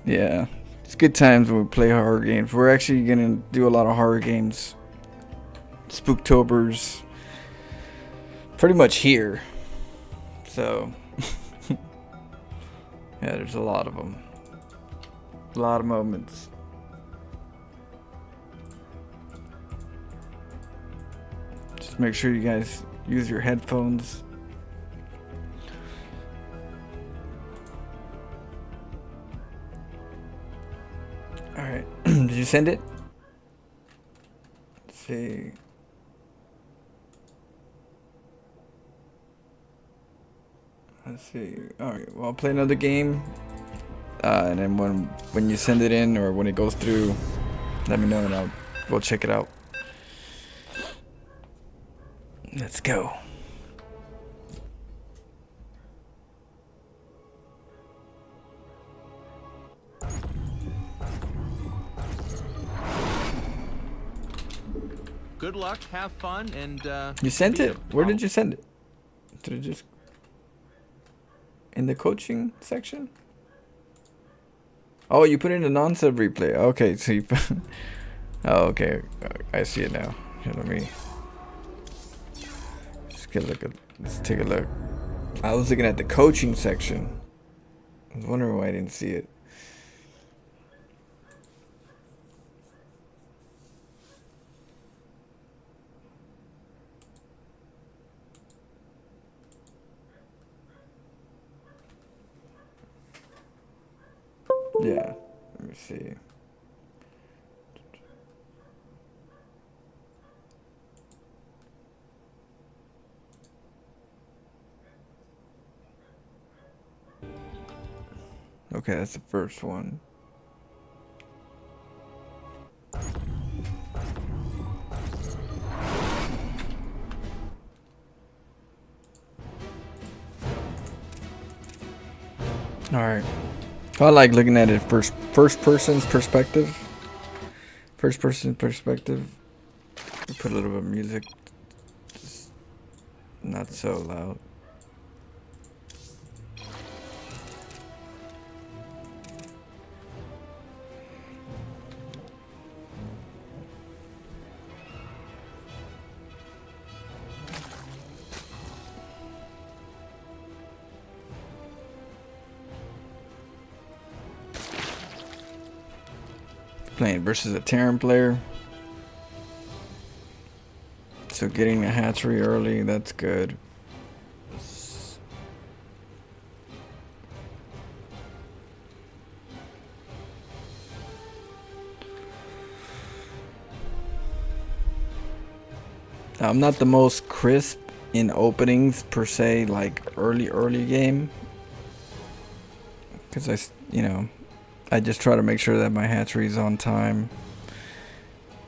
Yeah, it's good times when we play horror games. We're actually gonna do a lot of horror games. Spooktobers, pretty much here. So, yeah, there's a lot of them. A lot of moments. Just make sure you guys use your headphones. Alright, did you send it? Let's see. Let's see. Alright, well, I'll play another game. And then when you send it in or when it goes through, let me know and I'll go check it out. Let's go. good luck, have fun, and You sent be it? a Where did model. you send it? Did it just in the coaching section? Oh, you put it in a non-sub replay. Okay, so you. Oh, okay. I see it now. Here, let me just get a look at. Let's take a look. I was looking at the coaching section. I was wondering why I didn't see it. Yeah, let me see. Okay, that's the first one. All right. I like looking at it first person's perspective. First person perspective. We put a little bit of music, just not so loud. Playing versus a Terran player. So getting a hatchery early, that's good. I'm not the most crisp in openings per se, like early game. Because I just try to make sure that my hatchery is on time.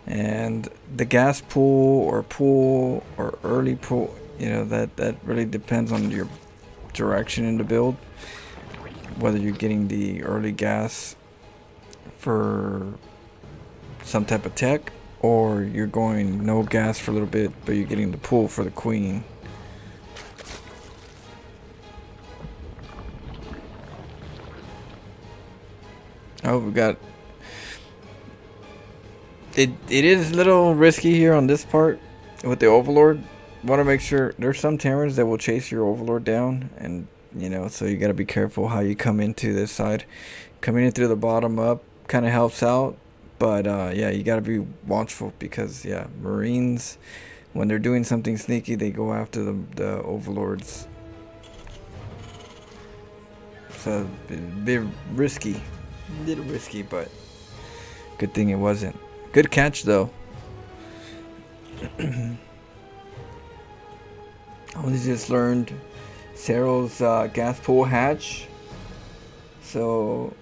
And the gas pool or early pool, that really depends on your direction in the build. Whether you're getting the early gas for some type of tech, or you're going no gas for a little bit, but you're getting the pool for the queen. Oh, we got it is a little risky here on this part with the overlord. Want to make sure there's some Terrans that will chase your overlord down, and so you got to be careful how you come into this side. Coming in through the bottom up kind of helps out, but yeah, you got to be watchful because Marines, when they're doing something sneaky, they go after the overlords. So a bit risky. A little risky, but good thing it wasn't. Good catch though. I only just learned Cyril's gas pool hatch, so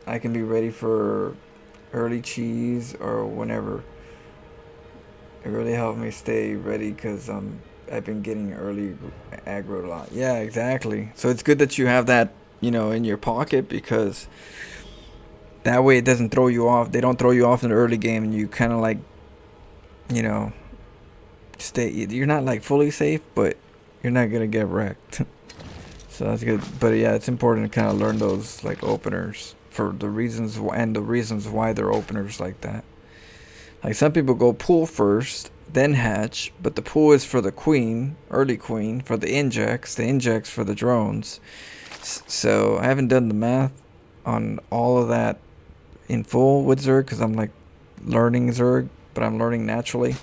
I can be ready for early cheese or whenever. It really helped me stay ready because I've been getting early aggro a lot. Yeah, exactly. So it's good that you have that in your pocket, because that way it doesn't throw you off. They don't throw you off in the early game, and you kind of like, stay. You're not like fully safe, but you're not gonna get wrecked. So that's good. But yeah, it's important to kind of learn those like openers for the reasons and the reasons why they're openers like that. Like some people go pool first, then hatch, but the pool is for the queen, early queen, for the injects for the drones. So I haven't done the math on all of that in full with Zerg, because I'm like learning Zerg, but I'm learning naturally.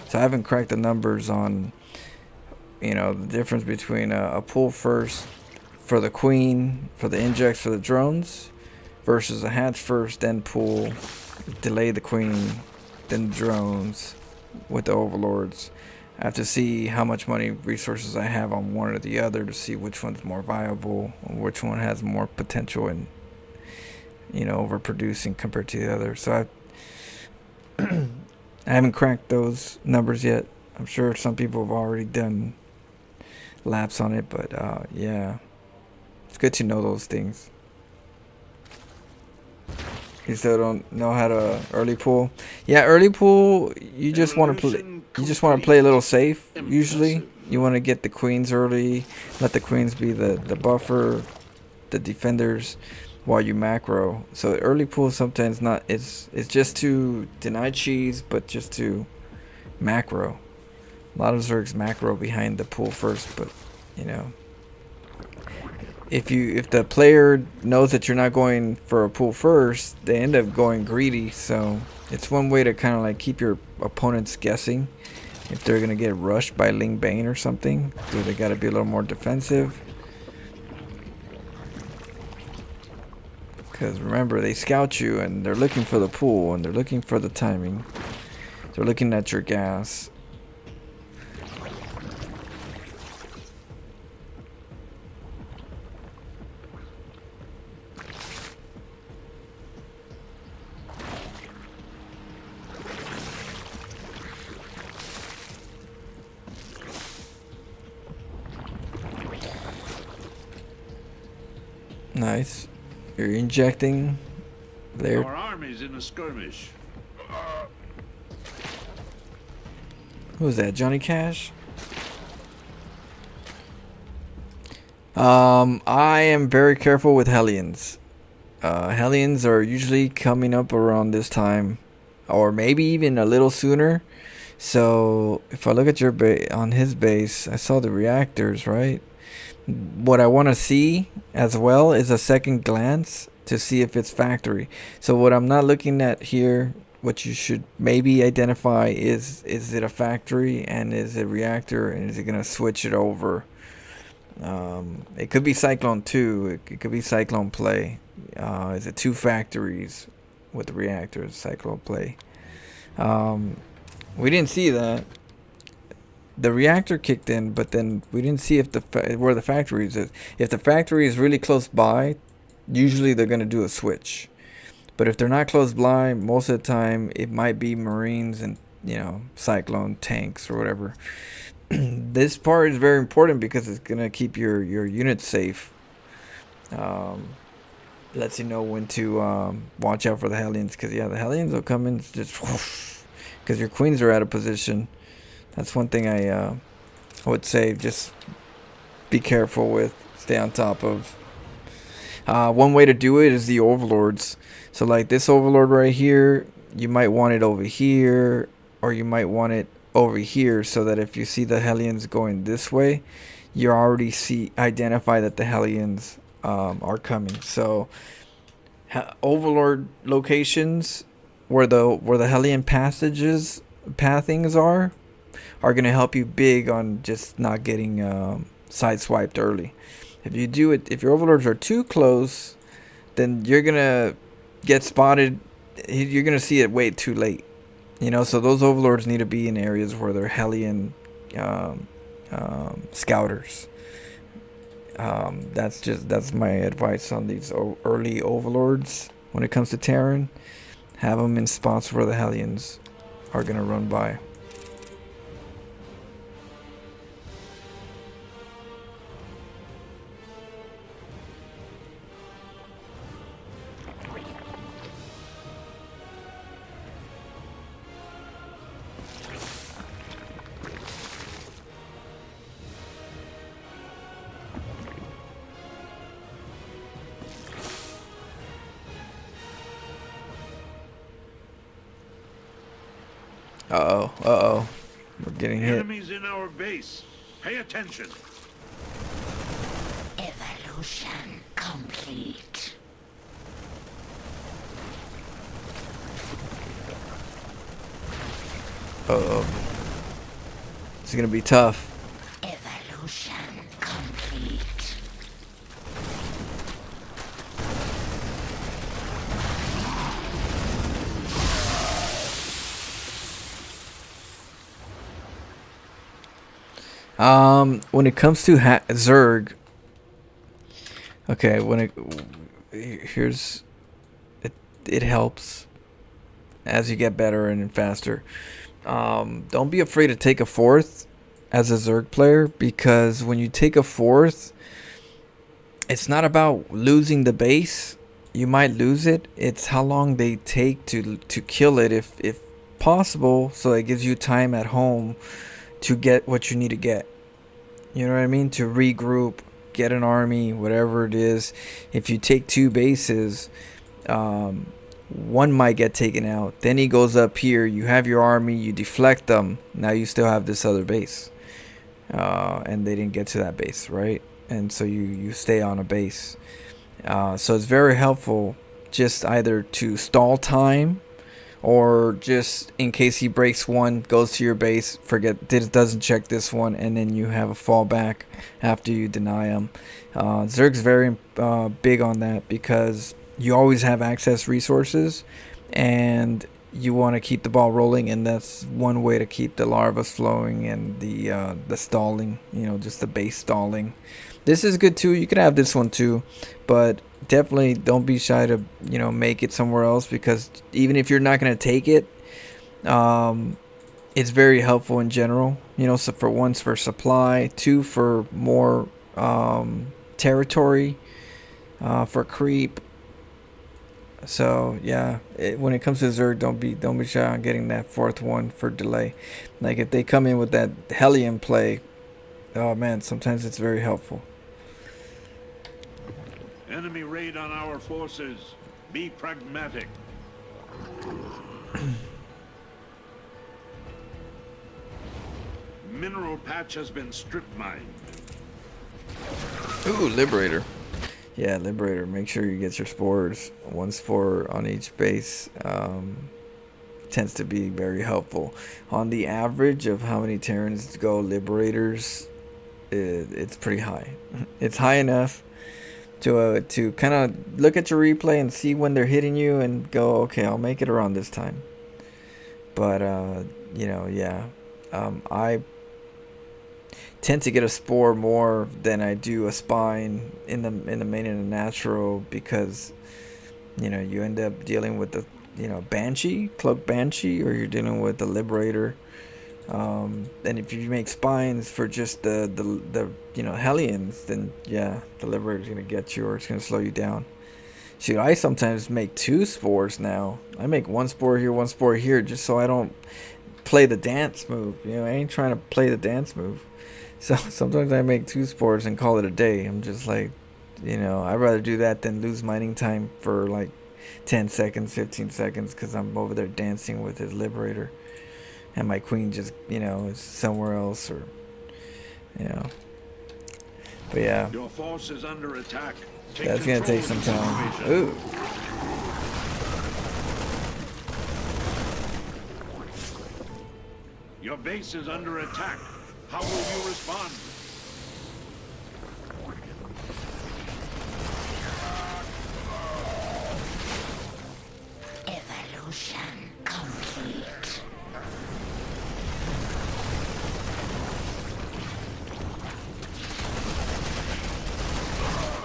So I haven't cracked the numbers on the difference between a pull first for the queen, for the injects for the drones, versus a hatch first, then pull, delay the queen, then the drones with the overlords. I have to see how much money resources I have on one or the other to see which one's more viable, or which one has more potential in overproducing compared to the other. So I haven't cracked those numbers yet. I'm sure some people have already done laps on it, but yeah, it's good to know those things. You still don't know how to early pool. Yeah, early pool. You just want to play. You just want to play a little safe. Usually, you want to get the queens early. Let the queens be the buffer, the defenders, while you macro. So early pool sometimes not. It's just to deny cheese, but just to macro. A lot of Zergs macro behind the pool first, but you know. If the player knows that you're not going for a pull first, they end up going greedy. So it's one way to kind of like keep your opponents guessing if they're gonna get rushed by Ling Bane or something. So they gotta be a little more defensive. Because remember, they scout you and they're looking for the pool and they're looking for the timing. They're looking at your gas. Nice. You're injecting there. Our army's in a skirmish. Who's that? Johnny Cash? I am very careful with Hellions. Hellions are usually coming up around this time, or maybe even a little sooner. So if I look at your on his base, I saw the reactors, right? What I want to see as well is a second glance to see if it's factory. So what I'm not looking at here, what you should maybe identify is it a factory and is it reactor and is it gonna switch it over? It could be Cyclone 2, it could be Cyclone play. Is it 2 factories with the reactors? Cyclone play. We didn't see that. The reactor kicked in, but then we didn't see if where the factories is. If the factory is really close by, usually they're gonna do a switch. But if they're not close by, most of the time it might be Marines and Cyclone tanks or whatever. This part is very important because it's gonna keep your units safe. Lets you know when to watch out for the Hellions, because the Hellions will come in just because your queens are out of position. That's one thing I would say, just be careful with, stay on top of. One way to do it is the overlords. So like this overlord right here, you might want it over here, or you might want it over here, so that if you see the Hellions going this way, you already identify that the Hellions are coming. So overlord locations where the Hellion pathings are going to help you big on just not getting sideswiped early. If your overlords are too close, then you're going to get spotted. You're going to see it way too late. So those overlords need to be in areas where they're Hellion scouters. That's my advice on these early overlords. When it comes to Terran, have them in spots where the Hellions are going to run by. Uh-oh. We're getting hit. Enemies in our base. Pay attention. Evolution complete. Uh-oh. It's gonna be tough. Evolution complete. When it comes to Zerg, okay, it helps as you get better and faster. Don't be afraid to take a 4th as a Zerg player, because when you take a 4th, it's not about losing the base. you might lose it. It's how long they take to kill it, if possible, so it gives you time at home to get what you need to get. You know what I mean? To regroup, get an army, whatever it is. If you take 2 bases, one might get taken out. Then he goes up here. You have your army. You deflect them. Now you still have this other base, and they didn't get to that base, right? And so you stay on a base. So it's very helpful, just either to stall time, or just in case he breaks one, goes to your base, doesn't check this one, and then you have a fallback after you deny him. Zerg's very big on that, because you always have access resources, and you want to keep the ball rolling, and that's one way to keep the larvas flowing and the stalling, just the base stalling. This is good too. You can have this one too, but definitely don't be shy to make it somewhere else, because even if you're not going to take it, it's very helpful in general. So for supply, 2 for more territory, for creep. So yeah, when it comes to Zerg, don't be shy on getting that 4th one for delay. Like if they come in with that Hellion play, oh man, sometimes it's very helpful. Enemy raid on our forces. Be pragmatic. Mineral patch has been strip mined. Ooh, Liberator. Yeah, Liberator. Make sure you get your spores. 1 spore on each base tends to be very helpful. On the average of how many Terrans go Liberators, it's pretty high. It's high enough to kind of look at your replay and see when they're hitting you and go, okay, I'll make it around this time. But yeah, I tend to get a spore more than I do a spine in the main and the natural, because you end up dealing with the Banshee, Cloak Banshee, or you're dealing with the Liberator. And if you make spines for just the Hellions, then yeah, the Liberator's gonna get you, or it's gonna slow you down. Shoot, I sometimes make 2 spores now. I make 1 spore here, 1 spore here, just so I don't play the dance move. I ain't trying to play the dance move. So sometimes I make 2 spores and call it a day. I'm just like, I'd rather do that than lose mining time for like 10 seconds, 15 seconds, because I'm over there dancing with his Liberator. And my queen just, is somewhere else, or, But yeah. Your force is under attack. That's going to take some time. Ooh. Your base is under attack. How will you respond? Evolution complete.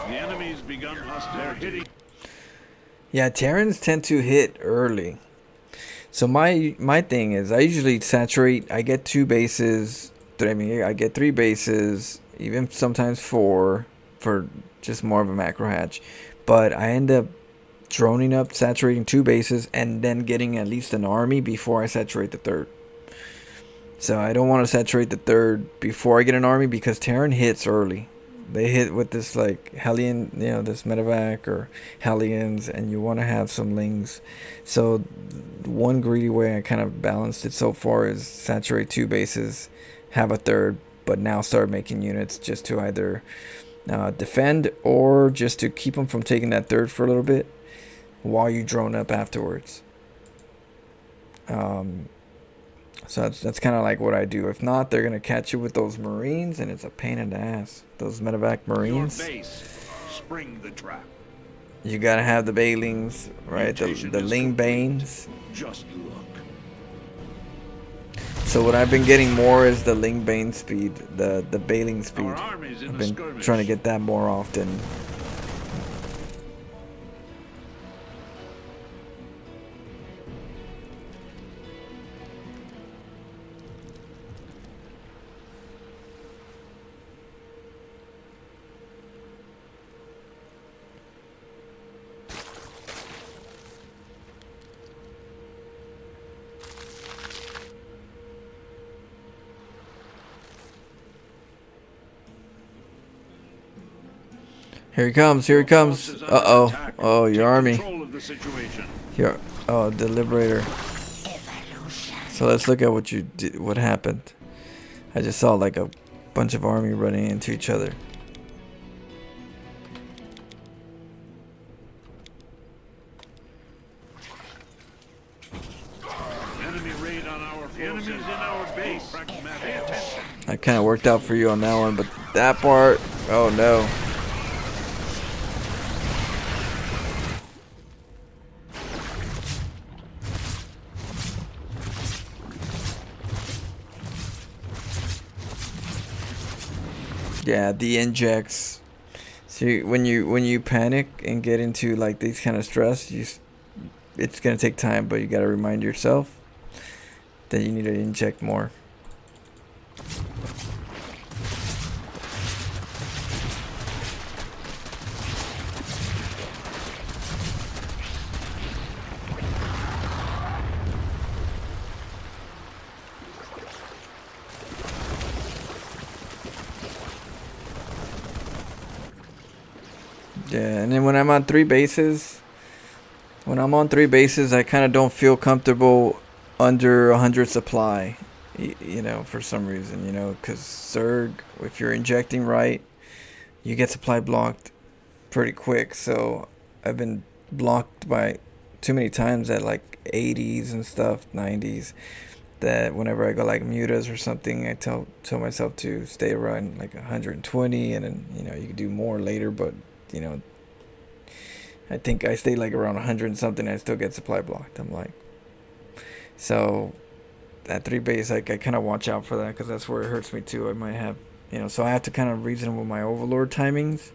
The enemy's begun hostility. Yeah, Terrans tend to hit early. So my thing is, I usually saturate. I get 2 bases. I get 3 bases, even sometimes 4, for just more of a macro hatch. But I end up droning up, saturating 2 bases, and then getting at least an army before I saturate the 3rd. So I don't want to saturate the 3rd before I get an army, because Terran hits early. They hit with this like Hellion, this medevac or Hellions, and you want to have some lings. So one greedy way I kind of balanced it so far is saturate 2 bases, have a 3rd, but now start making units just to either defend, or just to keep them from taking that 3rd for a little bit while you drone up afterwards. So that's kind of like what I do. If not, they're gonna catch you with those Marines, and it's a pain in the ass. Those medevac Marines. Your base. Spring the trap. You gotta have the Bailings, right? The Ling Banes. Just look. So what I've been getting more is the Ling Bane speed, the Bailing speed. Our army's in I've a been skirmish. trying to get that more often. Here he comes. Here he comes. Forces under Uh-oh. attack. Oh, your Take army. control of the situation. Your the Liberator. So let's look at what you did. What happened? I just saw like a bunch of army running into each other. Enemy raid on our forces. Enemies in our base. Pragmatic. Pay attention. That kind of worked out for you on that one, but that part, oh no. Yeah, the injects. See, when you panic and get into like these kind of stress, it's gonna take time, but you gotta remind yourself that you need to inject more. Yeah, and then when I'm on 3 bases, I kind of don't feel comfortable under 100 supply, you know, for some reason, you know, because Zerg, if you're injecting right, you get supply blocked pretty quick. So I've been blocked by too many times at like 80s and stuff, 90s, that whenever I go like mutas or something, I tell myself to stay around like 120, and then, you know, you can do more later, but you know, I think I stay like around 100 and something, and I still get supply blocked. I'm like, so at 3 base, like I kind of watch out for that, because that's where it hurts me too. I might have, you know, so I have to kind of reason with my overlord timings.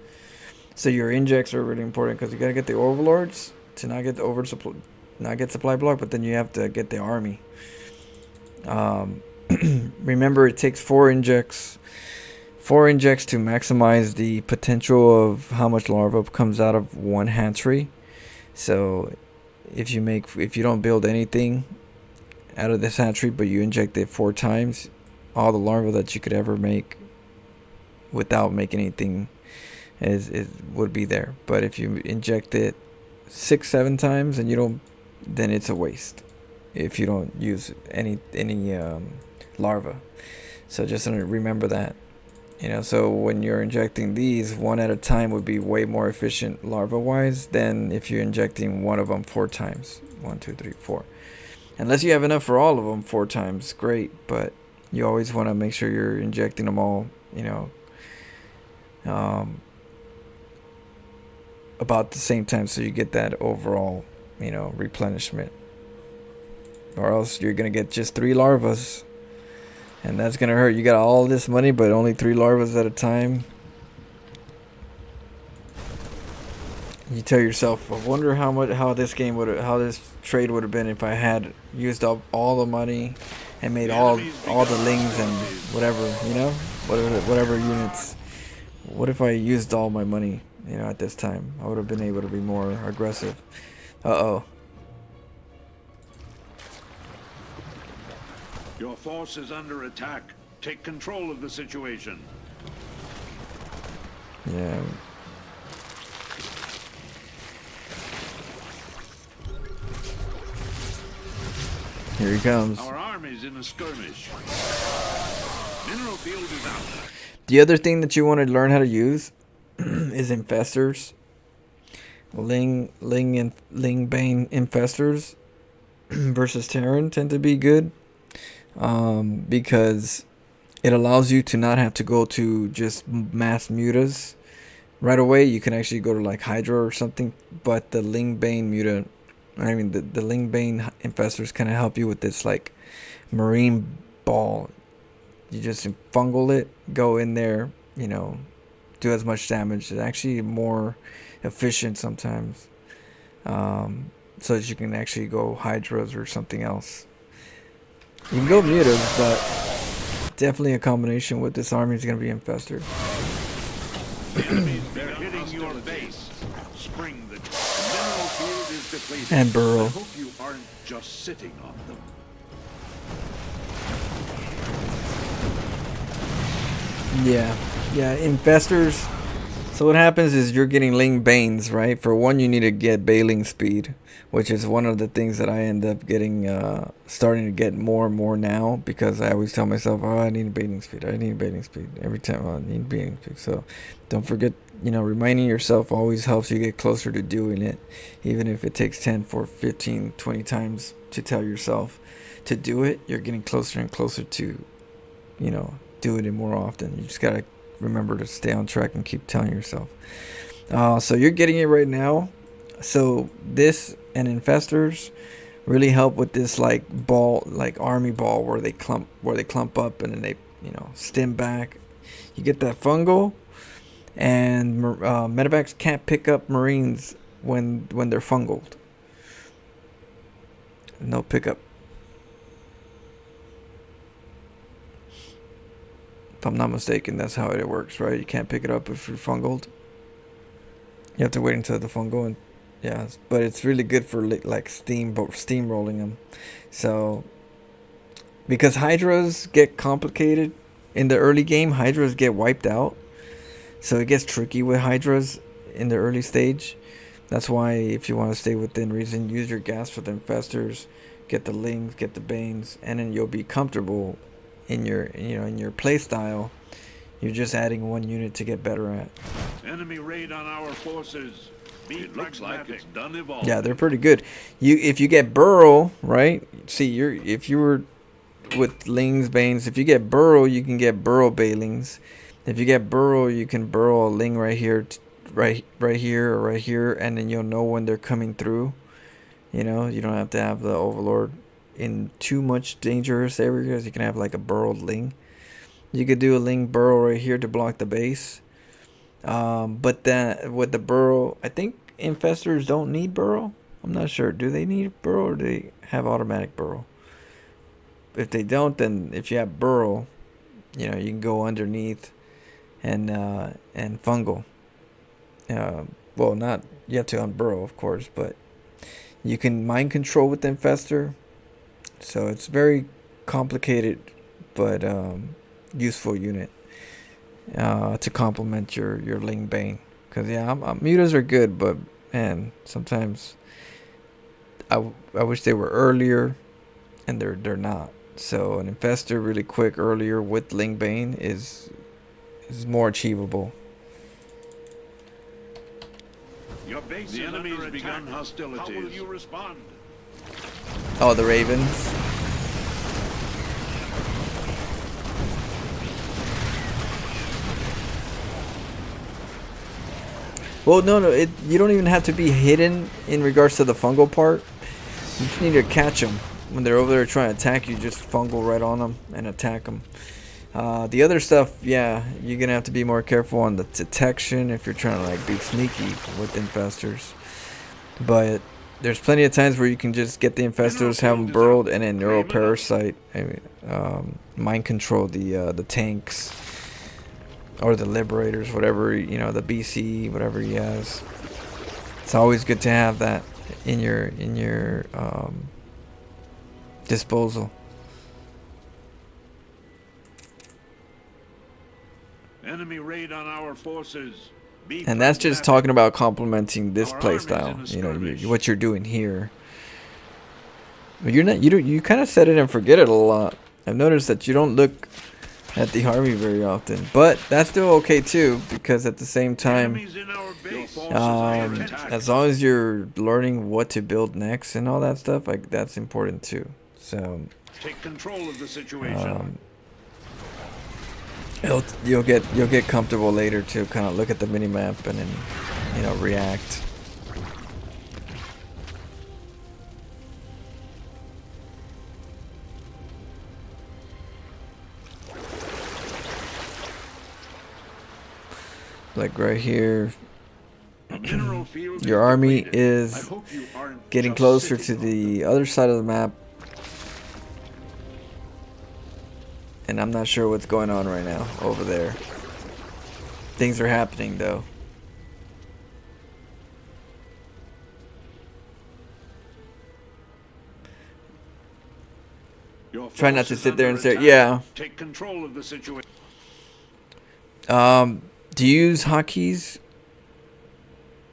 So your injects are really important, because you gotta get the overlords to not get the not get supply block, but then you have to get the army. Remember, it takes 4 injects to maximize the potential of how much larva comes out of one hatchery. So if you don't build anything out of this hatchery, but you inject it 4 times, all the larva that you could ever make without making anything would be there. But if you inject it 6-7 times and you don't, then it's a waste if you don't use any larva. So just remember that. You know, so when you're injecting these 1 at a time would be way more efficient larva wise than if you're injecting one of them 4 times. 1, 2, 3, 4. Unless you have enough for all of them 4 times, great. But you always want to make sure you're injecting them all, you know, about the same time, so you get that overall, you know, replenishment. Or else you're gonna get just 3 larvas, and that's gonna hurt. You got all this money, but only 3 larvas at a time. You tell yourself, I wonder how this trade would have been if I had used up all the money and made all the lings and whatever, you know, whatever units. What if I used all my money, you know, at this time? I would have been able to be more aggressive. Uh-oh. Your force is under attack. Take control of the situation. Yeah. Here he comes. Our army's in a skirmish. Mineral field is out. The other thing that you want to learn how to use is infestors. Ling bane infestors versus Terran tend to be good, because it allows you to not have to go to just mass mutas right away. You can actually go to like Hydra or something, but the Ling bane muta, I mean the Ling bane infestors kind of help you with this like marine ball. You just fungal it, go in there, you know, do as much damage. It's actually more efficient sometimes, so that you can actually go Hydras or something else. You can go mutas, but definitely a combination with this army is going to be infested. Enemies, they're hitting your base. Spring the mineral field is depleted. And burrow. I hope you aren't just sitting on them. Yeah, infestors. So what happens is you're getting Ling Banes, right? For one, you need to get bailing speed, which is one of the things that I end up getting, starting to get more and more now, because I always tell myself, oh, I need bailing speed. I need bailing speed every time. I need bailing speed. So don't forget, you know, reminding yourself always helps you get closer to doing it, even if it takes 10, 15, 20 times to tell yourself to do it. You're getting closer and closer to, you know, doing it more often. You just gotta remember to stay on track and keep telling yourself. So you're getting it right now. So this and infestors really help with this like ball, like army ball, where they clump up and then they, you know, stem back. You get that fungal, and medevacs can't pick up marines when they're fungled. No pickup. If I'm not mistaken, that's how it works, right? You can't pick it up if you're fungled. You have to wait until the fungal, and yeah, but it's really good for like steamrolling them. So because hydras get complicated in the early game, hydras get wiped out. So it gets tricky with hydras in the early stage. That's why if you want to stay within reason, use your gas for the infestors, get the lings, get the banes, and then you'll be comfortable in your, you know, in your play style. You're just adding one unit to get better at. Enemy raid on our forces. It looks like it's done evolving. Yeah, they're pretty good. If you get burrow, right? See, if you were with lings, banes, if you get burrow, you can get burrow bailings. If you get burrow, you can burrow a ling right here, right here or right here, and then you'll know when they're coming through. You know, you don't have to have the overlord in too much dangerous areas. You can have like a burrowed ling. You could do a ling burrow right here to block the base. But then with the burrow, I think infestors don't need burrow. I'm not sure. Do they need burrow, or do they have automatic burrow? If they don't, then if you have burrow, you know, you can go underneath and fungal. Well, not, you have to unburrow, of course, but you can mind control with the infestor. So it's very complicated, but useful unit to complement your Ling Bane. Because yeah, mutas are good, but man, sometimes I wish they were earlier, and they're not. So an infestor really quick earlier with Ling Bane is more achievable. Your base the enemy has begun hostilities. How will you respond? Oh, the ravens. Well, no, you don't even have to be hidden in regards to the fungal part. You just need to catch them when they're over there trying to attack you. Just fungal right on them and attack them. The other stuff, yeah, you're gonna have to be more careful on the detection if you're trying to like be sneaky with infestors. But there's plenty of times where you can just get the infestors, have them burrowed, and then neuroparasite, mind control the tanks or the liberators, whatever, you know, the BC, whatever he has. It's always good to have that in your disposal. Enemy raid on our forces. And that's just talking about complementing this playstyle. You know, what you're doing here. But you kind of set it and forget it a lot. I've noticed that you don't look at the army very often, but that's still okay too, because at the same time, as long as you're learning what to build next and all that stuff, like that's important too. So take control of the situation. You'll get comfortable later to kind of look at the mini map and then, you know, react. Like right here, your army is getting closer to the other side of the map. And I'm not sure what's going on right now over there. Things are happening though. Try not to sit there and say, yeah. Take control of the situation. Do you use hotkeys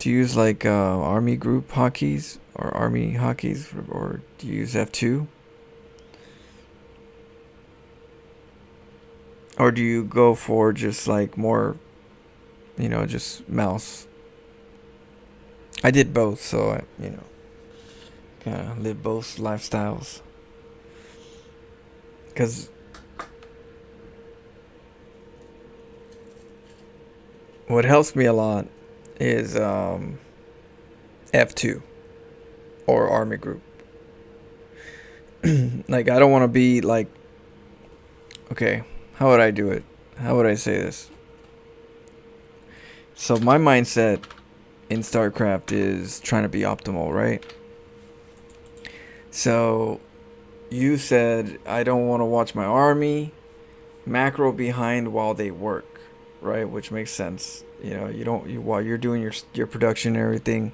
Do you use like army group hotkeys or army hotkeys, or do you use F2? Or do you go for just like more, you know, just mouse? I did both, so I, you know, kind of live both lifestyles. Because what helps me a lot is F2 or army group. Like, I don't want to be like, okay, how would I do it? How would I say this? So my mindset in StarCraft is trying to be optimal, right? So you said I don't want to watch my army macro behind while they work, right? Which makes sense. You know, while you're doing your production and everything,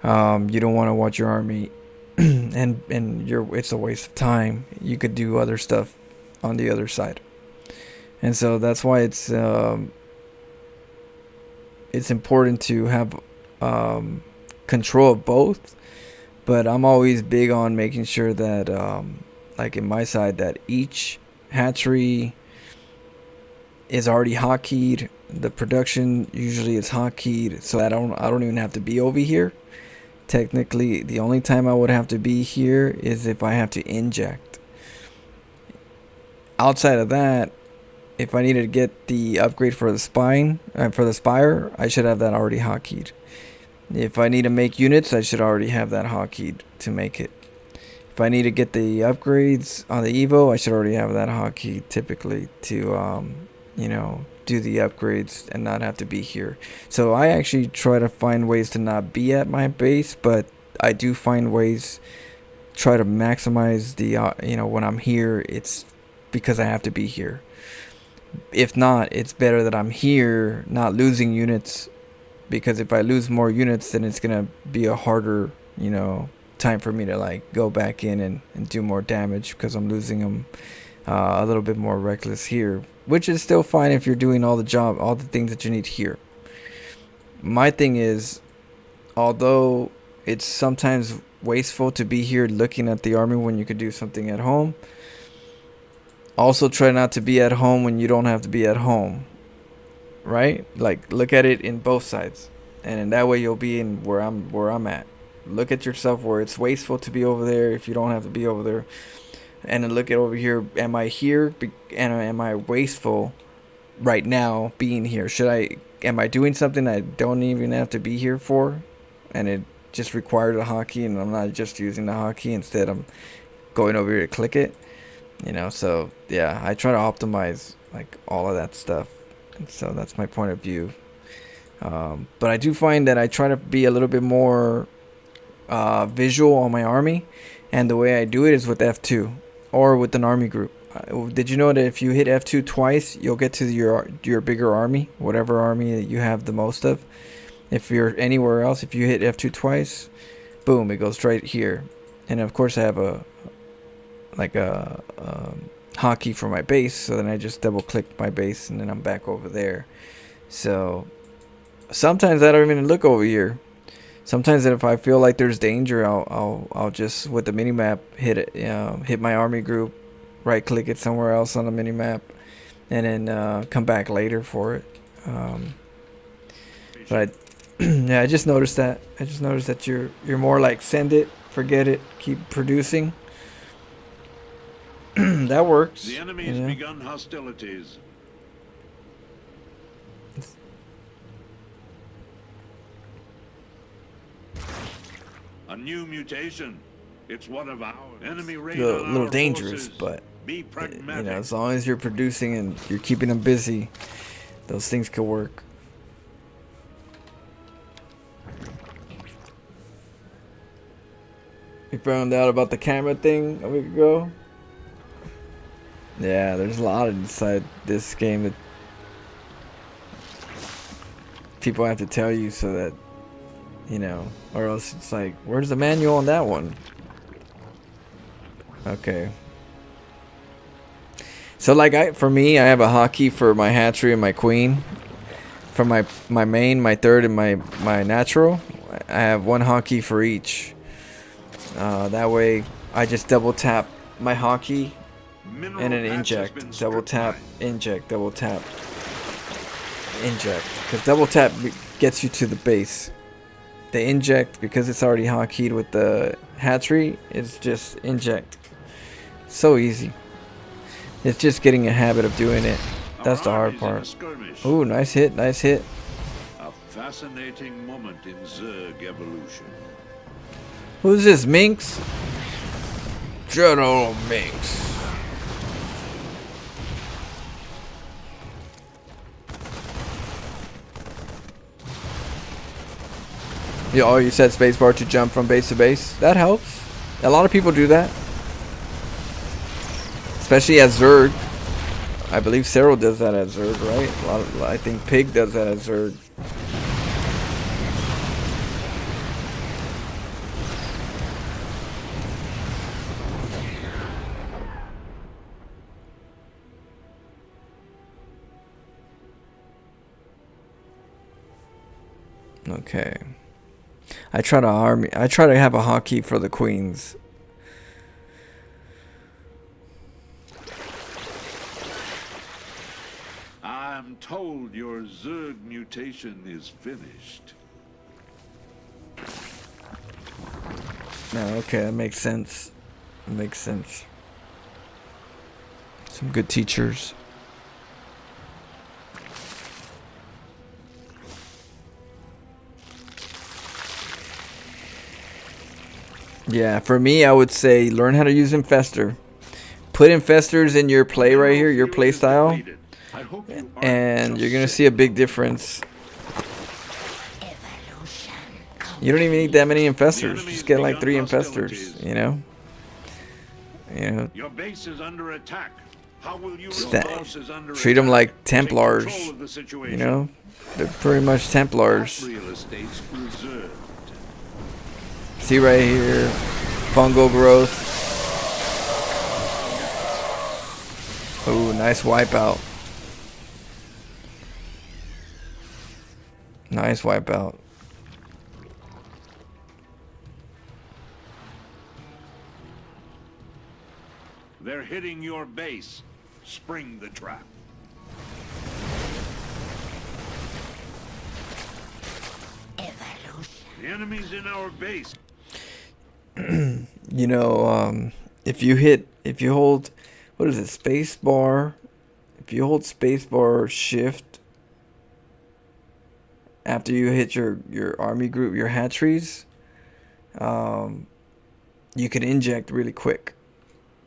you don't want to watch your army, and it's a waste of time. You could do other stuff on the other side, and so that's why it's important to have control of both. But I'm always big on making sure that, like in my side, that each hatchery is already hotkeyed. The production usually is hotkeyed, so I don't even have to be over here. Technically, the only time I would have to be here is if I have to inject. Outside of that, if I needed to get the upgrade for the spine, for the spire, I should have that already hotkeyed. If I need to make units, I should already have that hotkeyed to make it. If I need to get the upgrades on the Evo, I should already have that hotkeyed typically to, you know, do the upgrades and not have to be here. So I actually try to find ways to not be at my base, but I do find ways, try to maximize the, you know, when I'm here, it's because I have to be here. If not, it's better that I'm here, not losing units, because if I lose more units, then it's gonna be a harder, you know, time for me to like go back in and do more damage, because I'm losing them a little bit more reckless here, which is still fine if you're doing all the things that you need here. My thing is, although it's sometimes wasteful to be here looking at the army when you could do something at home, also try not to be at home when you don't have to be at home, right? Like, look at it in both sides, and in that way you'll be in where I'm at. Look at yourself where it's wasteful to be over there if you don't have to be over there, and then look at over here. Am I here and am I wasteful right now being here? Am I doing something I don't even have to be here for, and it just required a hotkey, and I'm not just using the hotkey, instead I'm going over here to click it, you know? So yeah, I try to optimize like all of that stuff, and so that's my point of view. But I do find that I try to be a little bit more visual on my army, and the way I do it is with F2 or with an army group. Did you know that if you hit F2 twice, you'll get to your bigger army, whatever army that you have the most of? If you're anywhere else, if you hit F2 twice, boom, it goes straight here. And of course I have a hotkey for my base, so then I just double click my base and then I'm back over there. So sometimes I don't even look over here. Sometimes if I feel like there's danger, I'll just with the minimap hit my army group, right click it somewhere else on the minimap, and then come back later for it. But yeah, I just noticed that. You're more like send it, forget it, keep producing. That works. The enemy has begun hostilities. A new mutation. It's one of our enemy raid A on little our dangerous, forces. but Be pragmatic. you know, as long as you're producing and you're keeping them busy, those things could work. We found out about the camera thing a week ago. Yeah, there's a lot inside this game that people have to tell you, so that, you know, or else it's like, where's the manual on that one? Okay. So like for me, I have a hotkey for my hatchery and my queen. For my main, my third, and my natural, I have one hotkey for each. That way, I just double tap my hotkey Mineral and an patch has inject. been Double tap, stripped inject, double tap, inject. Because double tap gets you to the base. The inject, because it's already hotkeyed with the hatchery, is just inject. So easy. It's just getting a habit of doing it. by. That's the Our hard army's in a part. skirmish. Ooh, nice hit, nice hit. A fascinating moment in Zerg evolution. Who's this, Minx? General Minx. Yeah, oh, you said spacebar to jump from base to base. That helps. A lot of people do that. Especially as Zerg. I believe Cyril does that as Zerg, right? I think Pig does that as Zerg. Okay. I try to have a hotkey for the queens. I'm told your Zerg mutation is finished. No, okay, that makes sense. That makes sense. Some good teachers. Yeah, for me, I would say learn how to use Infester. Put Infestors in your play right here, your play style, I hope you aren't and just you're gonna sick. see a big difference. You don't even need that many Infestors. Just get like 3 Infestors, you know? You know, Your base is under attack. How will you Sta- forces under treat them attack? like Take Templars, control of the situation. you know? They're pretty much Templars. Real estate's reserved. See right here, fungal growth. Ooh, nice wipeout. Nice wipeout. They're hitting your base. Spring the trap. The enemy's in our base. You know, if you hold, what is it, space bar? If you hold space bar shift after you hit your army group, your hatcheries, you can inject really quick.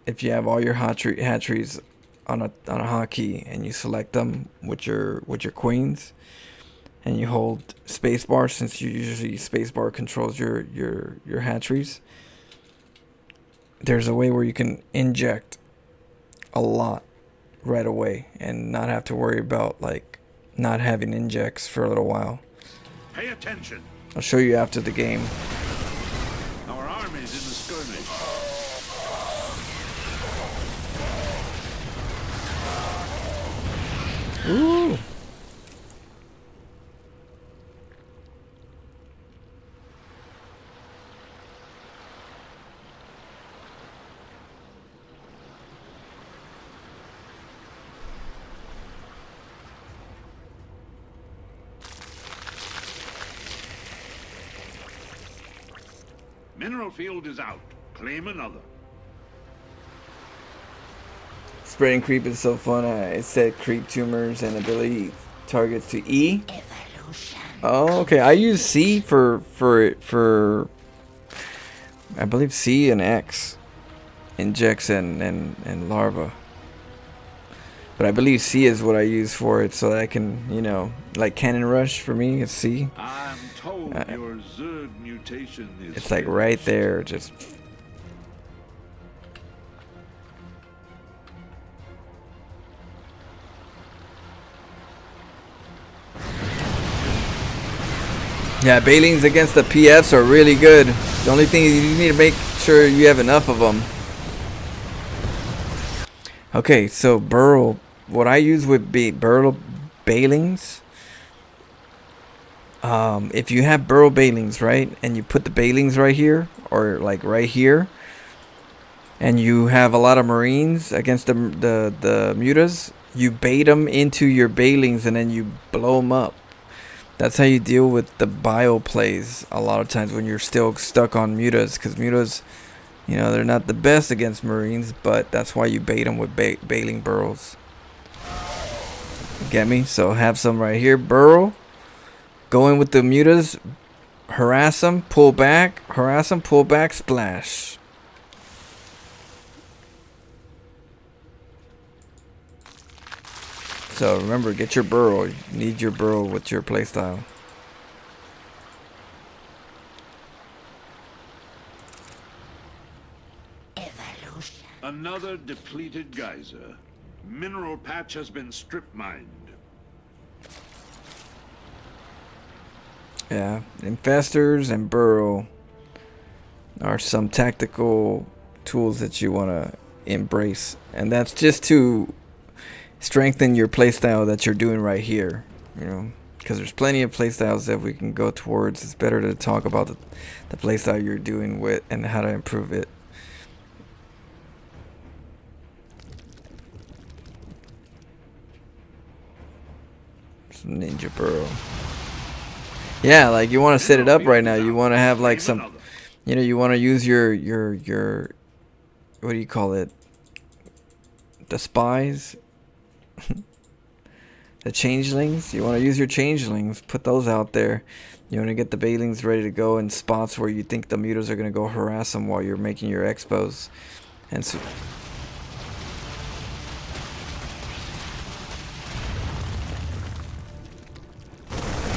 If you have all your hatcheries on a hotkey and you select them with your queens, and you hold spacebar, since you usually spacebar controls your hatcheries, there's a way where you can inject a lot right away and not have to worry about like not having injects for a little while. Pay attention. I'll show you after the game. Our army's in the skirmish. Ooh. Mineral field is out. Claim another. Spreading creep is so fun. It said creep tumors and ability targets to E. Oh, okay. I use C for I believe C and X injects and larva. But I believe C is what I use for it, so that I can, you know, like cannon rush for me, it's C. I'm told your Zerg mutation is It's like right there, just. Yeah, Balings against the PFs are really good. The only thing is you need to make sure you have enough of them. Okay, so Burl, what I use with Burl Balings if you have burrow bailings, right, and you put the bailings right here, or like right here, and you have a lot of marines against the mutas, you bait them into your bailings and then you blow them up. That's how you deal with the bio plays a lot of times when you're still stuck on mutas, because mutas, you know, they're not the best against marines, but that's why you bait them with bailing burrows. Get me? So have some right here, burrow, go in with the mutas, harass them, pull back, harass them, pull back, splash. So remember, get your burrow. You need your burrow with your playstyle. Evolution. Another depleted geyser. Mineral patch has been strip mined. Yeah, infestors and burrow are some tactical tools that you want to embrace, and that's just to strengthen your playstyle that you're doing right here, you know, because there's plenty of playstyles that we can go towards. It's better to talk about the playstyle you're doing with and how to improve it. Some ninja burrow. Yeah, like you want to set it up right now. You want to have like some, you know, you want to use your what do you call it? The spies. The changelings. You want to use your changelings. Put those out there. You want to get the bailings ready to go in spots where you think the mutas are going to go harass them while you're making your expos. And so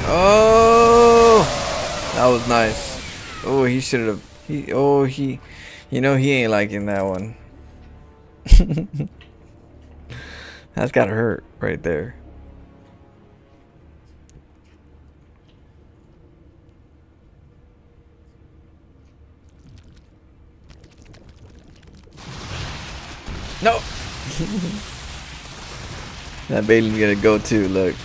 oh, that was nice. Oh, he should have. He, you know, he ain't liking that one. That's gotta hurt right there. No. That Bailey's gonna go too. Look.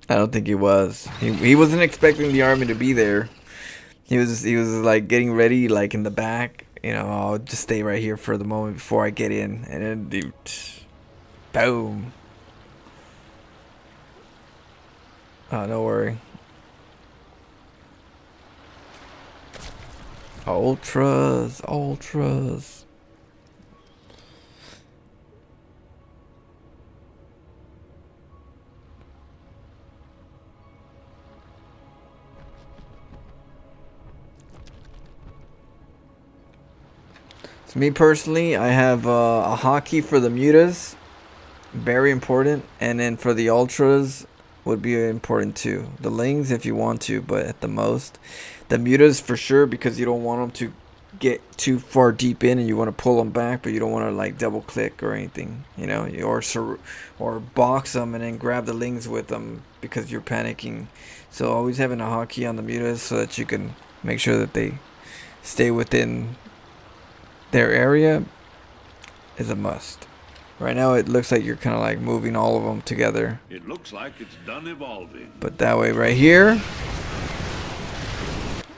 I don't think he was. He wasn't expecting the army to be there. He was like getting ready, like in the back. You know, I'll just stay right here for the moment before I get in, and then dude, boom. Oh, don't worry. Ultras, ultras. So me personally, I have a hotkey for the mutas, very important, and then for the ultras would be important too. The lings if you want to, but at the most, the mutas for sure, because you don't want them to get too far deep in and you want to pull them back, but you don't want to like double click or anything, you know, or box them and then grab the lings with them because you're panicking. So always having a hotkey on the mutas so that you can make sure that they stay within their area is a must. Right now it looks like you're kind of like moving all of them together. It looks like it's done evolving. But that way right here.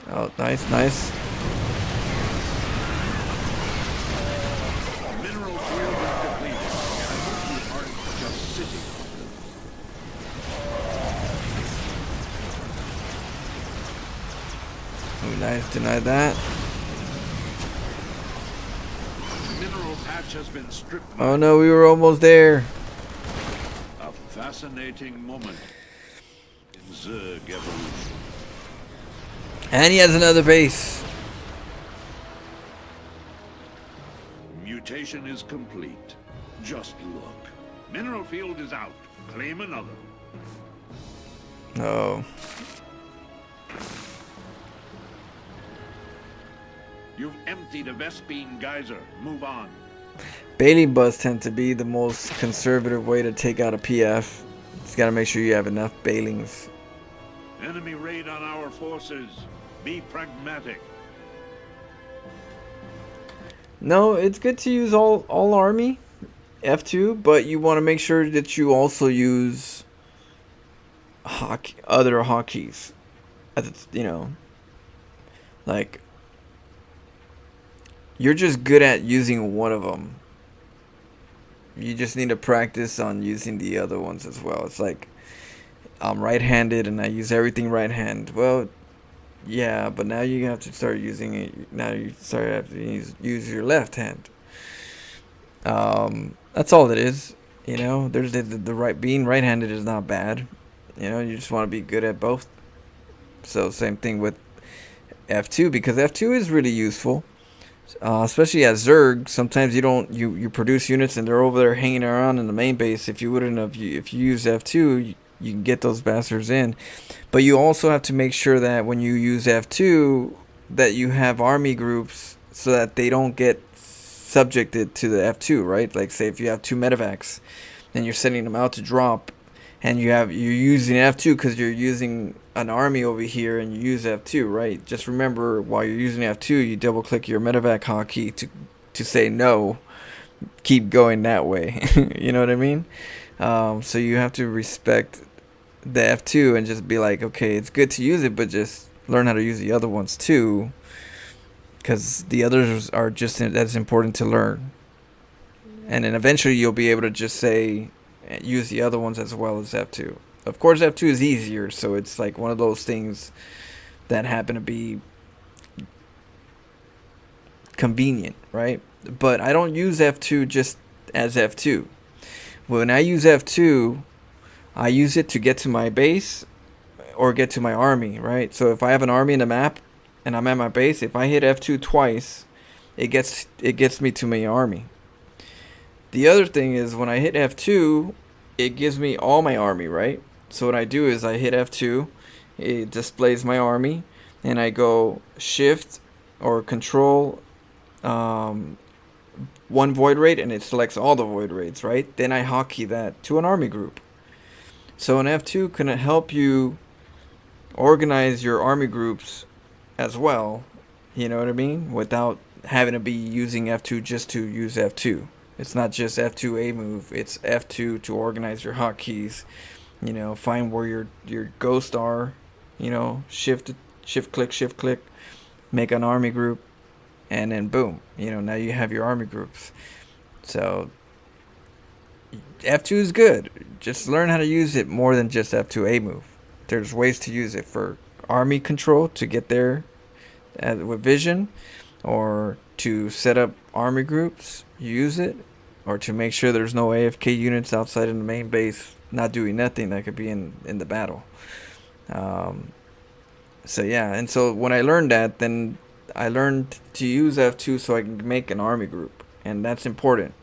Oh, nice, nice. Mineral field is depleted. I hope you aren't just sitting on them. Oh, nice, deny that. Mineral patch has been stripped. Oh no, we were almost there. A fascinating moment in Zerg evolution. And he has another base. Mutation is complete. Just look. Mineral field is out. Claim another. Oh. You've emptied a Vespine geyser. Move on. Bailing busts tend to be the most conservative way to take out a PF. Just gotta make sure you have enough bailings. Enemy raid on our forces. Be pragmatic. No, it's good to use all army. F2, but you want to make sure that you also use other hotkeys. You know, like you're just good at using one of them. You just need to practice on using the other ones as well. It's like I'm right-handed and I use everything right hand. Well, yeah, but now you have to start using it. Now you start have to use your left hand. That's all it is. You know, there's the right, being right-handed is not bad. You know, you just want to be good at both. So same thing with F2, because F2 is really useful, especially at Zerg. Sometimes you produce units and they're over there hanging around in the main base. If you use F2, you can get those bastards in. But you also have to make sure that when you use F2, that you have army groups so that they don't get subjected to the F2, right? Like, say if you have 2 medevacs and you're sending them out to drop, and you're using F2 because you're using an army over here and you use F2, right? Just remember, while you're using F2, you double click your medevac hotkey to say no, keep going that way. You know what I mean? So you have to respect the F2 and just be like, okay, it's good to use it, but just learn how to use the other ones too, because the others are just as important to learn. And then eventually you'll be able to just say, use the other ones as well as F2. Of course, F2 is easier, so it's like one of those things that happen to be convenient, right? But I don't use F2 just as F2. When I use F2, I use it to get to my base or get to my army, right? So if I have an army in the map and I'm at my base, if I hit F2 twice, it gets me to my army. The other thing is, when I hit F2, it gives me all my army, right? So what I do is I hit F2, it displays my army, and I go shift or control one void raid, and it selects all the void raids, right? Then I hotkey that to an army group. So an F2 can help you organize your army groups as well, you know what I mean? Without having to be using F2 just to use F2. It's not just F2 A move, it's F2 to organize your hotkeys. You know, find where your ghosts are, you know, shift click, make an army group, and then boom, you know, now you have your army groups. So F2 is good. Just learn how to use it more than just F2 A move. There's ways to use it for army control to get there with vision, or to set up army groups, use it, or to make sure there's no AFK units outside in the main base not doing nothing that could be in the battle. So yeah, and so when I learned that, then I learned to use F2 so I can make an army group, and that's important,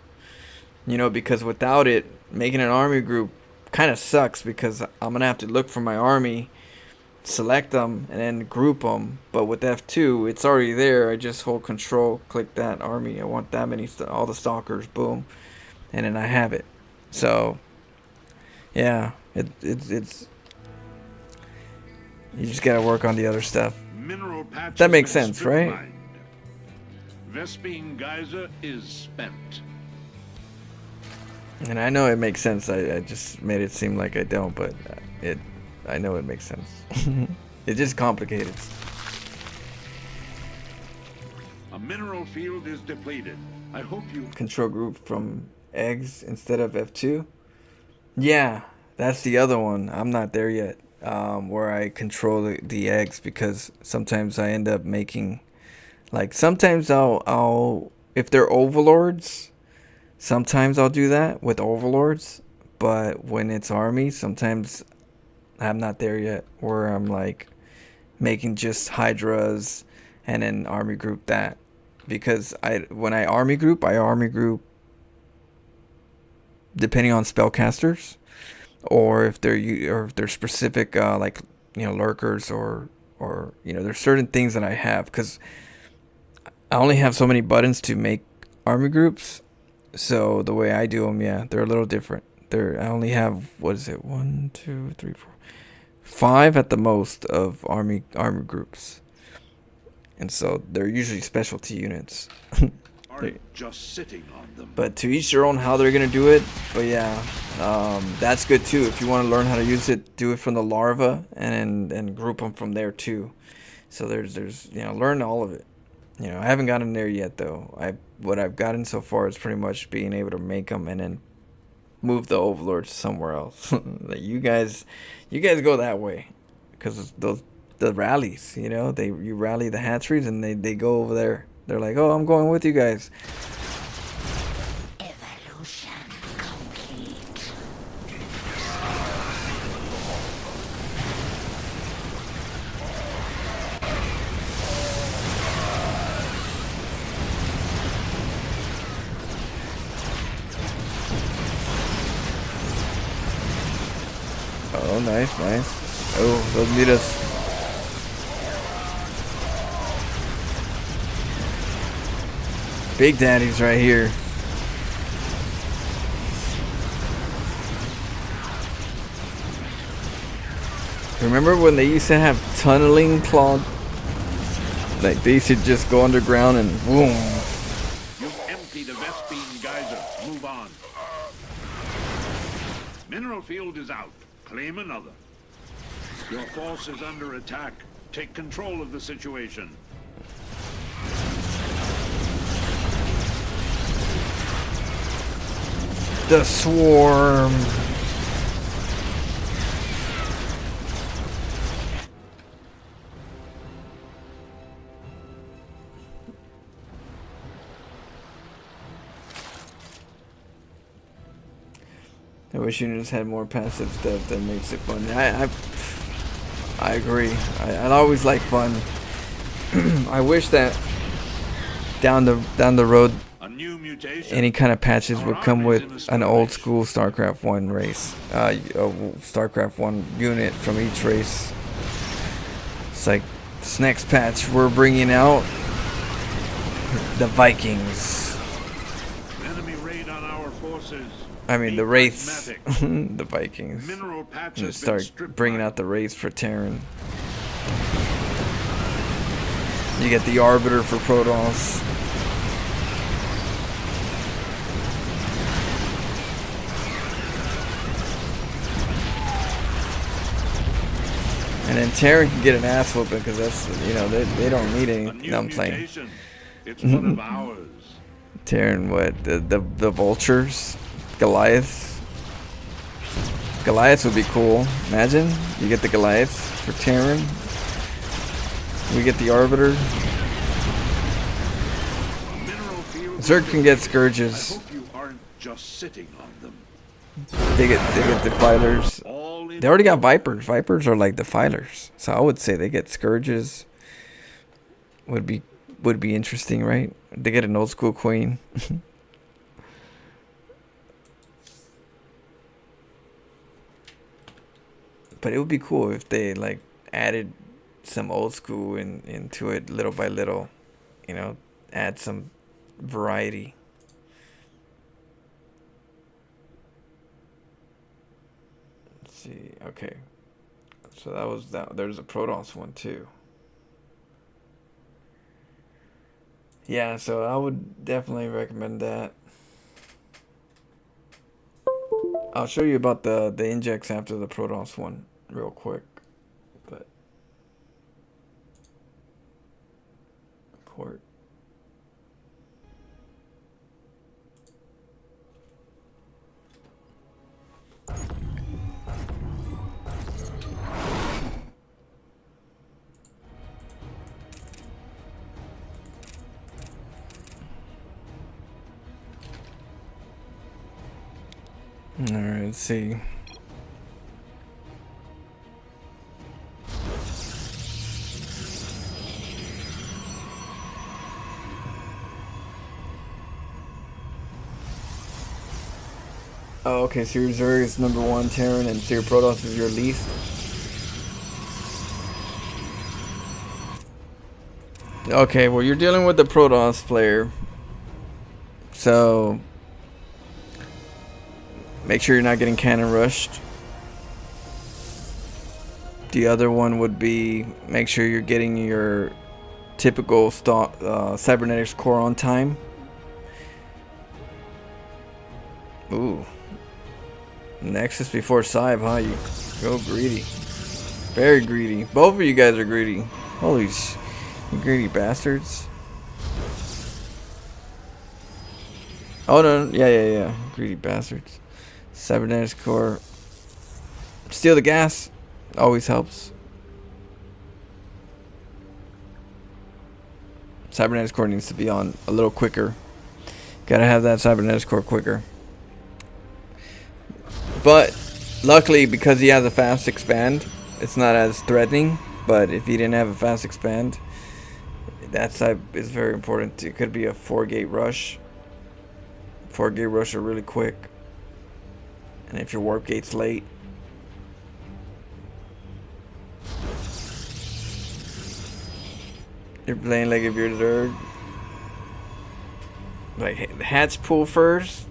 you know, because without it, making an army group kind of sucks, because I'm gonna have to look for my army, select them, and then group them. But with F2, it's already there. I just hold control, click that army, I want that many, all the stalkers, boom, and then I have it. So yeah, it's you just gotta work on the other stuff. Mineral patch That makes has been sense, right? strip-mined. Vespine Geyser is spent. And I know it makes sense. I just made it seem like I don't, but I know it makes sense. It's just complicated. A mineral field is depleted. I hope you... Control group from eggs instead of F2. Yeah, that's the other one. I'm not there yet, where I control the eggs, because sometimes I end up making, like, sometimes I'll if they're overlords, sometimes I'll do that with overlords, but when it's army, sometimes I'm not there yet, where I'm like making just hydras and then army group that, because when I army group depending on spellcasters, or if they're specific, like, you know, lurkers, or you know, there's certain things that I have, because I only have so many buttons to make army groups. So the way I do them, yeah, they're a little different. I only have, what is it, 1, 2, 3, 4, 5 at the most of army groups, and so they're usually specialty units. aren't just sitting on them. But to each their own how they're gonna do it. But yeah, that's good too. If you want to learn how to use it, do it from the larva and group them from there too. So there's learn all of it. I haven't gotten there yet though. What I've gotten so far is pretty much being able to make them and then move the overlords somewhere else. Like you guys go that way, because the rallies, you rally the hatcheries and they go over there. They're like, oh, I'm going with you guys. Evolution complete. Oh, nice. Oh, those meet us. Big Daddy's right here. Remember when they used to have tunneling, Claude? Like they used to just go underground and boom. You've emptied a Vespine geyser. Move on. Mineral field is out. Claim another. Your force is under attack. Take control of the situation. The swarm. I wish you just had more passive stuff that makes it fun. I agree. I always like fun. I wish that down the road, A new mutation. any kind of patches would come with an old school StarCraft 1 race, a StarCraft 1 unit from each race. It's like this next patch we're bringing out the Vikings. Enemy raid on our forces. I mean the Be Wraiths, pragmatic. the Vikings. Mineral patch And has been start stripped bringing mine. out the Wraiths for Terran. You get the Arbiter for Protoss. And then Terran can get an ass whooping because that's, they don't need A any. new No, I'm playing. mutation. It's one of ours. Terran, what? The Vultures? Goliaths? Goliaths would be cool. Imagine you get the Goliaths for Terran. We get the Arbiter. Mineral field. Zerg can get I Scourges. hope you aren't just sitting on them. They get Defilers. All in They already got Vipers. Vipers are like Defilers. So I would say they get Scourges. Would be interesting, right? They get an old school Queen. But it would be cool if they like added some old school into it little by little. Add some variety. Let's see. Okay. So that was that. There's a Protoss one too. Yeah, so I would definitely recommend that. I'll show you about the injects after the Protoss one real quick. But port. Alright, let's see. Oh, okay, so your Zerg is number 1 Terran and so your Protoss is your least. Okay, well you're dealing with the Protoss player. So make sure you're not getting cannon rushed. The other one would be make sure you're getting your typical cybernetics core on time. Ooh. Nexus before Cybe, huh? You go greedy. Very greedy. Both of you guys are greedy. Holy sh... You greedy bastards. Oh no, yeah. Greedy bastards. Cybernetics core. Steal the gas. Always helps. Cybernetics core needs to be on a little quicker. Gotta have that cybernetics core quicker. But luckily, because he has a fast expand, it's not as threatening. But if he didn't have a fast expand, that side is very important. It could be a 4-gate rush. 4-gate rush are really quick. And if your warp gate's late, you're playing like if you're Zerg. Like hatch pull first.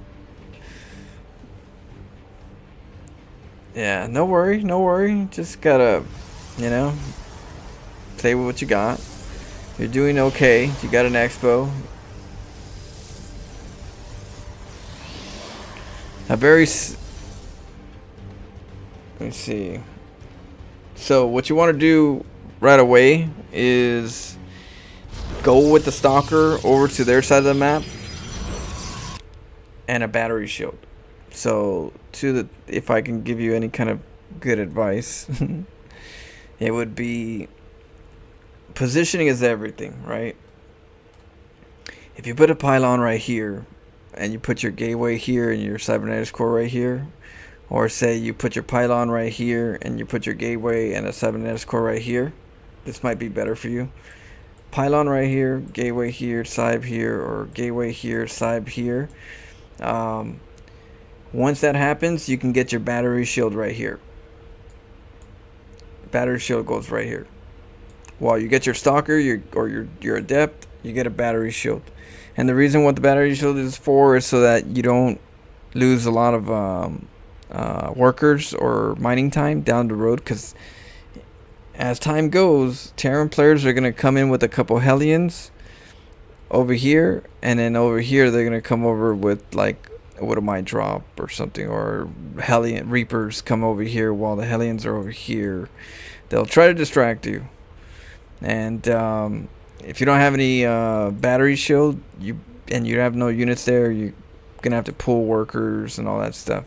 Yeah, no worry. Just gotta, you know, play with what you got. You're doing okay. You got an expo. A very... Let me see. So what you want to do right away is go with the stalker over to their side of the map and a battery shield. So if I can give you any kind of good advice, it would be positioning is everything, right? If you put a pylon right here and you put your gateway here and your cybernetics core right here, or say you put your pylon right here and you put your gateway and a cybernetics core right here, this might be better for you. Pylon right here, gateway here, cyb here, or gateway here, cyb here. Once that happens, you can get your battery shield right here. Battery shield goes right here. While you get your stalker, your adept, you get a battery shield. And the reason what the battery shield is for is so that you don't lose a lot of workers or mining time down the road, because as time goes, Terran players are going to come in with a couple Hellions over here, and then over here they're going to come over with like what it might drop or something, or Hellion Reapers come over here while the Hellions are over here. They'll try to distract you, and if you don't have any battery shield, you have no units there, you're gonna have to pull workers and all that stuff.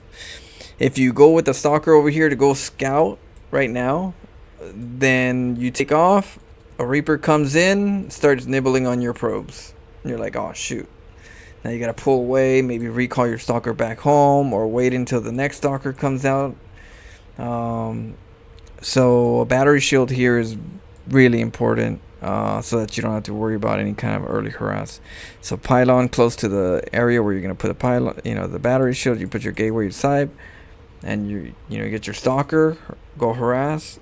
If you go with the stalker over here to go scout right now, then you take off, a Reaper comes in, starts nibbling on your probes, and you're like, oh shoot. Now you gotta pull away, maybe recall your stalker back home, or wait until the next stalker comes out. So a battery shield here is really important, so that you don't have to worry about any kind of early harass. So pylon close to the area where you're gonna put a pylon, the battery shield. You put your gateway side, and you get your stalker, go harass.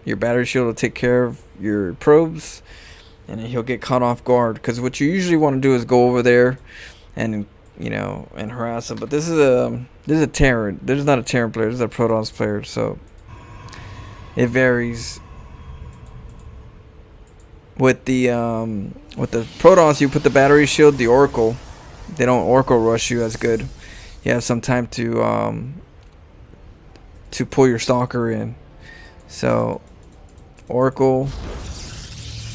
Your battery shield will take care of your probes, and he'll get caught off guard. Because what you usually want to do is go over there and and harass him. But this is a Terran. This is not a Terran player. This is a Protons player. So it varies. With the Protons, you put the battery shield, the Oracle. They don't Oracle rush you as good. You have some time to pull your stalker in. So Oracle,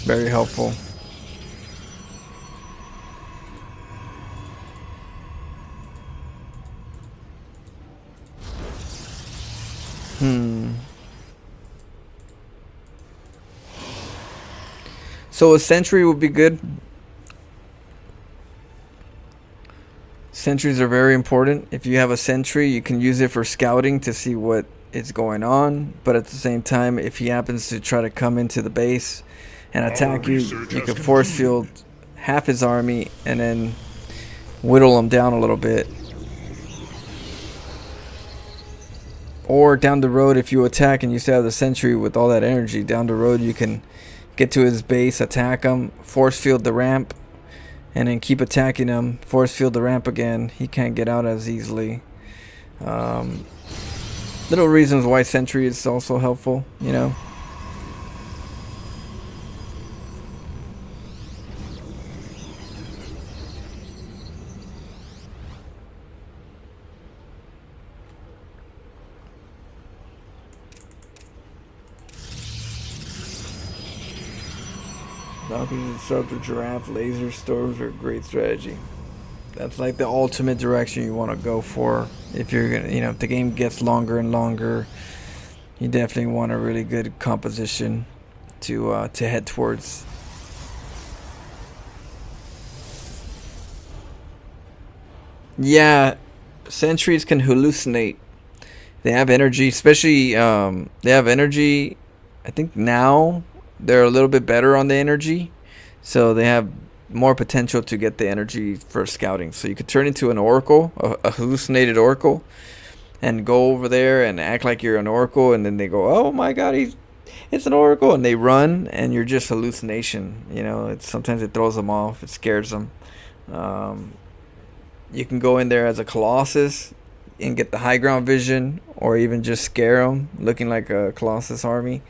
very helpful. So a sentry would be good. Sentries are very important. If you have a sentry, you can use it for scouting to see what is going on. But at the same time, if he happens to try to come into the base and attack you, you can force field half his army and then whittle him down a little bit. Or down the road, if you attack and you still have the sentry with all that energy, down the road you can get to his base, attack him, force field the ramp, and then keep attacking him, force field the ramp again. He can't get out as easily. Little reasons why sentry is also helpful, Stalkers, Disruptor, Giraffe, Laser, Storms are a great strategy. That's like the ultimate direction you want to go for. If you're gonna, if the game gets longer and longer, you definitely want a really good composition to head towards. Yeah, sentries can hallucinate. They have energy, especially they have energy. I think now they're a little bit better on the energy, so they have more potential to get the energy for scouting. So you could turn into an oracle, a hallucinated oracle, and go over there and act like you're an oracle, and then they go, "Oh my God, it's an oracle," and they run, and you're just hallucination. Sometimes it throws them off, it scares them. You can go in there as a colossus and get the high ground vision, or even just scare them, looking like a colossus army.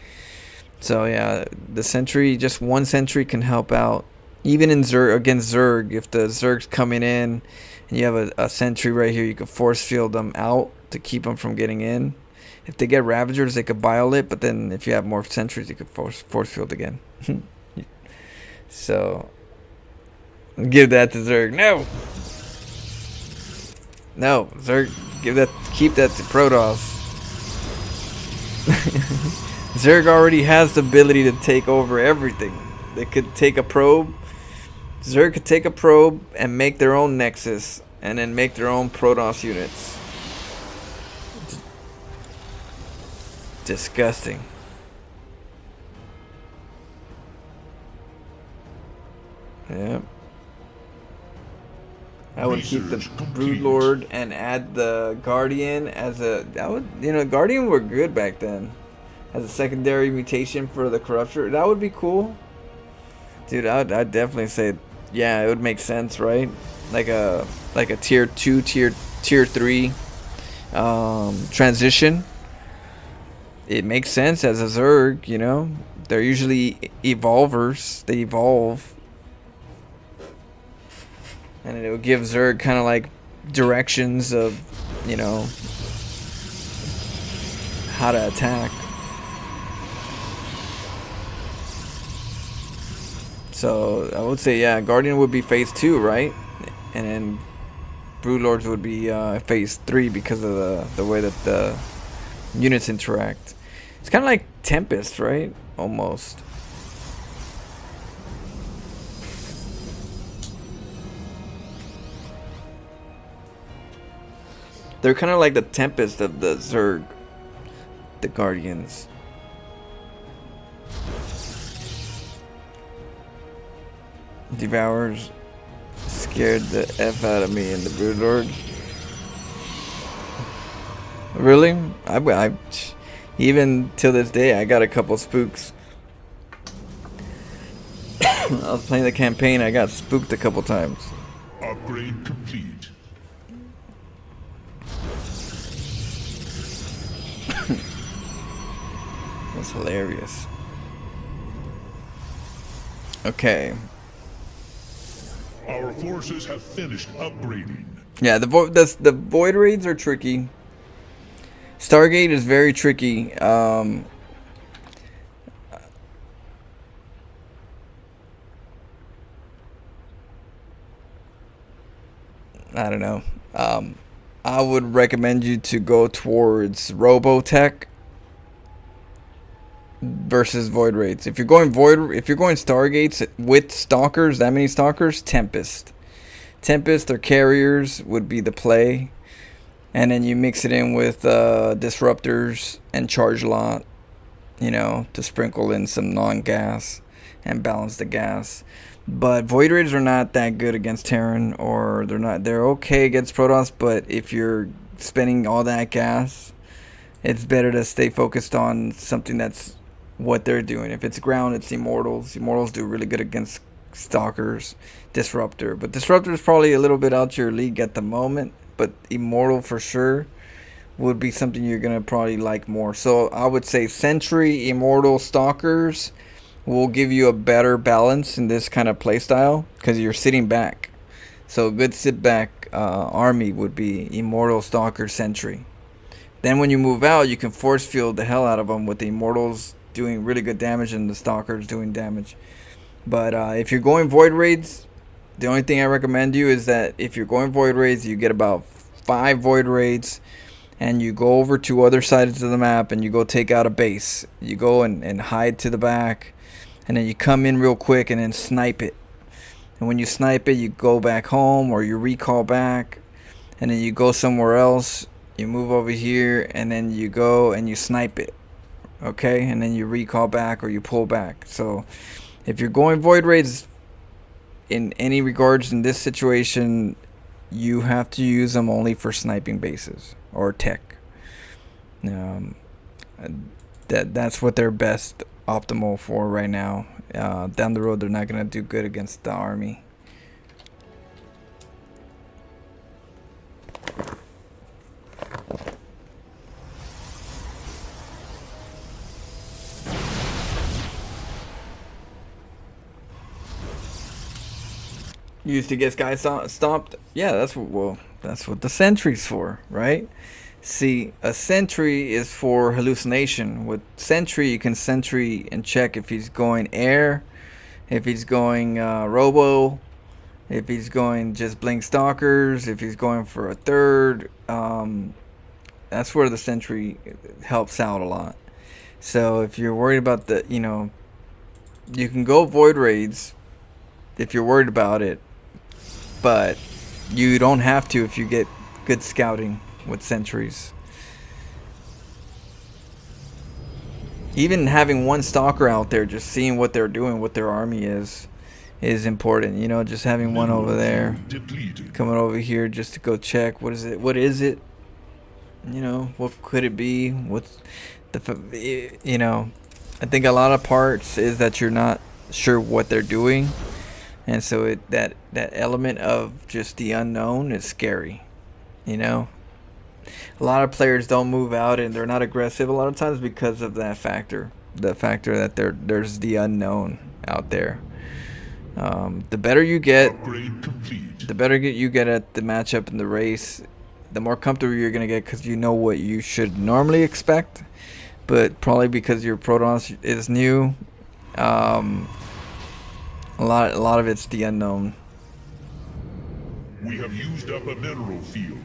So yeah, the sentry, just one sentry can help out. Even in against Zerg, if the Zerg's coming in and you have a sentry right here, you can force field them out to keep them from getting in. If they get Ravagers, they could bile it, but then if you have more sentries, you could force field again. So give that to Zerg. No, Zerg, keep that to Protoss. Zerg already has the ability to take over everything. They could take a probe. Zerg could take a probe and make their own Nexus, and then make their own Protoss units. Disgusting. Yeah. I would keep the Broodlord and add the Guardian as Guardian were good back then. As a secondary mutation for the Corruptor. That would be cool. Dude, I'd definitely say, yeah, it would make sense, right? Like a tier 2, tier 3 transition. It makes sense as a Zerg, They're usually evolvers. They evolve. And it will give Zerg kind of like directions of, how to attack. So I would say, yeah, Guardian would be phase 2, right? And then Broodlords would be phase 3 because of the way that the units interact. It's kind of like Tempest, right? Almost. They're kind of like the Tempest of the Zerg, the Guardians. Devours scared the F out of me in the Broodlord. Really? I even till this day, I got a couple spooks. I was playing the campaign, I got spooked a couple times. Upgrade complete. That's hilarious. Okay. Our forces have finished upgrading. Yeah, the void raids are tricky. Stargate is very tricky. I don't know. I would recommend you to go towards Robotech versus void raids. If you're going Stargates with stalkers, that many stalkers, Tempest or carriers would be the play. And then you mix it in with disruptors and charge lot, to sprinkle in some non-gas and balance the gas. But void raiders are not that good against Terran, or they're okay against Protoss, but if you're spending all that gas, it's better to stay focused on something that's what they're doing. If it's ground, it's Immortals. Immortals do really good against Stalkers, Disruptor. But Disruptor is probably a little bit out your league at the moment, but Immortal for sure would be something you're going to probably like more. So I would say Sentry, Immortal, Stalkers will give you a better balance in this kind of playstyle because you're sitting back. So a good sit back army would be Immortal, Stalker, Sentry. Then when you move out, you can force field the hell out of them with the Immortals doing really good damage and the Stalkers doing damage. But if you're going void raids, the only thing I recommend you is that if you're going void raids, you get about 5 void raids, and you go over to other sides of the map and you go take out a base. You go and hide to the back, and then you come in real quick and then snipe it. And when you snipe it, you go back home or you recall back, and then you go somewhere else. You move over here, and then you go and you snipe it. Okay, and then you recall back or you pull back. So if you're going void raids in any regards in this situation, you have to use them only for sniping bases or tech. That's what they're best optimal for right now. Down the road, they're not gonna do good against the army. Used to get guys stomped. Yeah, that's what the sentry's for, right? See, a sentry is for hallucination. With sentry, you can sentry and check if he's going air, if he's going robo, if he's going just blink stalkers, if he's going for a third. That's where the sentry helps out a lot. So if you're worried about the, you can go void raids if you're worried about it. But you don't have to if you get good scouting with sentries. Even having one stalker out there, just seeing what they're doing, what their army is important. Just having one over there, coming over here just to go check what is it. What could it be? What's the I think a lot of parts is that you're not sure what they're doing. And so that element of just the unknown is scary, A lot of players don't move out and they're not aggressive a lot of times because of that factor. The factor that there's the unknown out there. The better you get, the better you get at the matchup in the race, the more comfortable you're going to get because you know what you should normally expect. But probably because your Protoss is new, a lot of it's the unknown. We have used up a mineral field.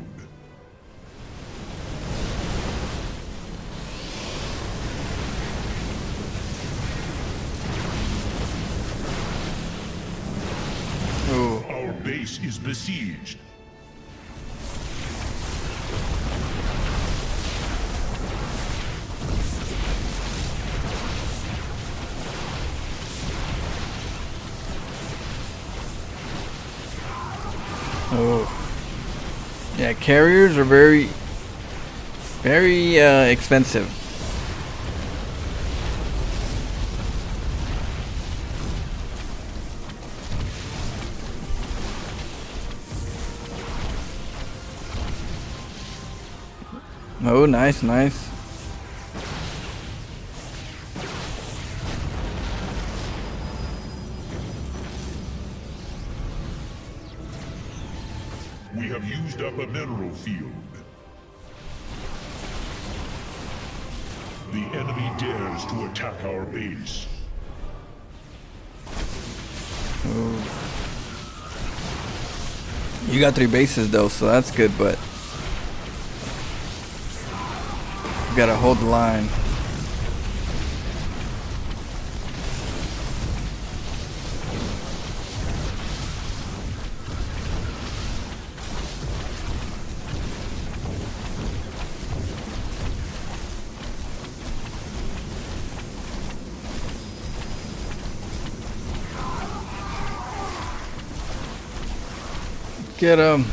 Ooh. Our base is besieged. Oh. Yeah, carriers are very expensive. Oh, nice. We have used up a mineral field. The enemy dares to attack our base. Ooh. You got 3 bases though, so that's good, but you gotta hold the line. Get him.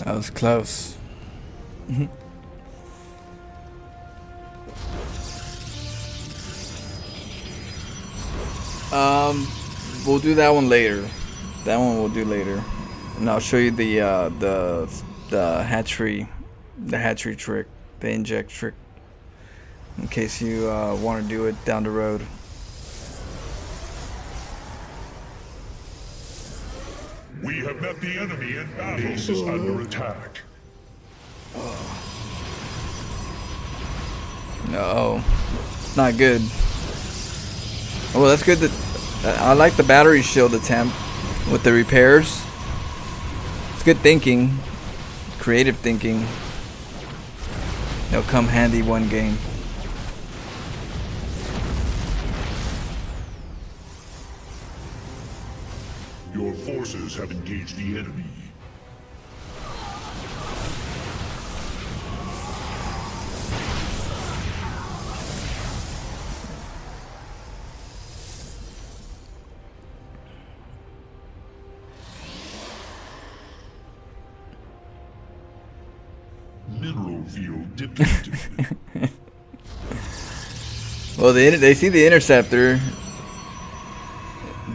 That was close. We'll do that one later. That one we'll do later, and I'll show you the hatchery trick, the inject trick. in case you want to do it down the road. We have met the enemy in battle. Base is under attack. No, it's not good. Oh, well, that's good. That I like the battery shield attempt with the repairs. It's good thinking, creative thinking. It'll come handy one game. Your forces have engaged the enemy. Mineral field depleted. Well, they see the interceptor,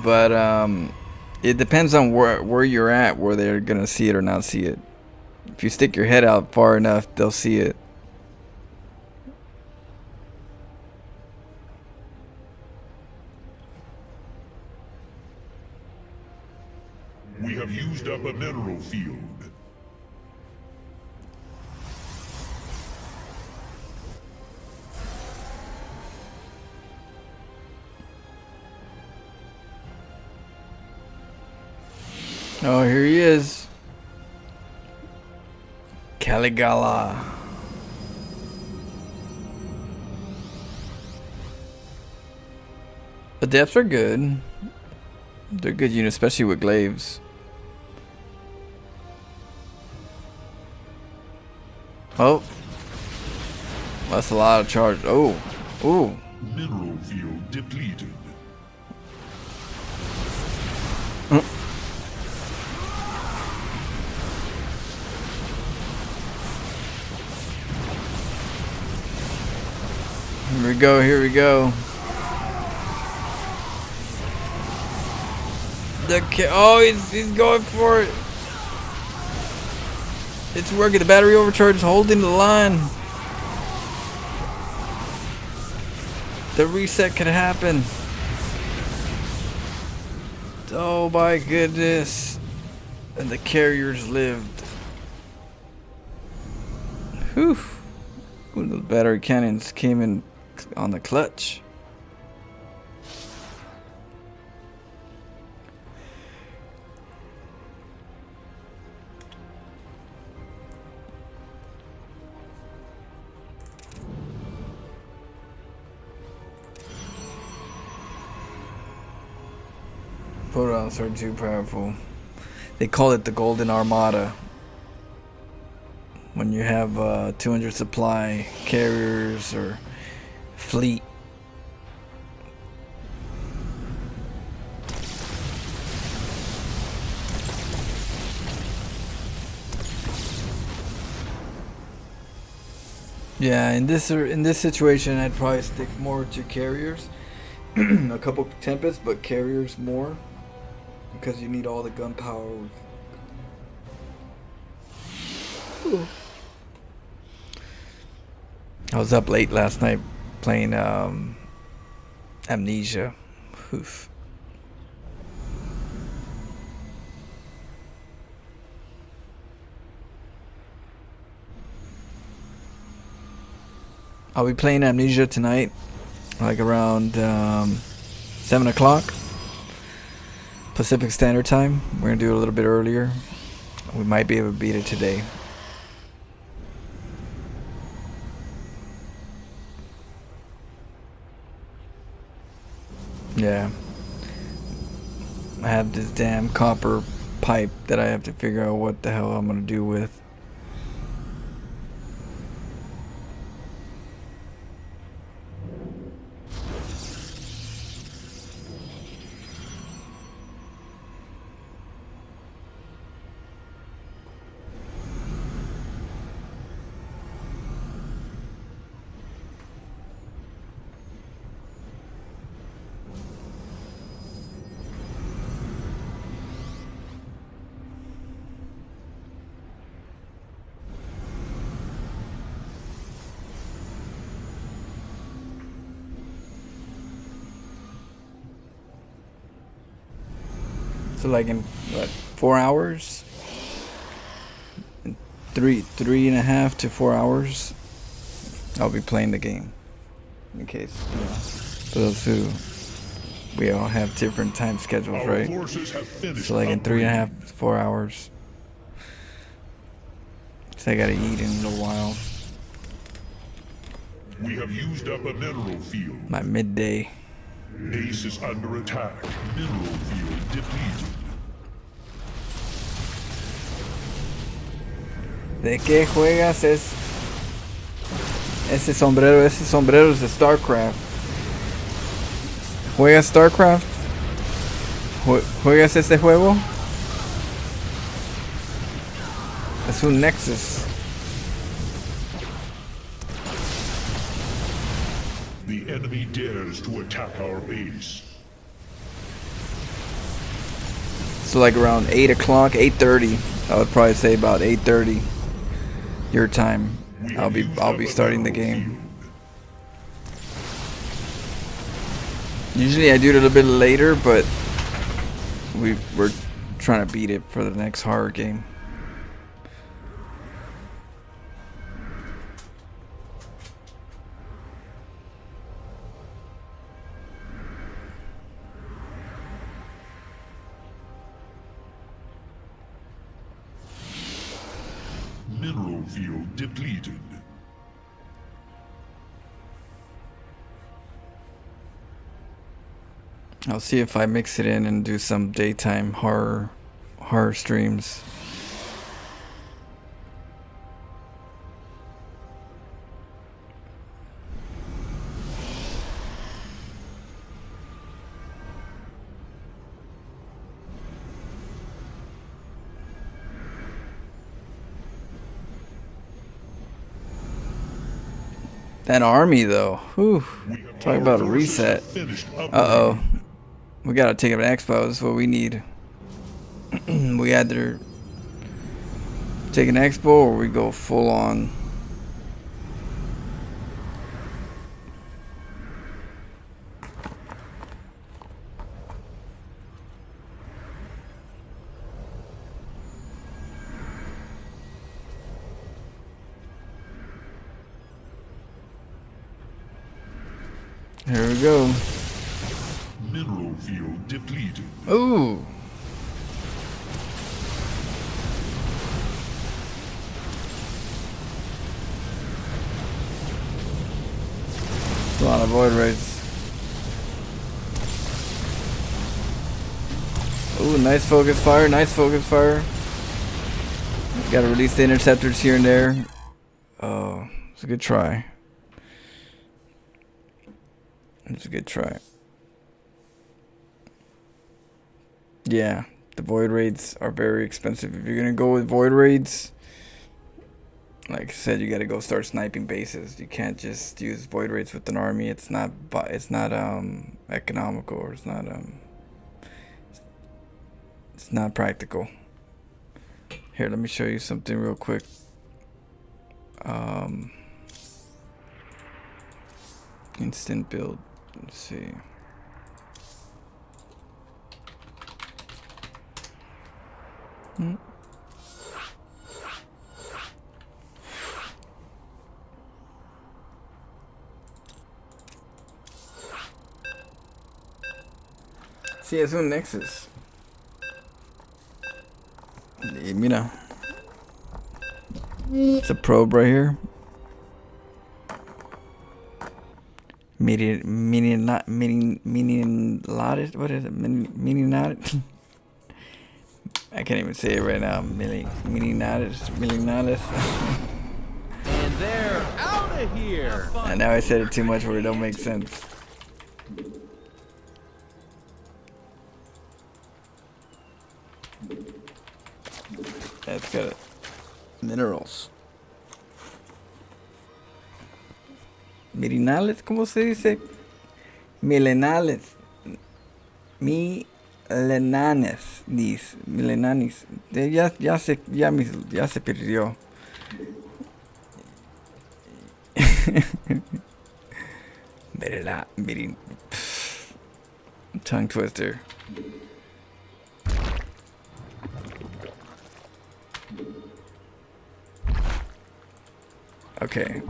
but it depends on where you're at, where they're gonna see it or not see it. If you stick your head out far enough, they'll see it. We have used up a mineral field. Oh, here he is. Caligula. The depths are good. They're good units, especially with glaives. Oh. That's a lot of charge. Oh. Ooh. Mineral field depleted. Here we go, here we go. Oh, he's going for it. It's working. The battery overcharge is holding the line. The reset could happen. Oh my goodness. And the carriers lived. Whew. Ooh, the battery cannons came in on the clutch. Protons are too powerful. They call it the Golden Armada. When you have 200 supply carriers or fleet. Yeah, in this situation, I'd probably stick more to carriers. A couple Tempests, but carriers more, because you need all the gunpowder. I was up late last night playing Amnesia. Oof. I'll be playing Amnesia tonight, like around 7 o'clock Pacific Standard Time. We're gonna do it a little bit earlier. We might be able to beat it today. Yeah. I have this damn copper pipe that I have to figure out what the hell I'm gonna do with. So like in what, 4 hours? 3.5 to 4 hours, I'll be playing the game. In case, you know, for those who, we all have different time schedules, Our right? forces have finished So like in upgrading. 3.5 to 4 hours. So I gotta eat in a little while. We have used up a mineral field. My midday. Base is under attack. Mineral field depleted. ¿De qué juegas ese sombrero? Ese sombrero es de StarCraft. ¿Juegas StarCraft? ¿Juegas este juego? Es un Nexus. The enemy dares to attack our base. So like around 8 o'clock, 8:30. I would probably say about 8:30 your time. I'll be starting the game. Usually I do it a little bit later, but we're trying to beat it for the next horror game. Mineral field depleted. I'll see if I mix it in and do some daytime horror streams. That army though, whew. Talk about a reset. Uh-oh. We gotta take an expo, that's what we need. We either take an expo or we go full on. Here we go. Mineral field depleted. Ooh. A lot of void rays. Ooh, nice focus fire, nice focus fire. Gotta release the interceptors here and there. Oh, it's a good try. It's a good try. Yeah, the void raids are very expensive. If you're gonna go with void raids, like I said, you gotta go start sniping bases. You can't just use void raids with an army. It's not economical, or it's not practical. Here, let me show you something real quick. Instant build. Let's see. Sí, es un Nexus. Y mira. It's a probe right here. Mini what is it? Mini I can't even say it right now. Mini And they're out of here. And now I said it too much where it don't make sense. That's got it. Minerals. Mirinales, ¿cómo se dice? Milenales. Milenanes. Milenanis. Ya se perdió. Tongue twister. Okay.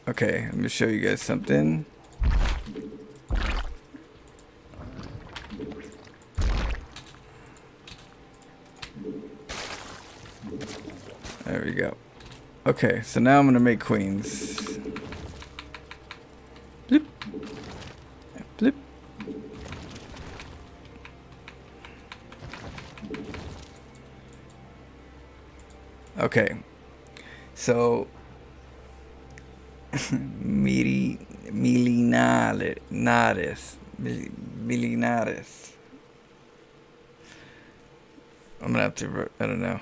Okay, let me show you guys something. There we go. Okay, so now I'm gonna make queens. Bloop. Bloop. Okay, so Milinares. I'm gonna have to, I don't know,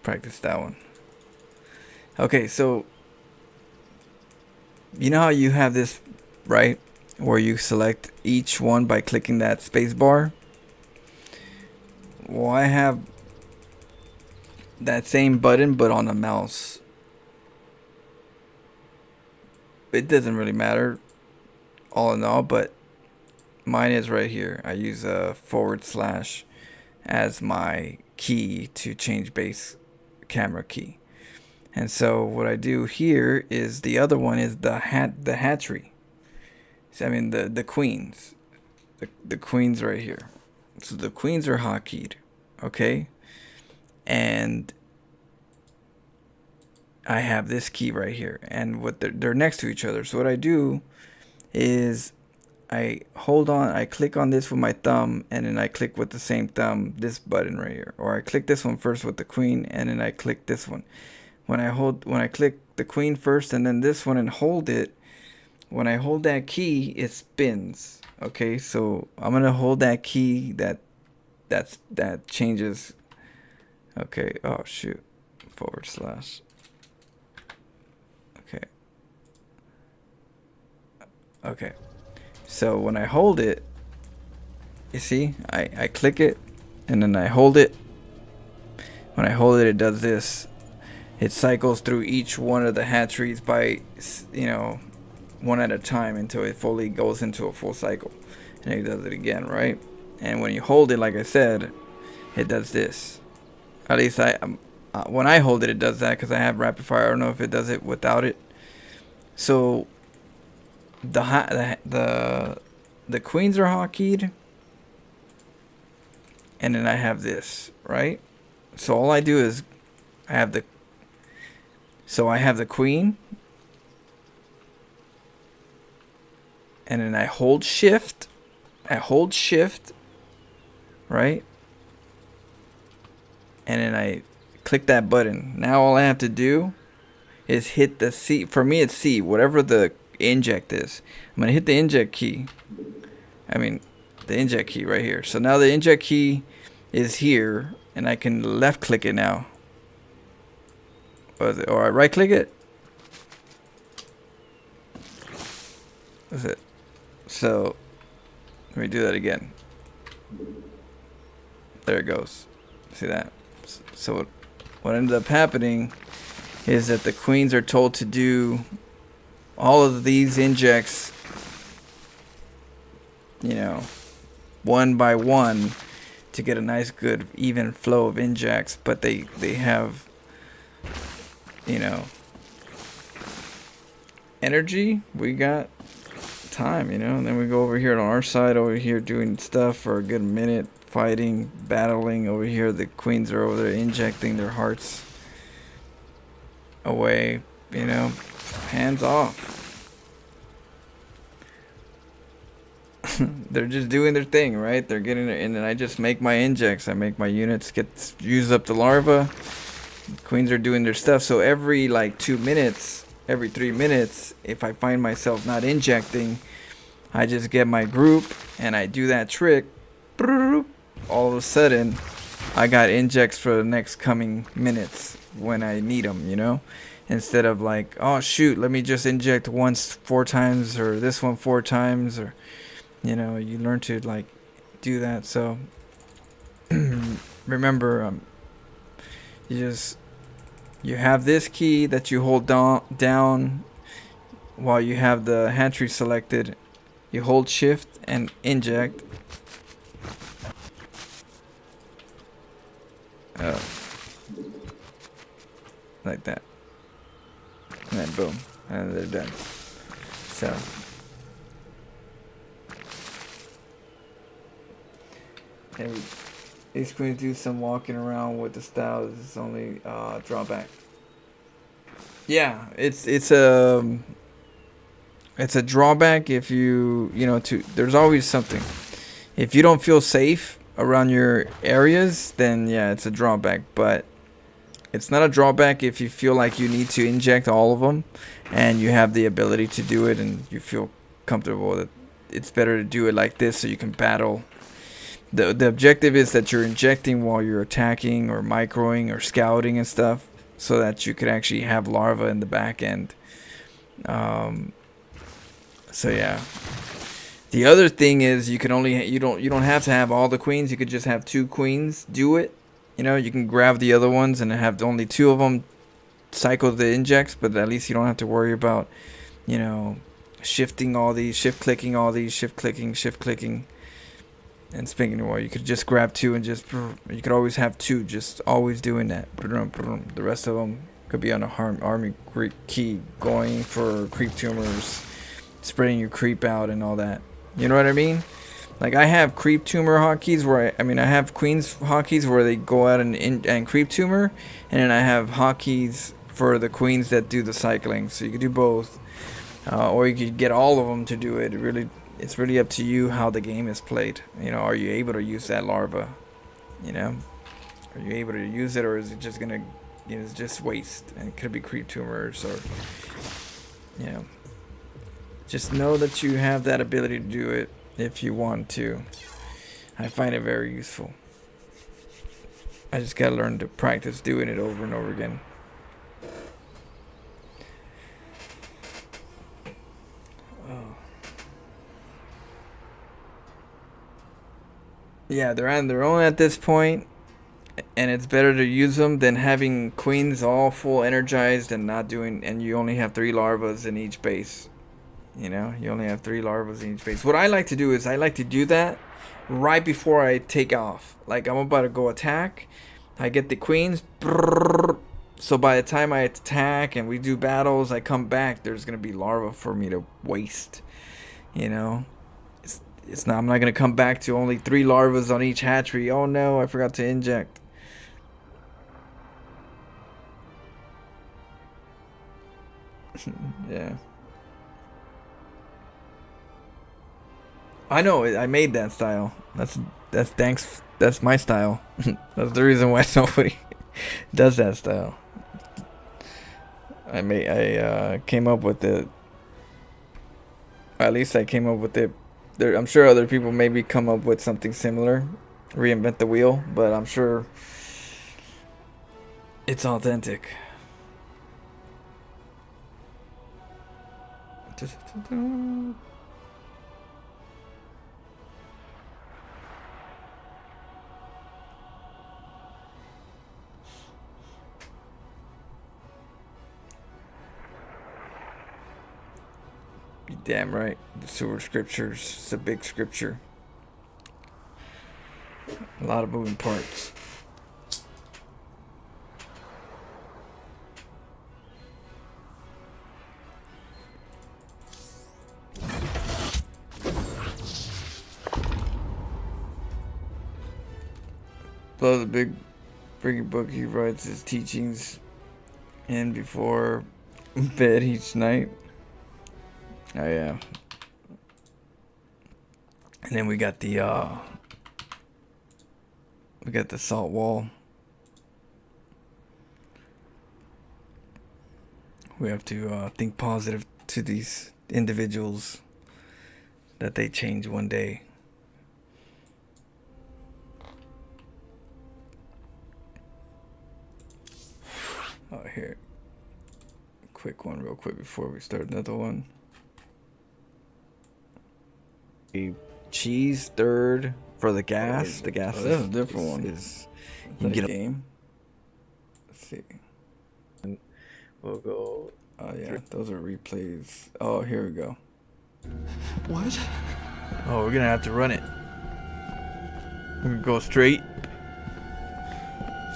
practice that one. Okay, so you know how you have this, right, where you select each one by clicking that space bar? Well, I have that same button but on the mouse. It doesn't really matter all in all, but mine is right here. I use a / as my key to change base camera key. And so what I do here is the other one is the hatchery. So, I mean the queens. The queens right here. So the queens are hotkeyed, okay? And I have this key right here, and what they're next to each other. So what I do is I click on this with my thumb, and then I click with the same thumb this button right here, or I click this one first with the queen, and then I click this one. When I click the queen first and then this one and hold it, when I hold that key, it spins. Okay, so I'm gonna hold that key that changes. Okay, oh shoot, / okay. Okay, so when I hold it, you see, I click it and then I hold it. When I hold it, it does this. It cycles through each one of the hatcheries by, you know, one at a time until it fully goes into a full cycle. And it does it again, right? And when you hold it, like I said, it does this. At least when I hold it, it does that because I have rapid fire. I don't know if it does it without it. So the queens are hotkeyed, and then I have this, right? So all I do is I have the queen, and then I hold shift, right? And then I click that button. Now all I have to do is hit the C. For me, it's C, whatever the inject is. I'm gonna hit the inject key. I mean, the inject key right here. So now the inject key is here, and I can left click it now. Or I right click it. That's it. So let me do that again. There it goes. See that? So what ended up happening is that the queens are told to do all of these injects, you know, one by one to get a nice good even flow of injects, but they have, you know, energy. We got time, you know, and then we go over here on our side over here doing stuff for a good minute, fighting, battling. Over here the queens are over there injecting their hearts away, you know, hands off. They're just doing their thing, right? They're getting it, and then I just make my injects. I make my units use up the larva. Queens are doing their stuff. So every like 2 minutes, every 3 minutes, if I find myself not injecting, I just get my group and I do that trick. All of a sudden, I got injects for the next coming minutes when I need them, you know? Instead of like, oh shoot, let me just inject once 4 times, or this one 4 times, or, you know, you learn to like do that. So remember, you have this key that you hold down while you have the hatchery selected. You hold shift and inject, Like that. And then boom. And they're done. So. And it's going to do some walking around with the style. This is only drawback. Yeah, it's a drawback if you know there's always something. If you don't feel safe around your areas, then yeah, it's a drawback. But it's not a drawback if you feel like you need to inject all of them, and you have the ability to do it, and you feel comfortable that it's better to do it like this so you can battle. The objective is that you're injecting while you're attacking or microing or scouting and stuff, so that you could actually have larva in the back end. So yeah. The other thing is you don't have to have all the queens. You could just have 2 queens do it. You know, you can grab the other ones and have only 2 of them cycle the injects, but at least you don't have to worry about, you know, shifting all these, shift clicking all these, shift clicking. And spinning the wall, you could just grab 2 and just, you could always have 2, just always doing that. The rest of them could be on a army key, going for creep tumors, spreading your creep out and all that. You know what I mean? Like I have creep tumor hotkeys where I have queens hotkeys where they go out and creep tumor, and then I have hotkeys for the queens that do the cycling. So you could do both, or you could get all of them to do it. It's really up to you how the game is played. You know, are you able to use that larva? You know, are you able to use it, or is it just gonna, you know, it's just waste? And it could be creep tumors, or, you know, just know that you have that ability to do it if you want to. I find it very useful. I just gotta learn to practice doing it over and over again. Yeah, they're on their own at this point, and it's better to use them than having queens all full energized and not doing, and you only have 3 larvas in each base. You know, you only have 3 larvas in each base. What I like to do is I like to do that right before I take off. Like I'm about to go attack, I get the queens, so by the time I attack and we do battles, I come back, there's gonna be larva for me to waste. You know, it's not. I'm not gonna come back to only 3 larvas on each hatchery. Oh no, I forgot to inject. Yeah. I know. I made that style. That's thanks. That's my style. That's the reason why nobody does that style. I came up with it. At least I came up with it. I'm sure other people maybe come up with something similar, reinvent the wheel, but I'm sure it's authentic. You're damn right. The sewer scriptures. It's a big scripture. A lot of moving parts. Love the big freaking book. He writes his teachings in before bed each night. Oh yeah. And then we got the salt wall. We have to think positive to these individuals that they change one day. Oh, here. Quick one real quick before we start another one. Cheese third for the gas. The gas is a different one. You can get a game. Let's see. And we'll go. Oh yeah, those are replays. Oh, here we go. What? Oh, we're gonna have to run it. We're gonna go straight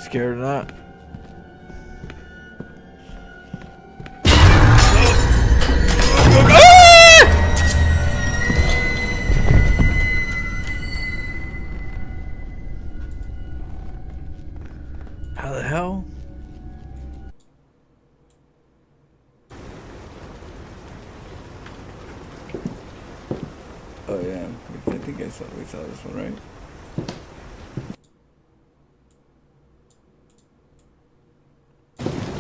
Scared or not? How the hell? Oh yeah, I think we saw this one, right?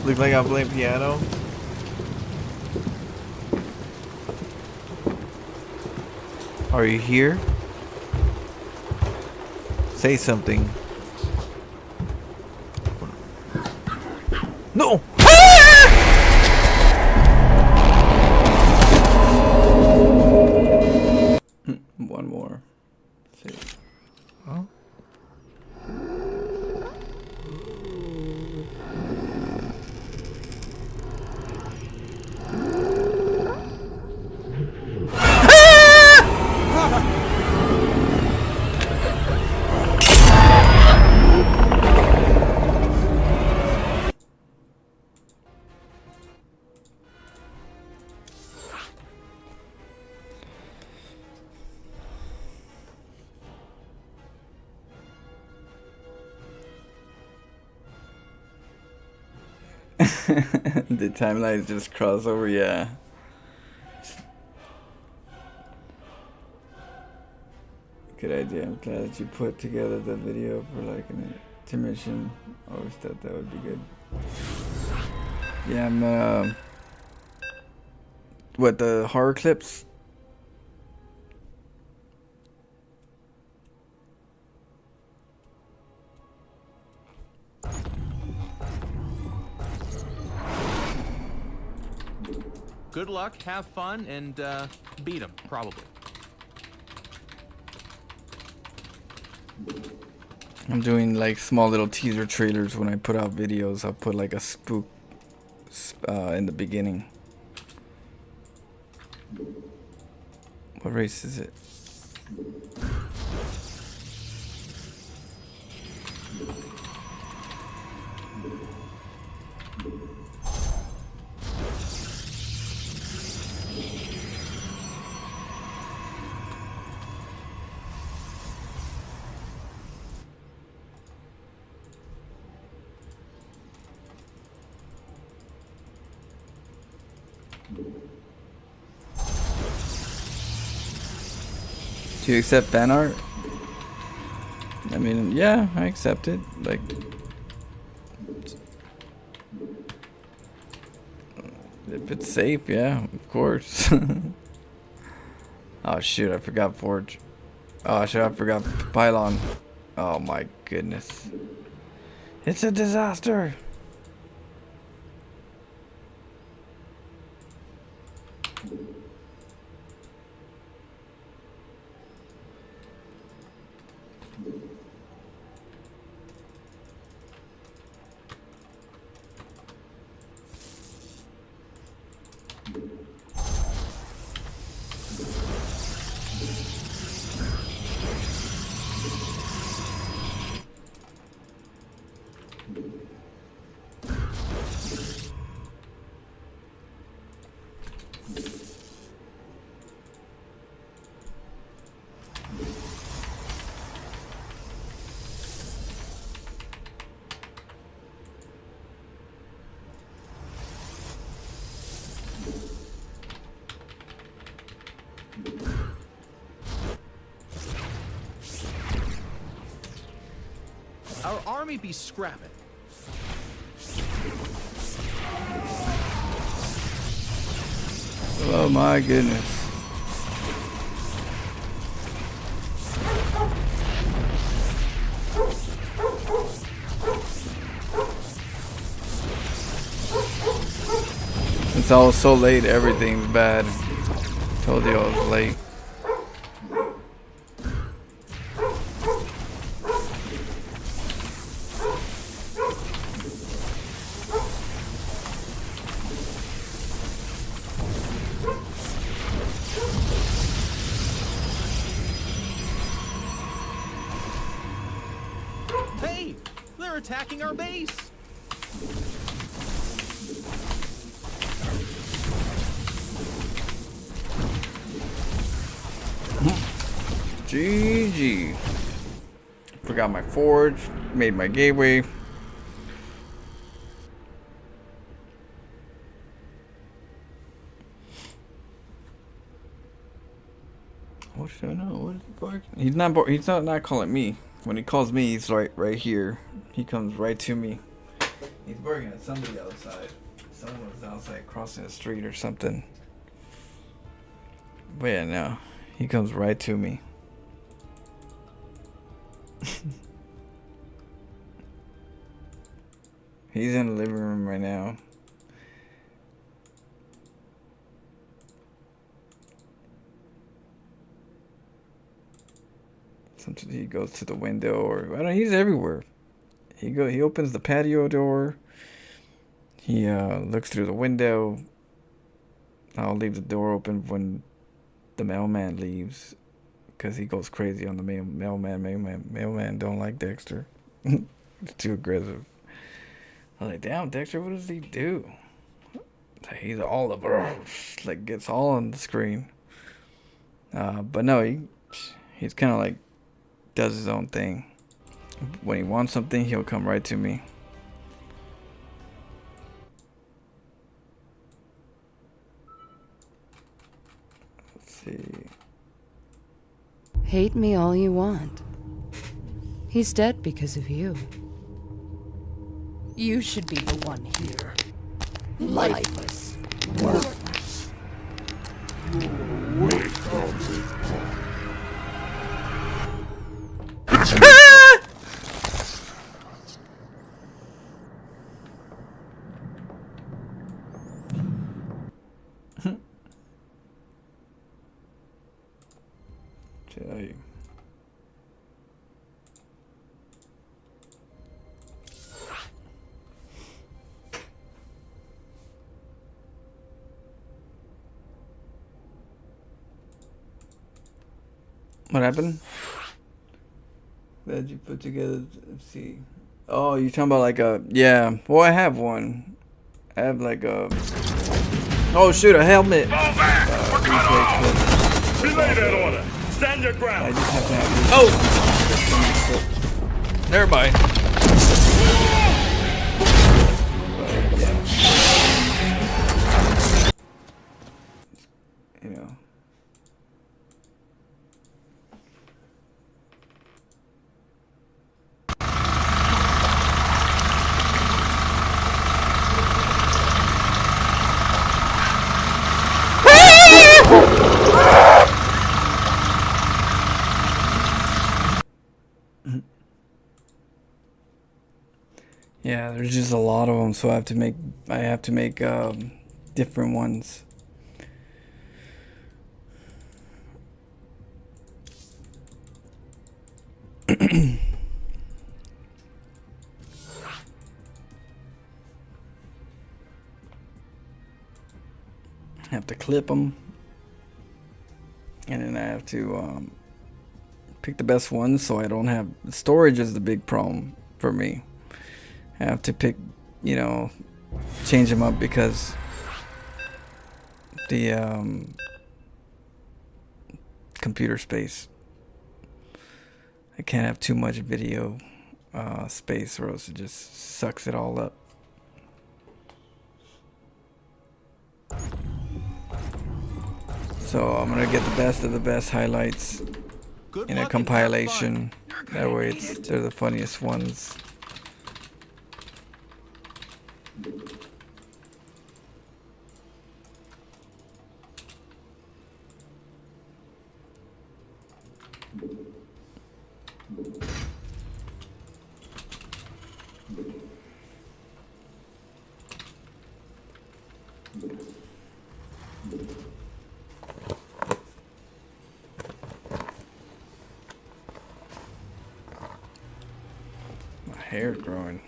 Look like I'm playing piano. Are you here? Say something. No! One more. See. Huh? The timelines just cross over, yeah. Good idea. I'm glad that you put together the video for like an intermission. Always thought that would be good. Yeah, I'm what, the horror clips? Good luck, have fun, and beat him, probably. I'm doing like small little teaser trailers when I put out videos. I'll put like a spook in the beginning. What race is it? Do you accept fan art? I mean, yeah, I accept it. Like, if it's safe, yeah, of course. Oh shoot, I forgot Forge. Oh shit, I forgot Pylon. Oh my goodness. It's a disaster. Our army be scrapping. Oh my goodness. Since I was so late, everything's bad. Told you I was late. they're attacking our base. GG. Forgot my forge. Made my gateway. What should I know? What is he barking? He's not calling me. When he calls me, he's right here. He comes right to me. He's barking at somebody outside. Someone was outside crossing the street or something. But yeah, no. He comes right to me. He's in the living room right now. Sometimes he goes to the window, or I don't know, he's everywhere. He opens the patio door. He looks through the window. I'll leave the door open when the mailman leaves, because he goes crazy on the mailman. Mailman don't like Dexter. It's too aggressive. I was like, damn, Dexter, what does he do? He's all over, like gets all on the screen. But no, he's kind of like does his own thing. When he wants something, he'll come right to me. Let's see. Hate me all you want. He's dead because of you. You should be the one here. Lifeless. Worthless. Tell you. What happened? That you put together. Let's see. Oh, you're talking about like a, yeah. Well, I have one. I have like a. Oh shoot, a helmet. Fall back! We're cut off! Relay that order! Stand your I ground! just have to have this. Never mind. You know. Yeah, there's just a lot of them, so I have to make different ones. I have to clip them, and then I have to pick the best ones, so I don't have storage is the big problem for me. I have to pick, you know, change them up because the computer space. I can't have too much video space, or else it just sucks it all up. So I'm gonna get the best of the best highlights Good in a luck and have compilation. fun. That way they're the funniest ones. My hair's growing.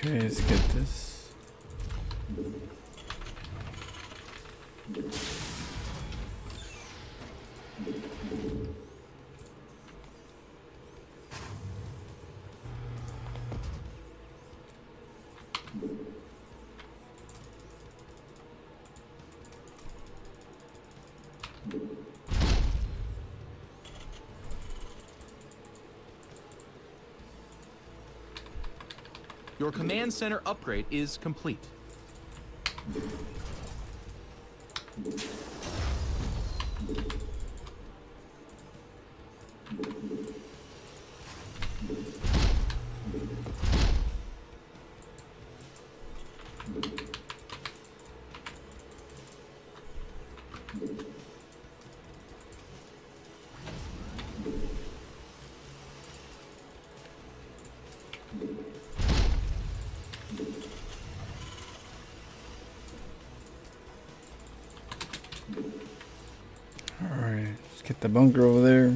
Okay, let's get this. Your command center upgrade is complete. Alright, let's get the bunker over there.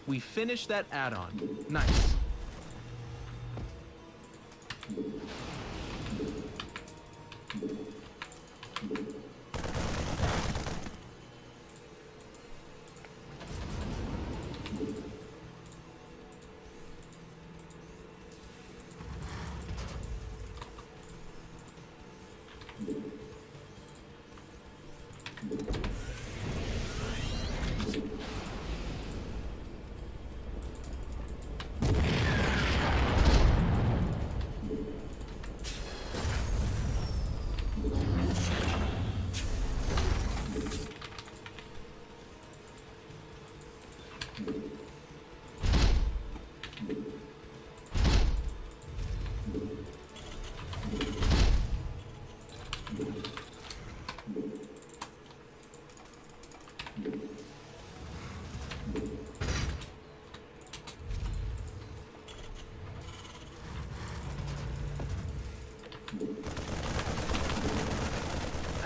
We finished that add-on. Nice.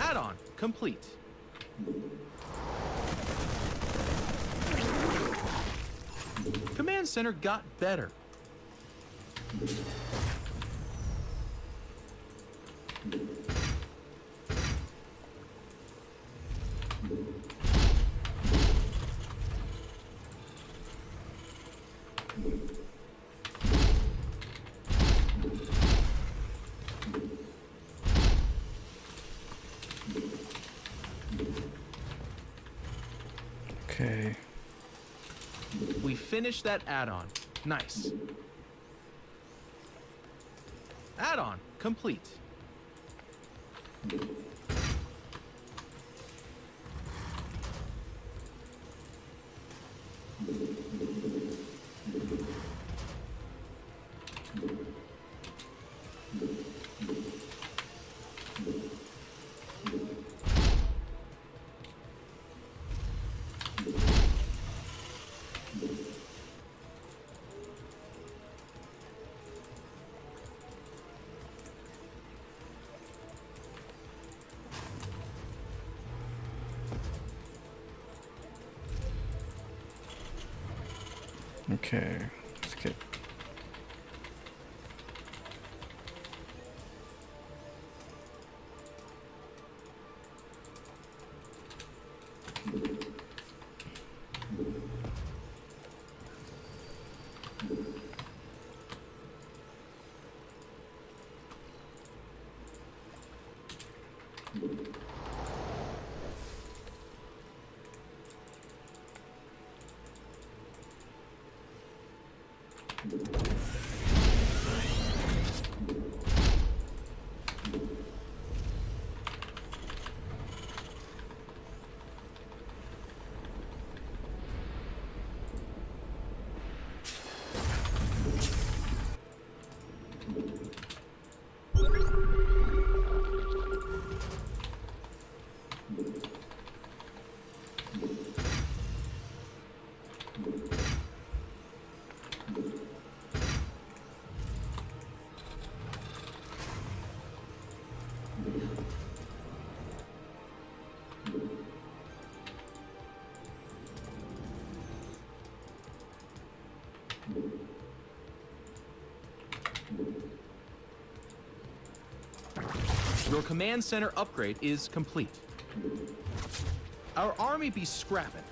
Add-on complete. Command center got better. Okay. We finished that add-on. Nice. Add-on complete. Okay, let's get. Your command center upgrade is complete. Our army be scrapping.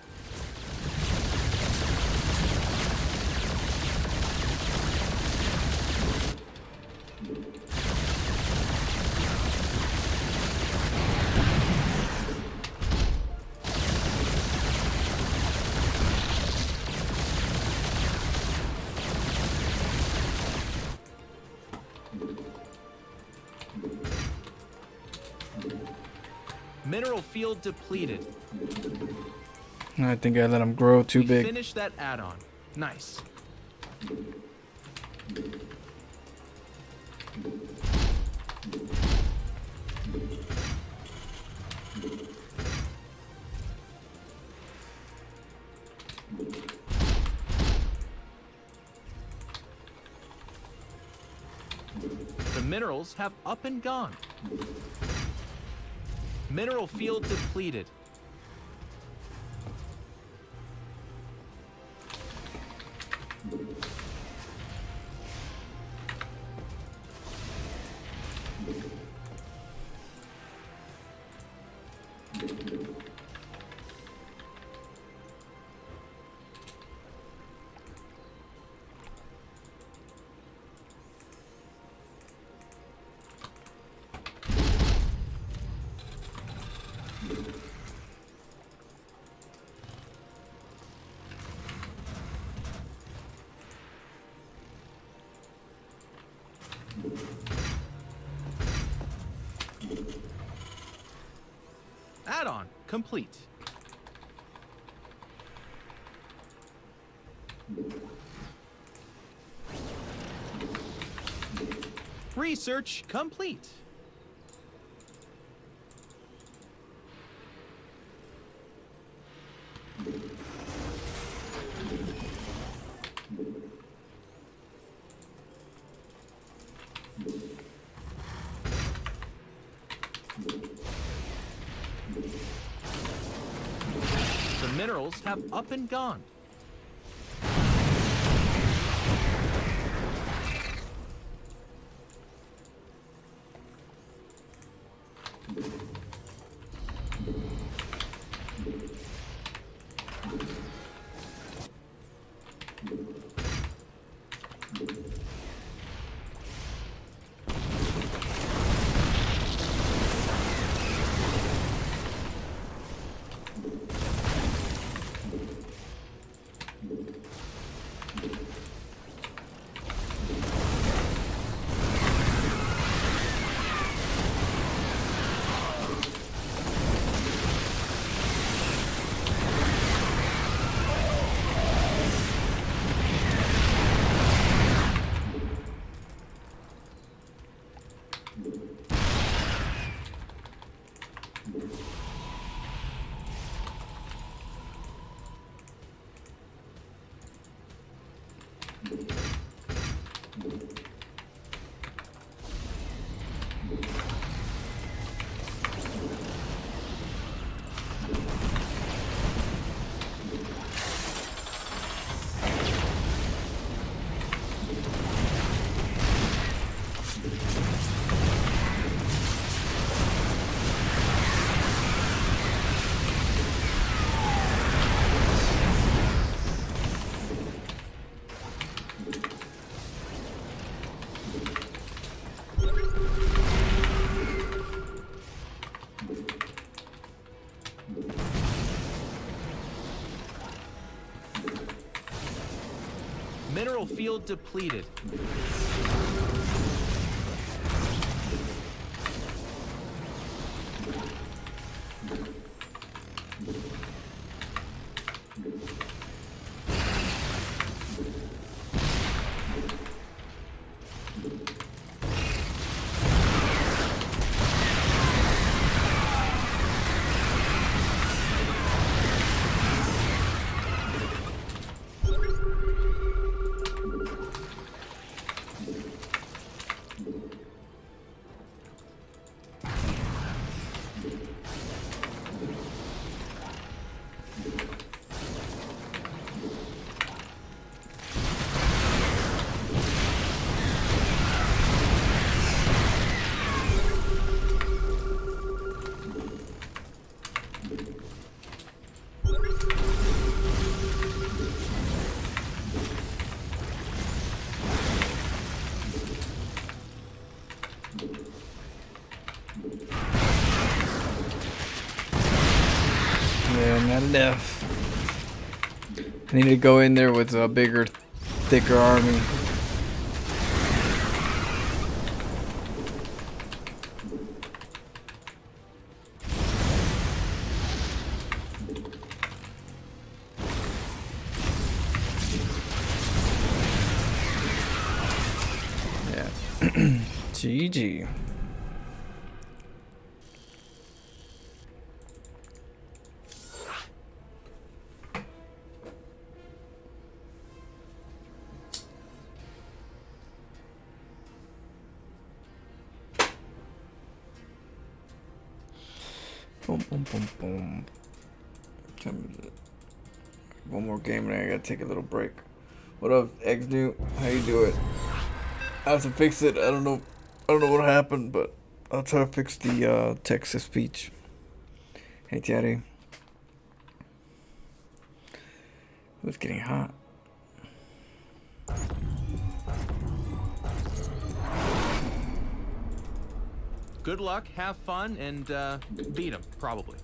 Mineral field depleted. I think I let him grow too big. Finish that add-on. Nice. The minerals have up and gone. Mineral field depleted. Add-on complete. Research complete. The minerals have up and gone. Mineral field depleted. Yeah, not enough. I need to go in there with a bigger, thicker army. Yeah. GG. Boom, boom, boom, boom. One more game and I gotta take a little break. What up, Eggs New? How you doing? I have to fix it. I don't know what happened, but I'll try to fix the text to speech. Hey, Daddy. It was getting hot. Good luck, have fun, and beat him, probably.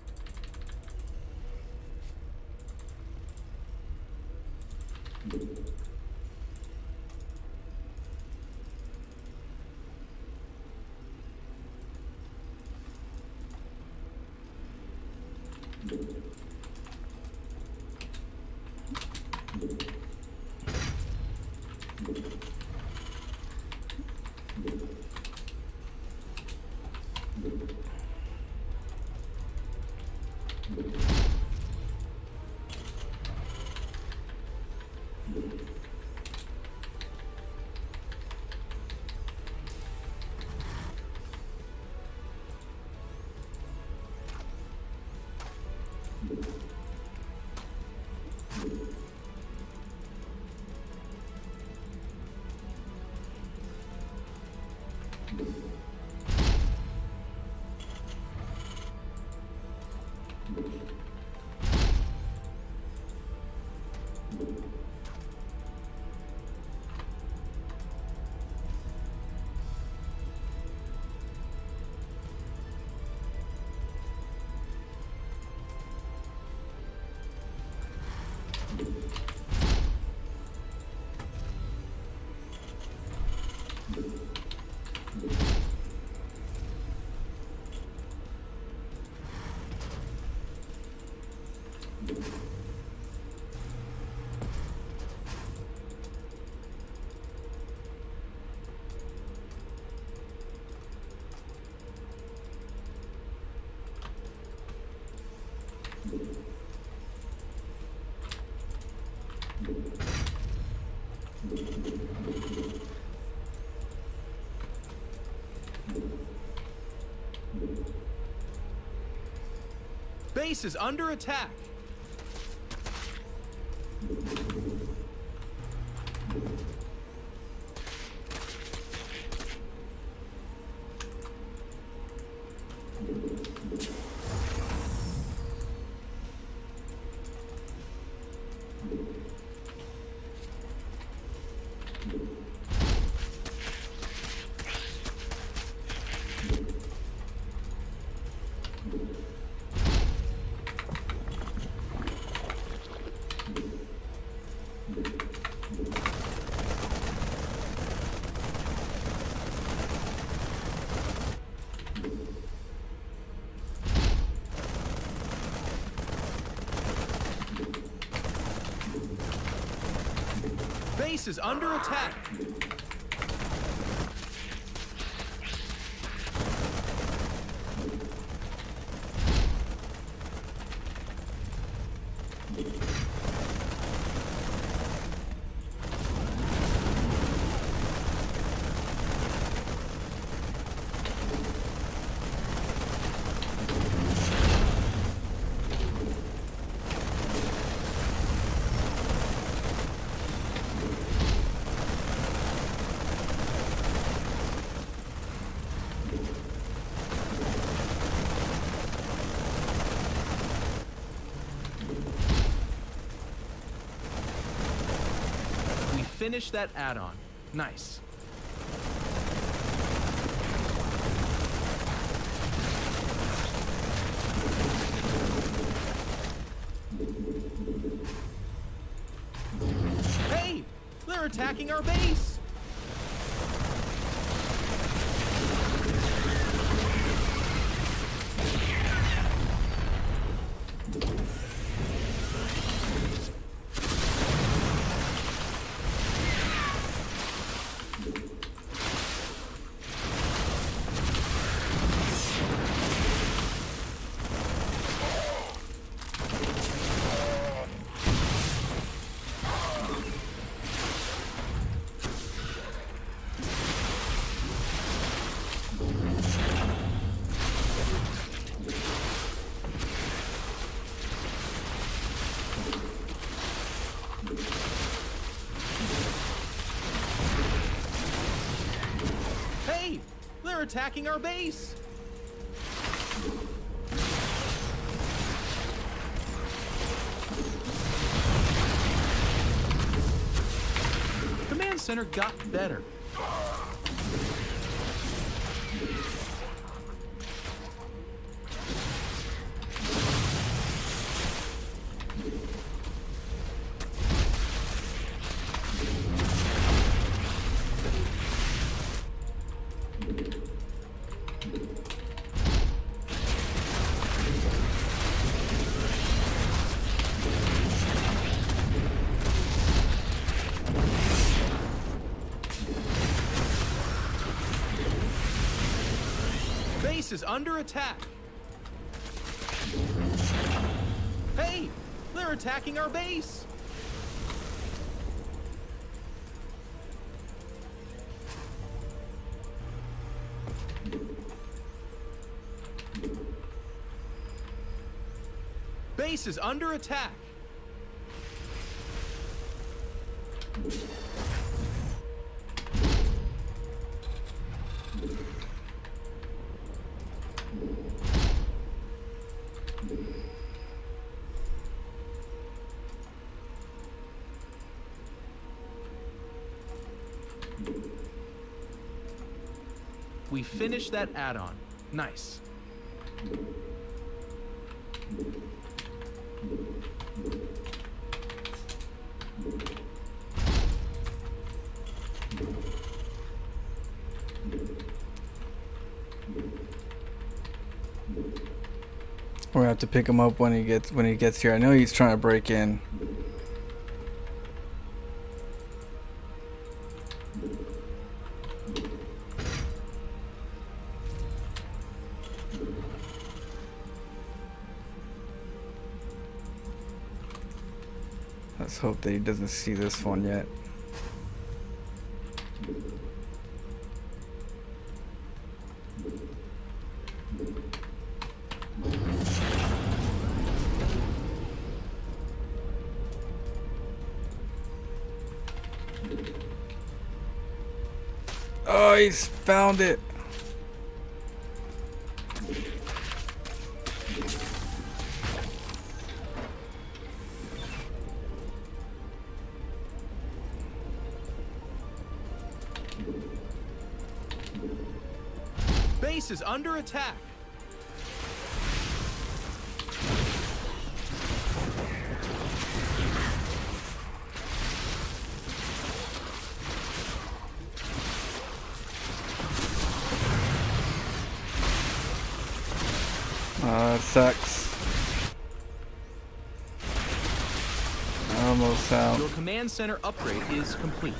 Base is under attack. Base is under attack. Finish that add-on. Nice. attacking our base! Hey! They're attacking our base! Command center got better. Base is under attack. Hey! They're attacking our base! Base is under attack. We finished that add-on. Nice. We're gonna have to pick him up when he gets here. I know he's trying to break in. Let's hope that he doesn't see this one yet. Oh, he's found it. Base is under attack. That sucks. Almost out. Your command center upgrade is complete.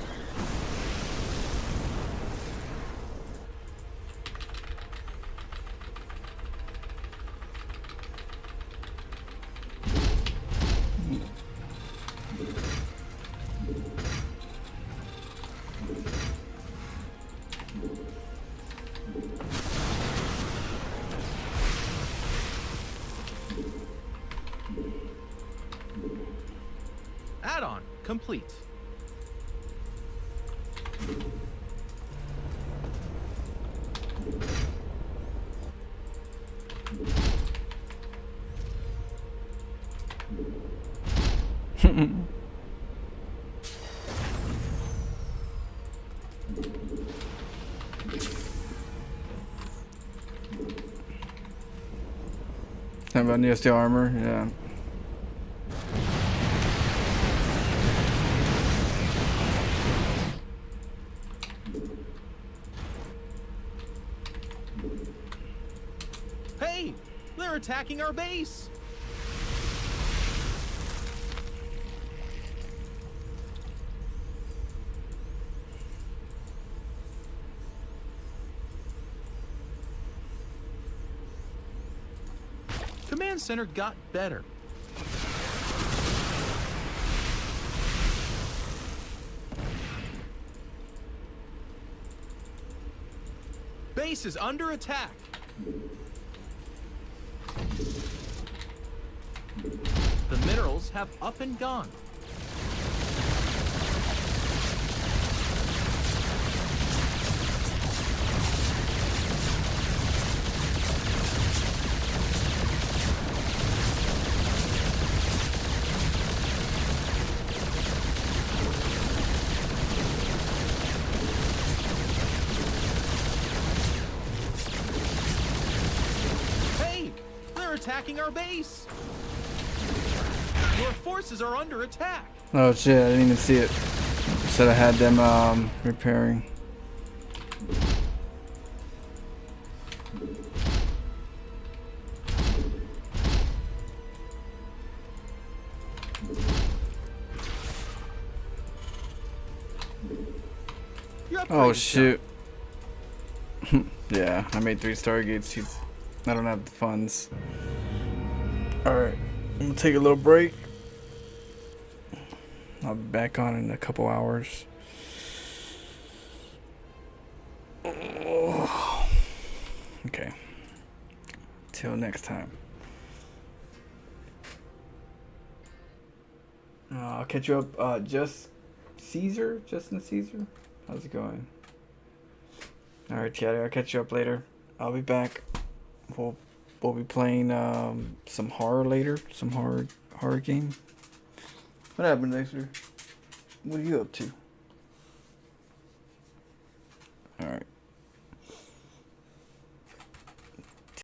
Add-on complete. How about Neo Steel armor? Yeah. attacking our base! Command center got better. Base is under attack. The minerals have up and gone. Attacking our base. Your forces are under attack. Oh shit, I didn't even see it. Said I had them repairing. Oh shoot. Yeah, I made 3 Stargates. I don't have the funds. Alright, I'm gonna take a little break. I'll be back on in a couple hours. Oh. Okay. Till next time. I'll catch you up. Justin Caesar? How's it going? Alright, chat. I'll catch you up later. I'll be back. We'll be playing some horror later. Some horror game. What happened, Dexter? What are you up to?